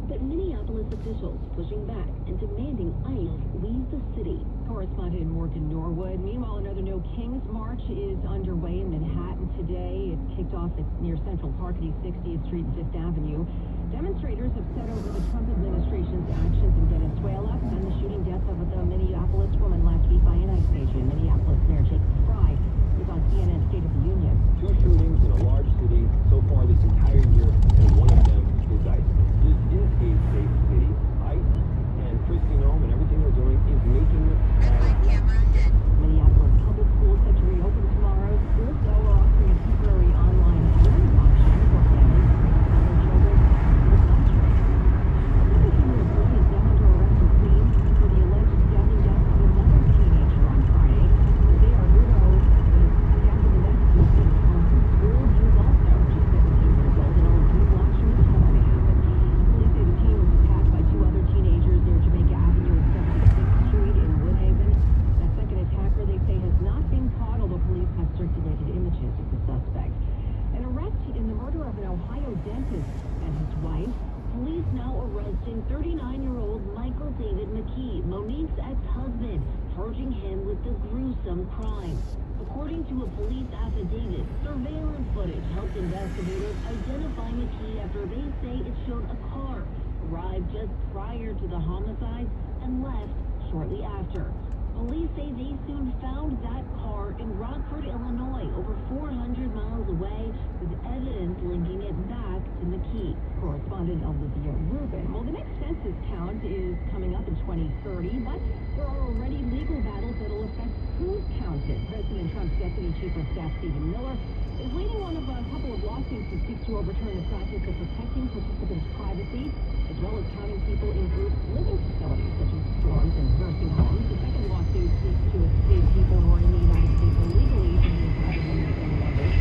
But Minneapolis officials pushing back and demanding ICE leave the city. Correspondent Morgan Norwood. Meanwhile, another No Kings March is underway in Manhattan today. It kicked off near Central Park at East 60th Street and 5th Avenue. Demonstrators upset over the Trump administration's actions in Venezuela and the shooting death of the Minneapolis woman last week by an ICE agent. Minneapolis Mayor Jacob Fry is on CNN State of the Union. 2 shootings in a large city so far this entire year, and one of them is ICE. This is a safe city. ICE and Kristi Noem and everything they're doing is making it Minneapolis public schools set to reopen tomorrow. Schools, though, are offering a temporary online learning option for families and their children in the classroom. A 17-year-old boy is now under arrest in Queens for the alleged stabbing death of another teenager on Friday. They are widows. The stabbing death was from school. He was also just 17 years old and only 3 blocks from the time it happened. Police say the teen was attacked by 2 other teenagers near Jamaica Avenue and 76th Street in Woodhaven. That second attacker, they say, has not been caught, although police have circulated images of the suspect. An arrest in the murder of an Ohio dentist and his wife. Police now arresting 39-year-old Michael David McKee, Monique's ex-husband, charging him with the gruesome crime. According to a police affidavit, surveillance footage helped investigators identify McKee after they say it showed a car arrived just prior to the homicide and left shortly after. Police say they soon found that car in Rockford, Illinois, over 400 miles away, with evidence linking it back to McKee. Correspondent Olivia Rubin. Well, the next census count is coming up in 2030, but there are already legal battles that will affect who's counted. President Trump's Deputy Chief of Staff, Stephen Miller, is leading one of a couple of lawsuits that seek to overturn the practice of protecting participants' privacy, as well as counting people in group living facilities, such as dorms and nursing homes. The second lawsuit seeks to exclude people who are in the United States illegally from the entitlement and others.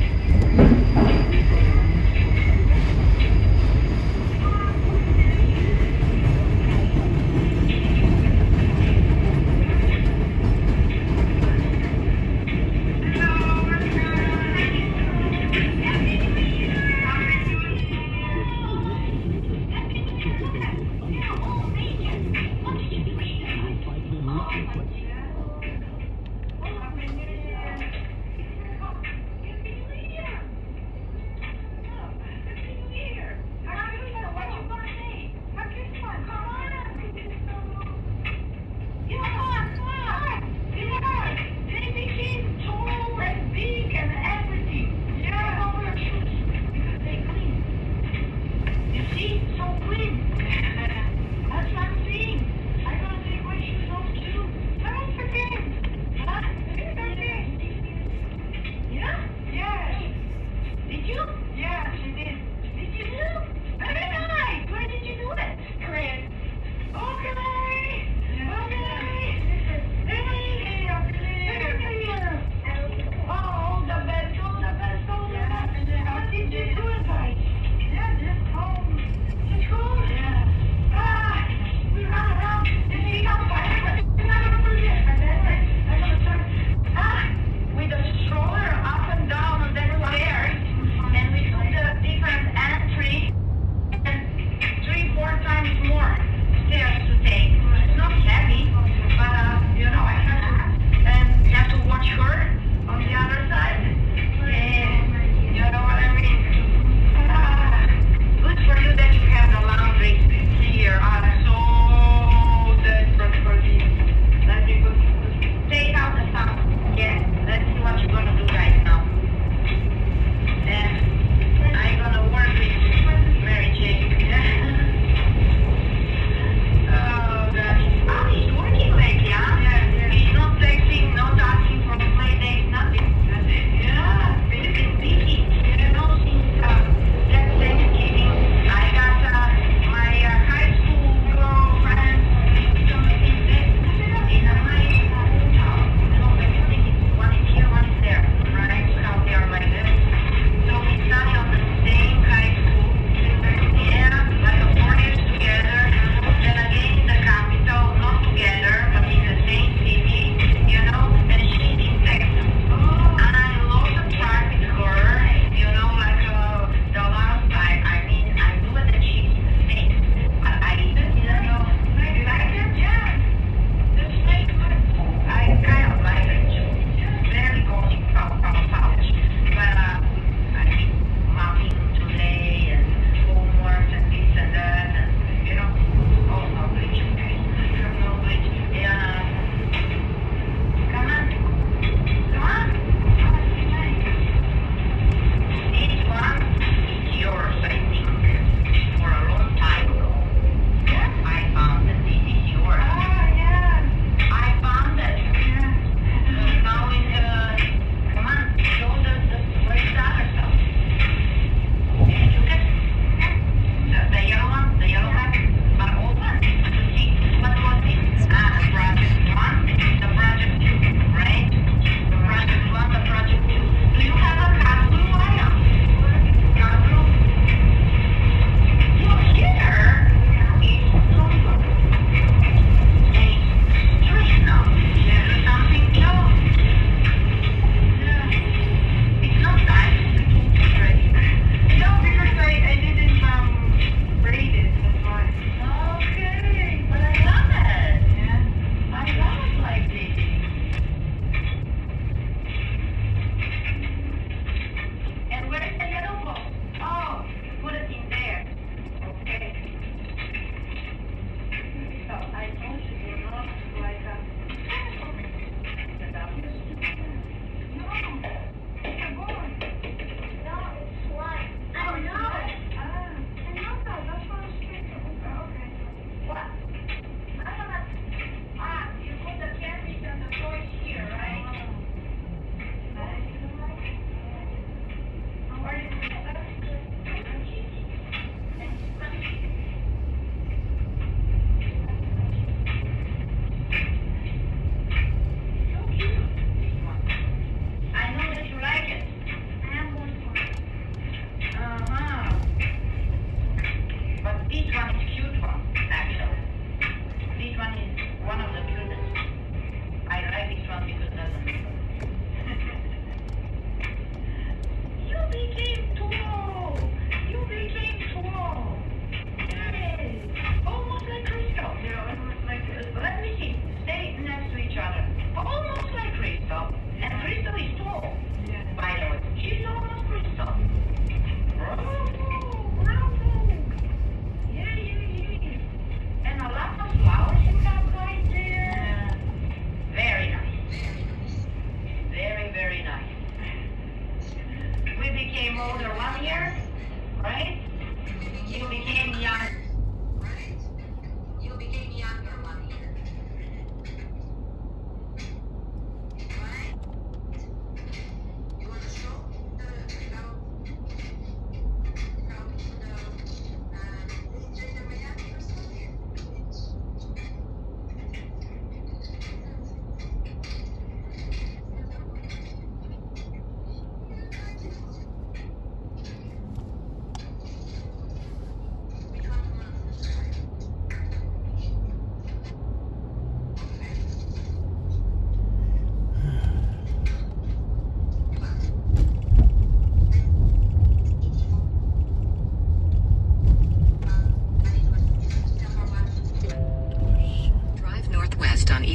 That's what I'm saying. I gotta take my shoes off too. Come on.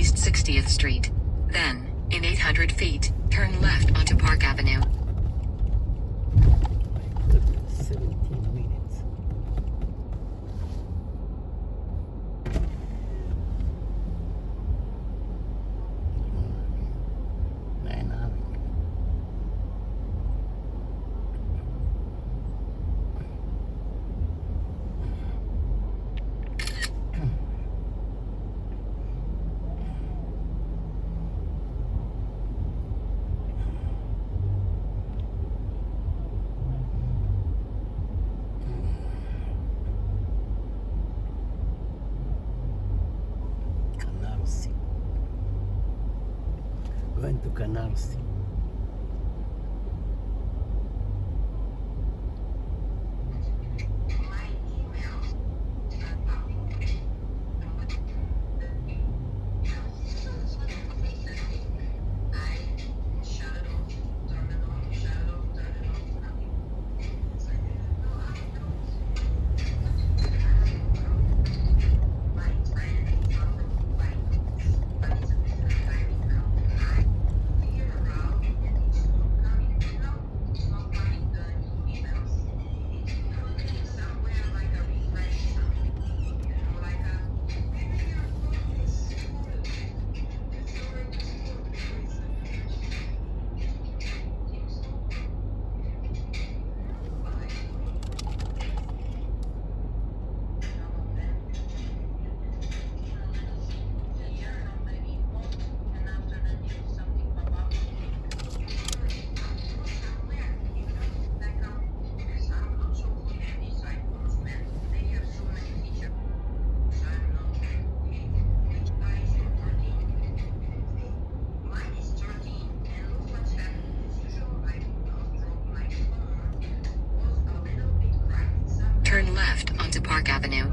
East 60th Street. Then, in 800 feet, turn left onto Park Avenue. 17 minutes. Going to Canarsie. Turn left onto Park Avenue.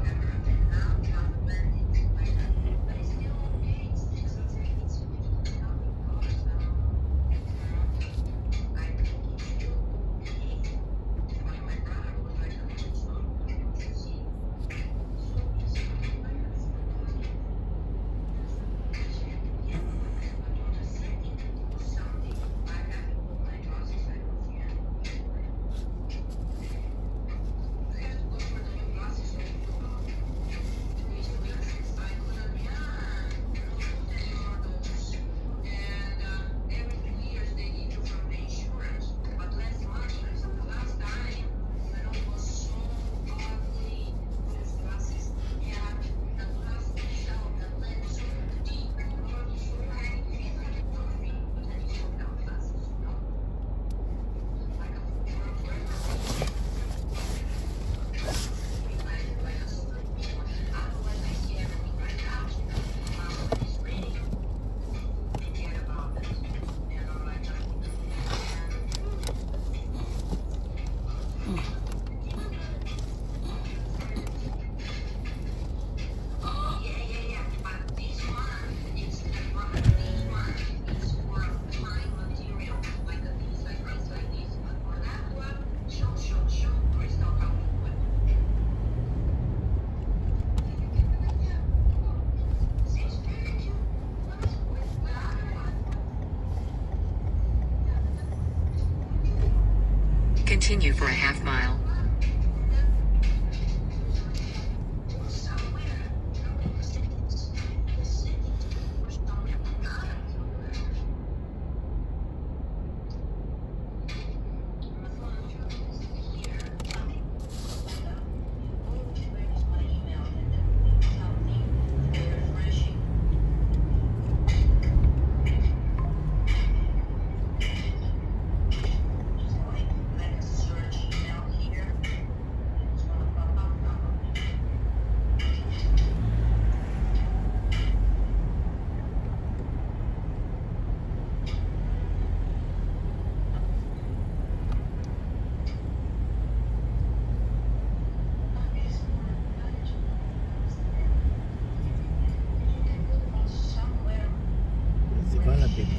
Continue for a half mile.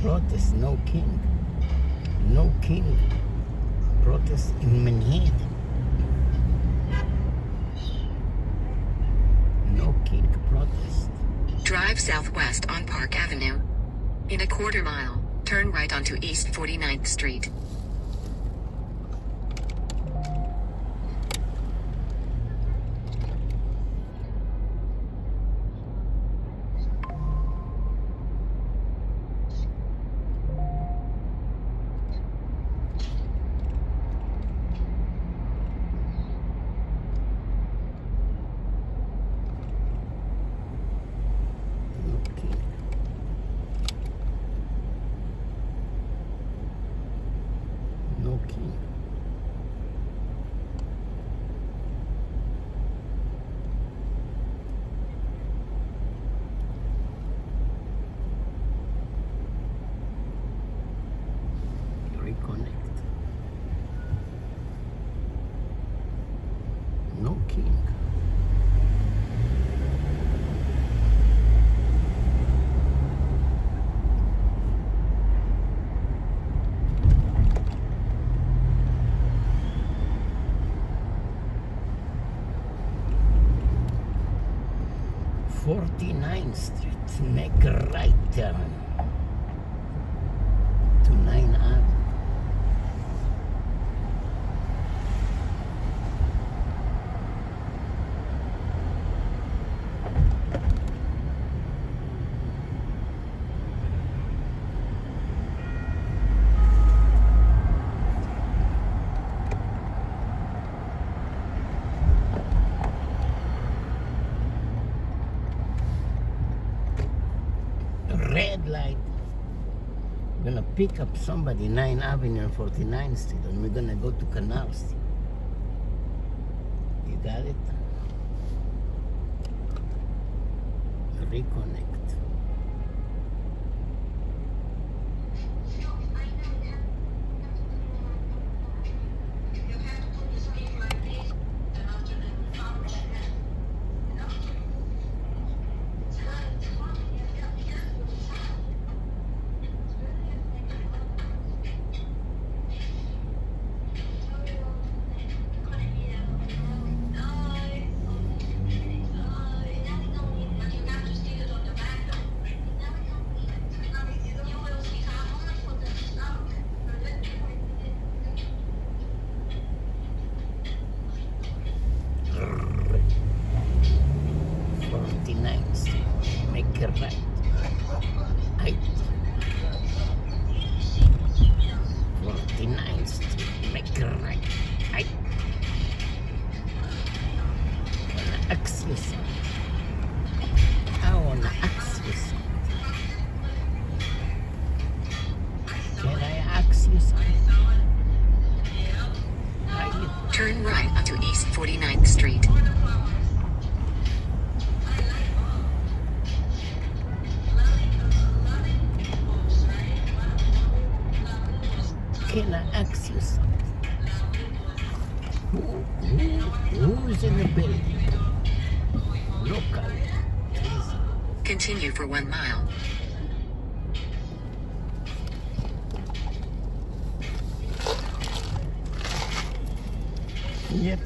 Protest, no king. No king. Protest in Manhattan. No king protest. Drive southwest on Park Avenue. In a quarter mile, turn right onto East 49th Street. No king. Reconnect. No king. Forty-ninth Street, make a right turn to 9 Ave. Red light. We're gonna pick up somebody 9 Avenue and 49th Street, and we're gonna go to Canal Street. You got it? Reconnect. Make a right. Height. 49th Street. Make a right. Height. Wanna ask you something? I wanna ask you something. Can I ask you something? Turn right onto East 49th Street. Can I ask you something? Who's in the building? Local. Continue for 1 mile. Yep.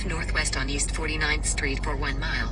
northwest on East 49th Street for 1 mile.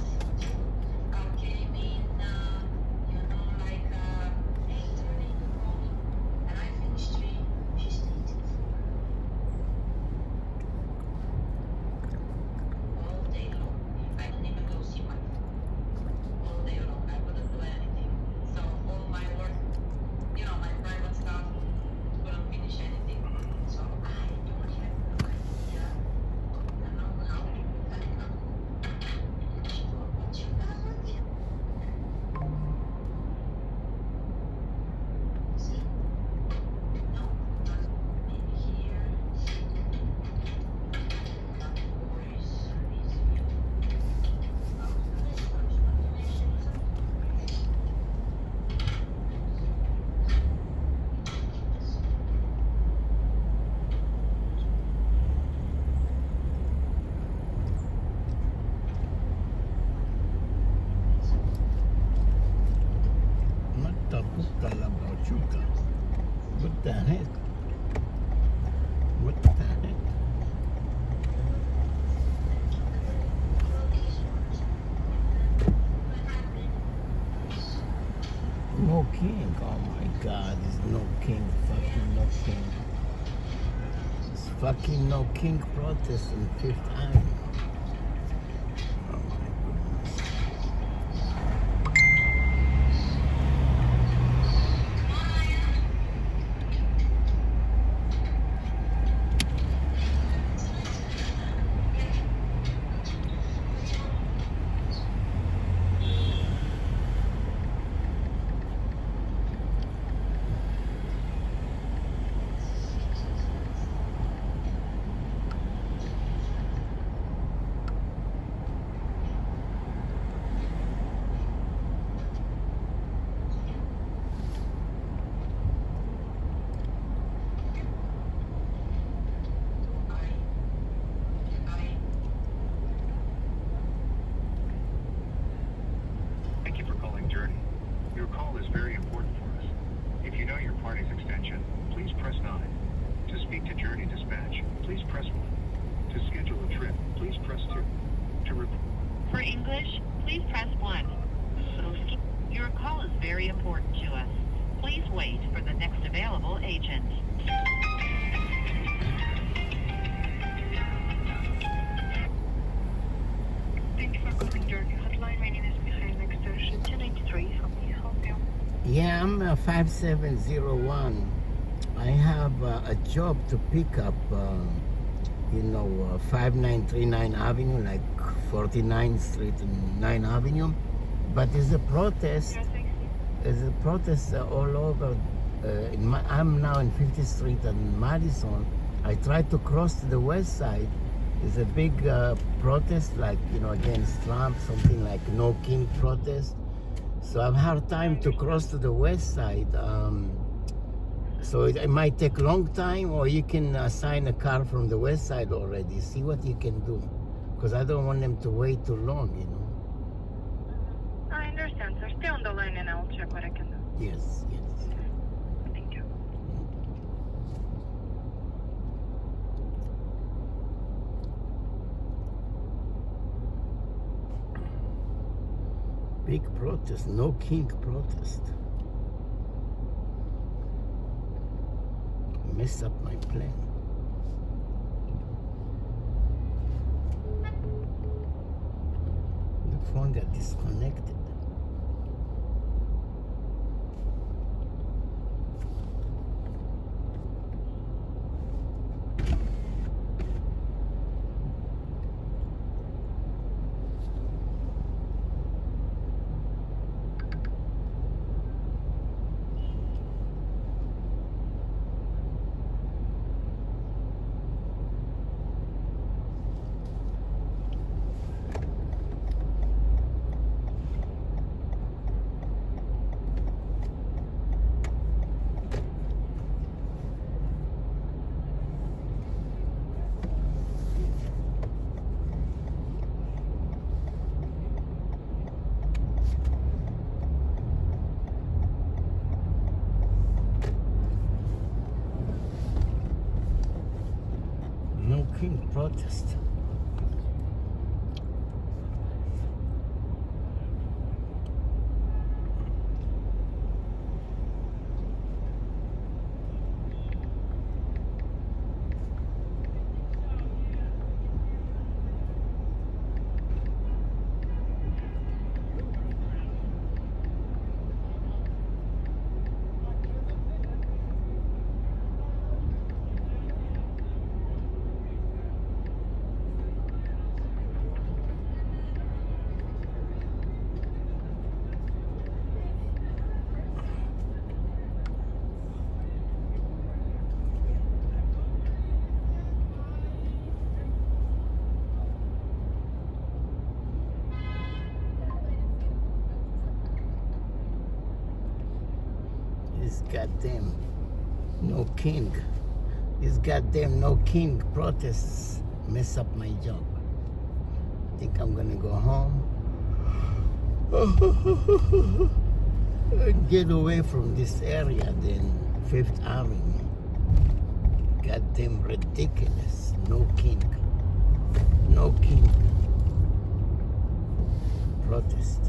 What the heck? What the heck? No king. Oh my god, there's no king. Fucking no king. There's fucking no king protest in Fifth Avenue. Thank you for calling Journey. Your call is very important for us. If you know your party's extension, please press 9. To speak to Journey Dispatch, please press 1. To schedule a trip, please press 2. For English, please press 1. Your call is very important to us. Please wait for the next available agent. Thank you for calling Journey Hotline. My name is Michael, next station 293. How may I help you? Yeah, I'm 5701. I have a job to pick up, 5939 Avenue, like 49th Street and 9th Avenue. But there's a protest. There's a protest all over. I'm now in 50th Street and Madison. I tried to cross to the west side. There's a big protest, like, against Trump, something like no king protest. So I've had time to cross to the west side. So it might take a long time, or you can assign a car from the west side already. See what you can do. Because I don't want them to wait too long, I understand, sir. Stay on the line and I'll check what I can do. Yes, yes. Thank you. Big protest, no king protest. Messed up my plan. The phone got disconnected. No king protest. This goddamn no king. This goddamn no king protests mess up my job. I think I'm gonna go home and get away from this area than Fifth Avenue. Goddamn ridiculous. No king. No king. Protest.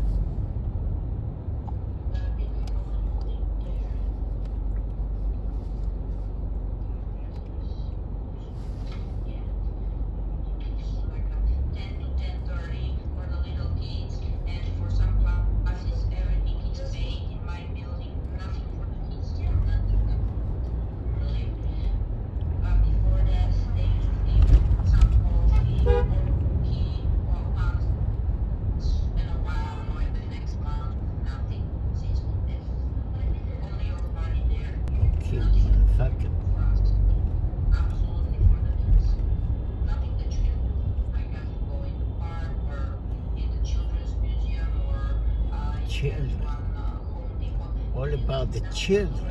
Children. All about the children.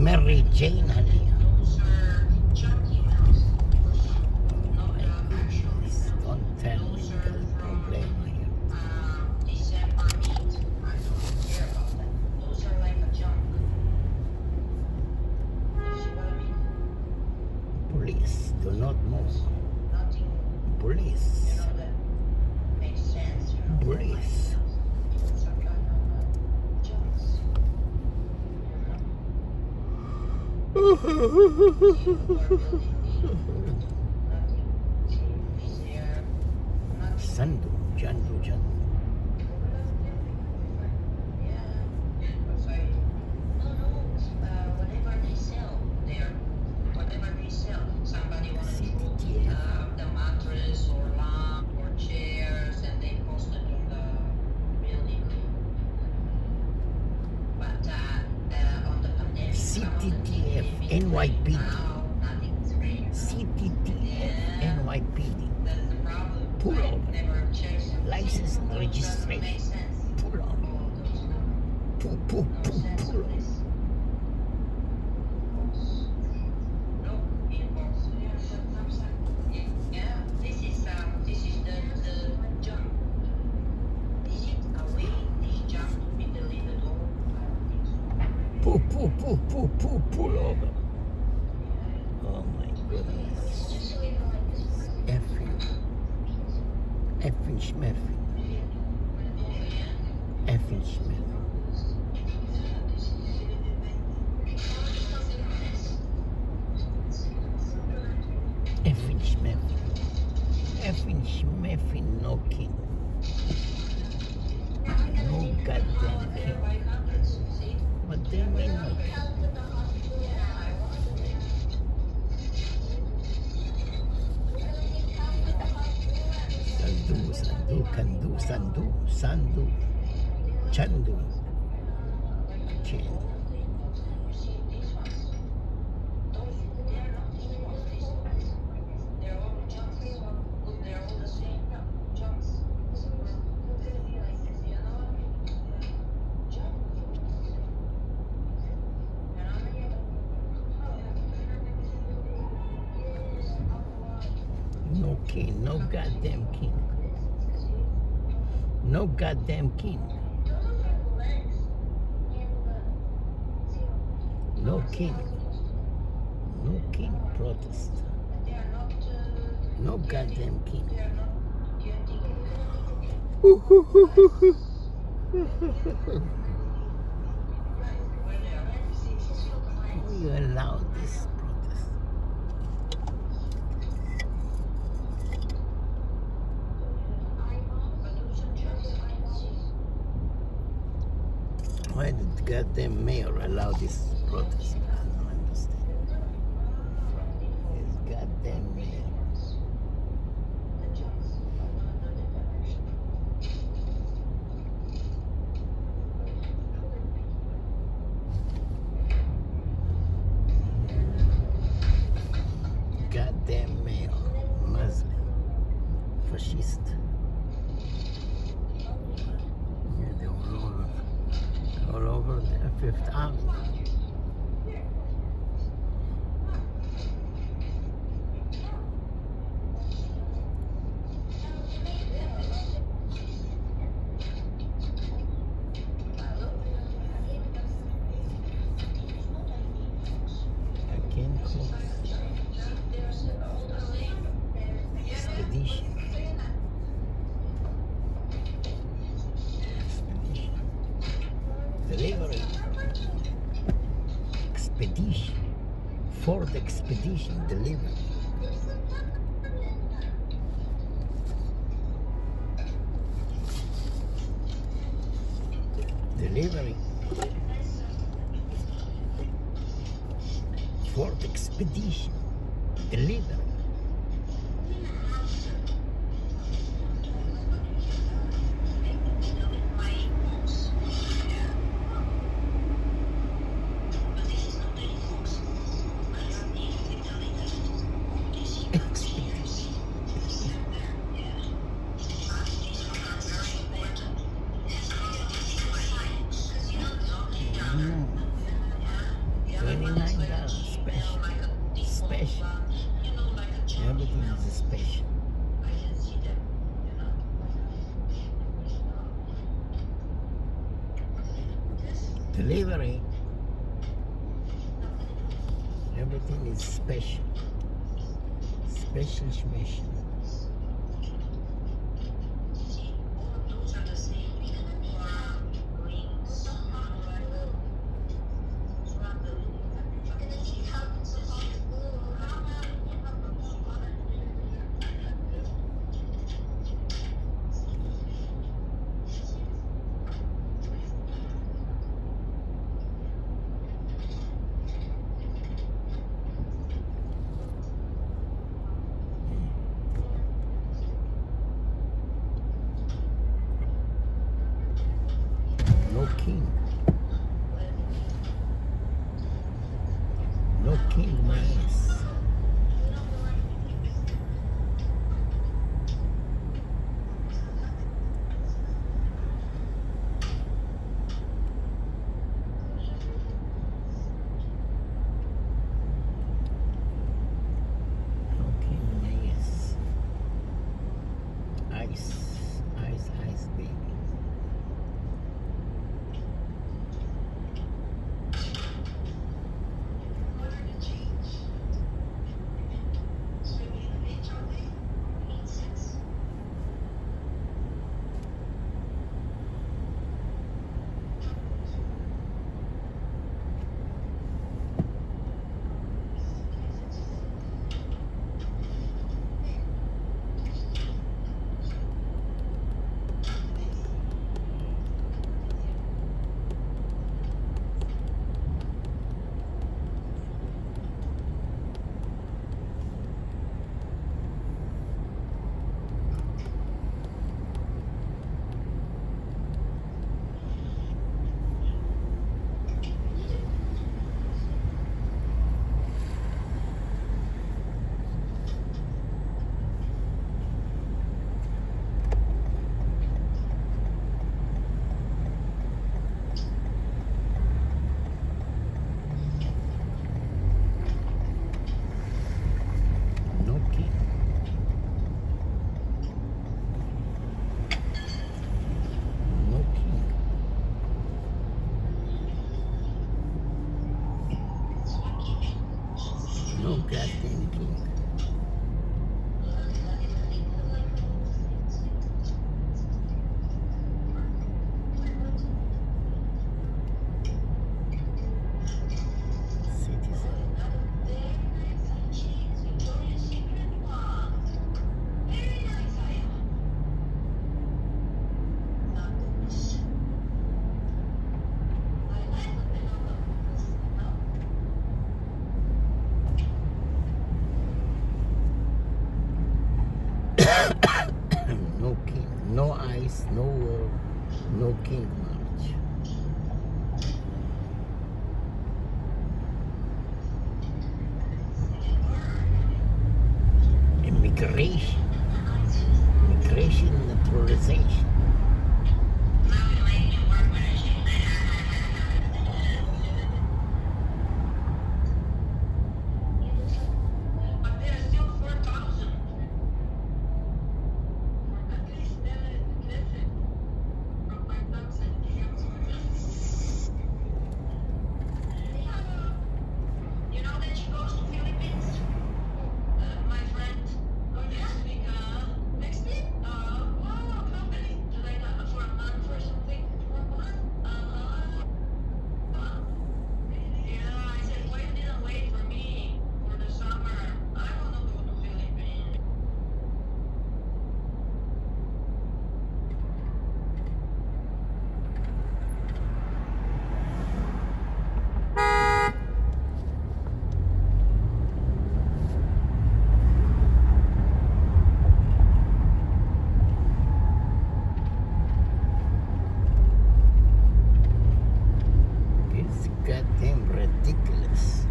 Mary Jane, honey. Don't tell me you got a problem here. Police, do not move. Police. Police. Sandu, Jandu. Whatever they sell there, whatever they sell, somebody wants the mattress or lamp or chairs, and they post it on the building. But on the pandemic, CTTF, NYPD. CTTF, NYPD. Pull over. License and registration. Pull over. Pull over. Yeah, this is the jump. Is it a way this jump to be delivered or Pull over. Oh my goodness. Effing schmeffing. Effing schmeffing. Effing schmeffing. Effing schmeffing no king. No goddamn king. What do you mean no king? Sandu, Chandu, Chin. king, no goddamn king. No goddamn king. No king. No king protest. No goddamn king. Why you allow this protest? Why did the goddamn mayor allow this protest? I don't understand. This goddamn mayor. Goddamn mayor. Muslim. Fascist. Yeah, they all over the Fifth Avenue. I can't close. Expedition. Delivery. Expedition. Ford Expedition delivery. Delivery. Ford Expedition delivery. $29 special. Special. Everything is a special. Delivery. Everything is special. Special. No king. No king, my ass. No king, my ass. Ice, baby. goddamn king. No king, no ice, no world, no king march. Immigration, naturalization. It's goddamn ridiculous.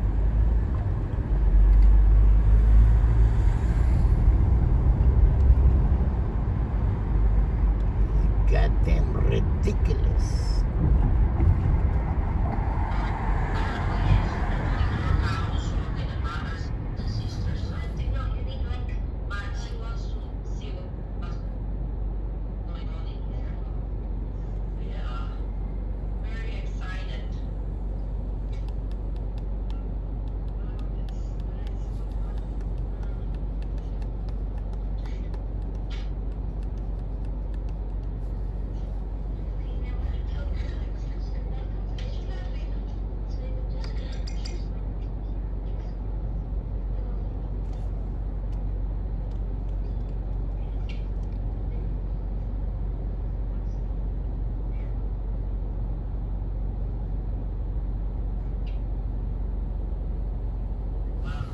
Goddamn ridiculous.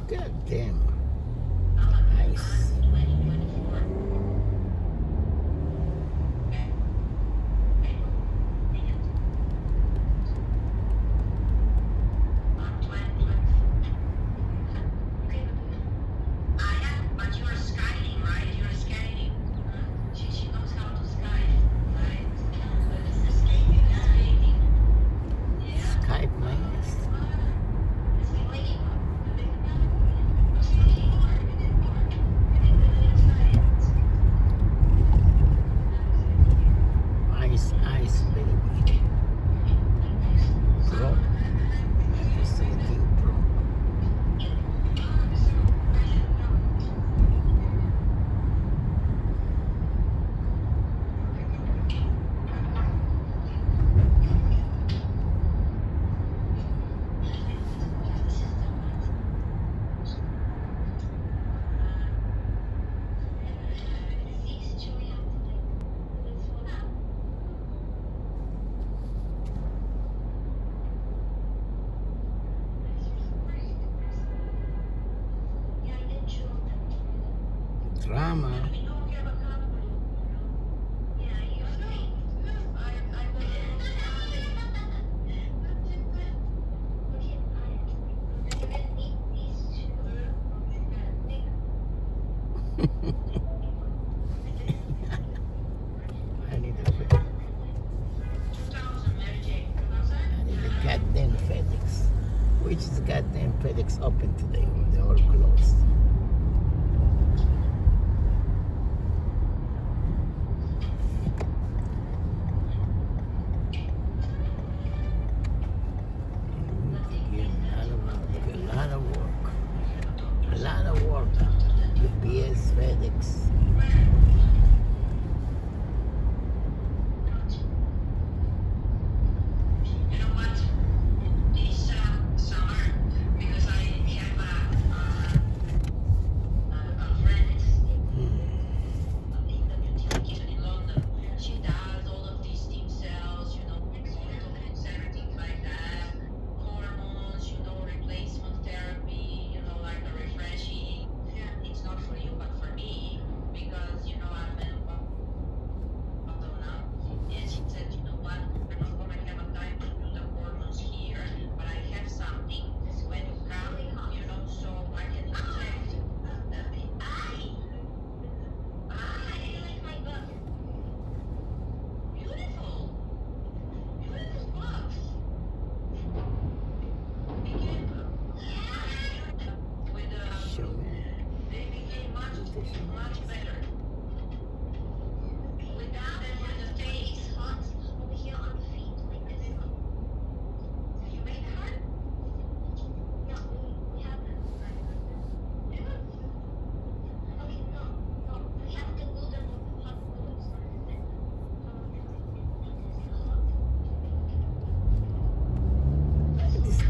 God damn. Nice. But you're skiing, right? You're skating. She knows how to ski, right? Skating. Yeah. Skype, man. Ice, baby. Pro. Just a king pro. Drama. I need a goddamn FedEx. Which is goddamn FedEx open today? They're all closed. A lot of work.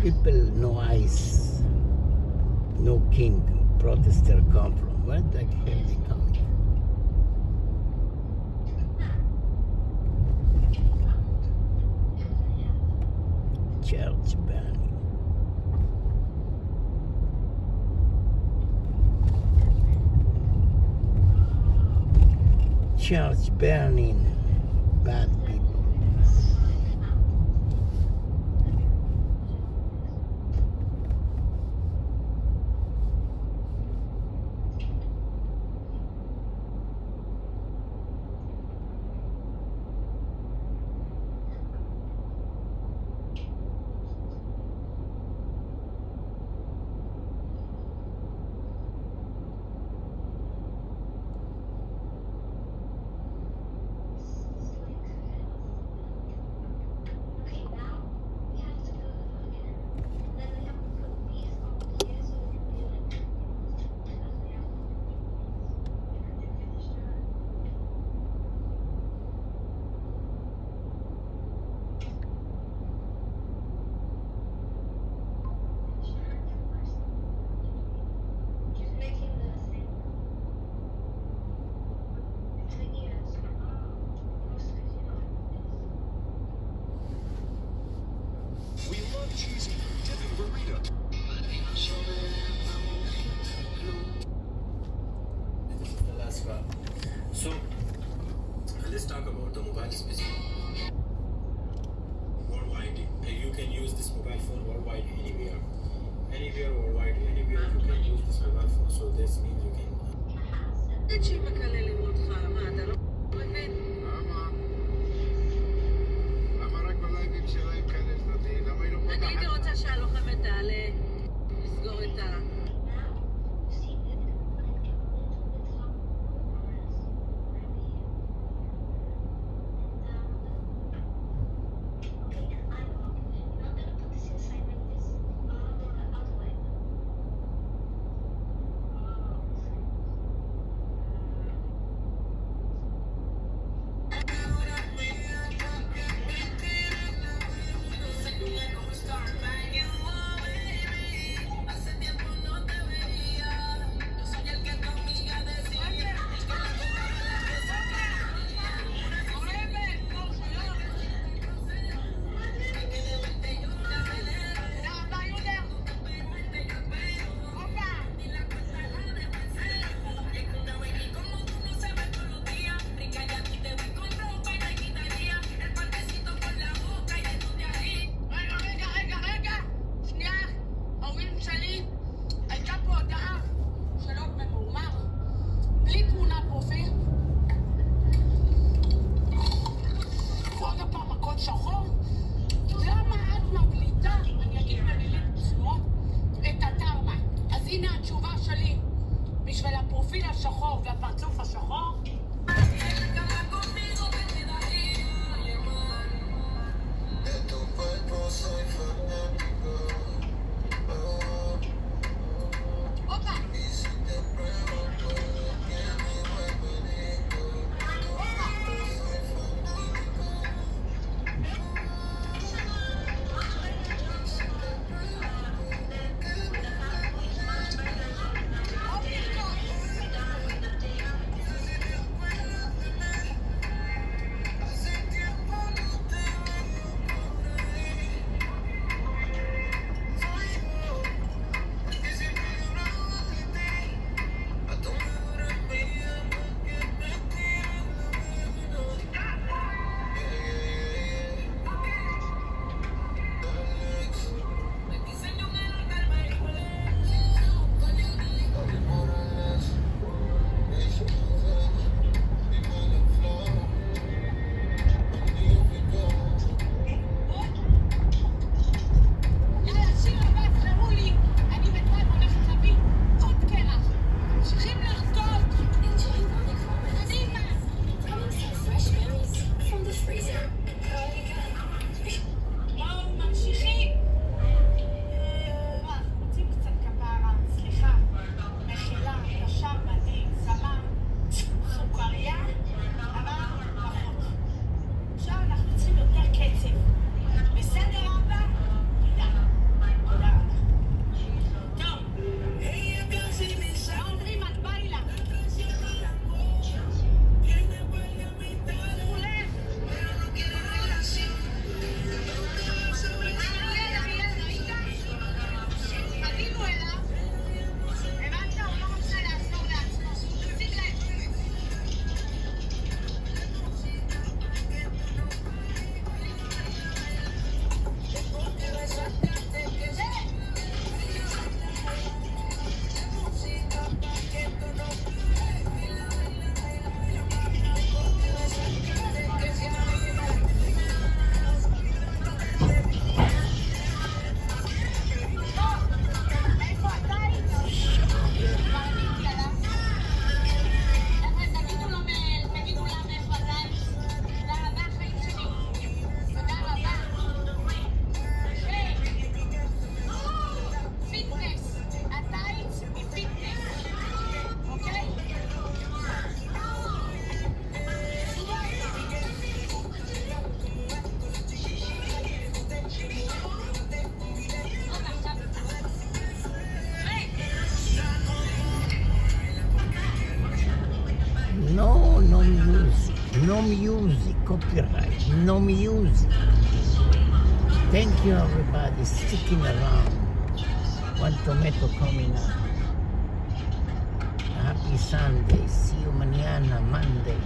people, no ice, no king, protester come from? Where the hell they coming? Church burning. Church burning. Bad people. So, let's talk about the mobile space. Worldwide, you can use this mobile phone worldwide, anywhere. Anywhere worldwide, anywhere you can use this mobile phone. So this means you can. אני הייתי רוצה שהלוחמת תעלה, לסגור את ה... music, copyright, no music. Thank you everybody sticking around. One tomato coming up. Happy Sunday. See you mañana, Monday.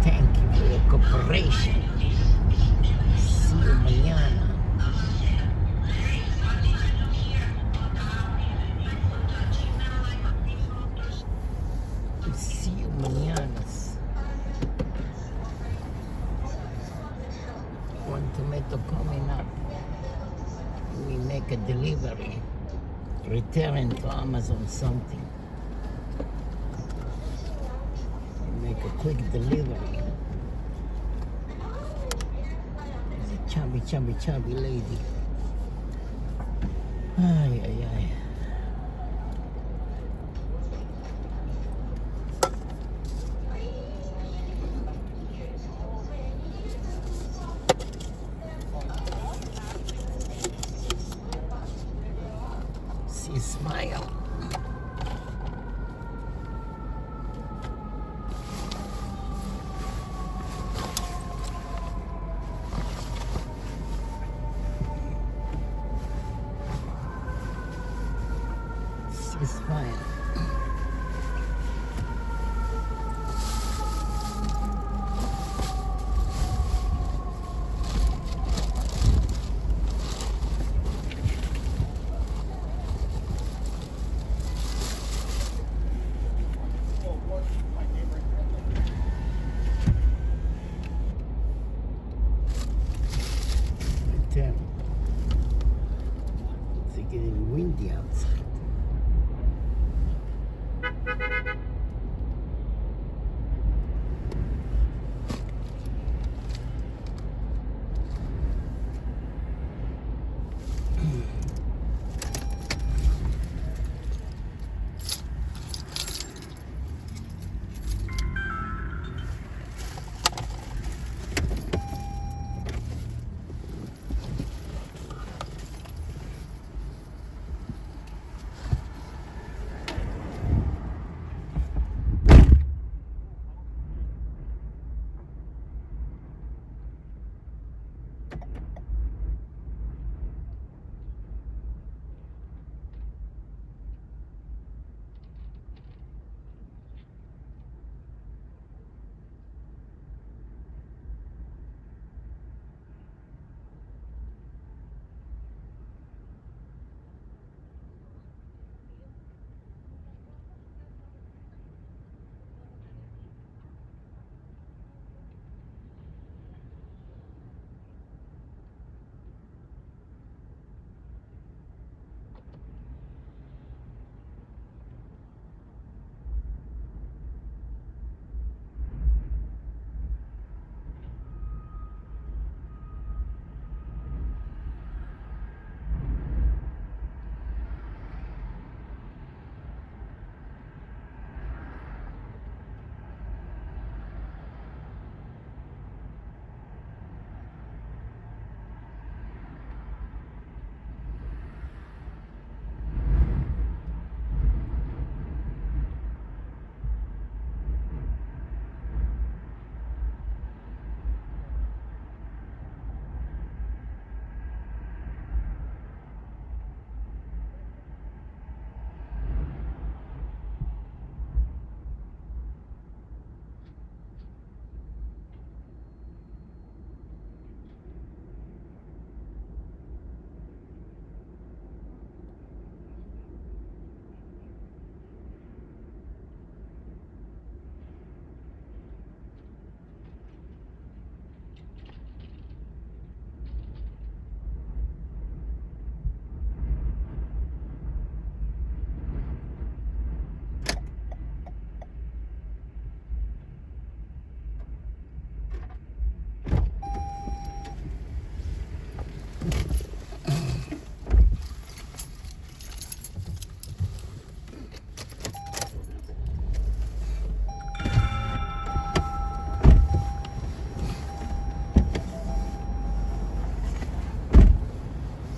Thank you for your cooperation. See you mañana. See you mañana. One tomato coming up. We make a delivery. Return to Amazon something. We make a quick delivery. It's a chubby lady. Ay, ay, ay. See, smile. See, smile. Return. It's getting windy outside.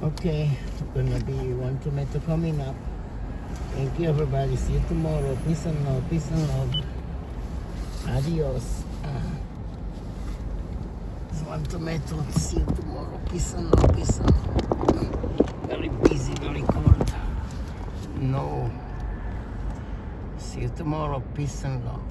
Okay, gonna be one tomato coming up. Thank you everybody. See you tomorrow. Peace and love. Peace and love. Adios. want to metro. See you tomorrow. Peace and love. Peace and love. Very busy, very cold. No. See you tomorrow. Peace and love.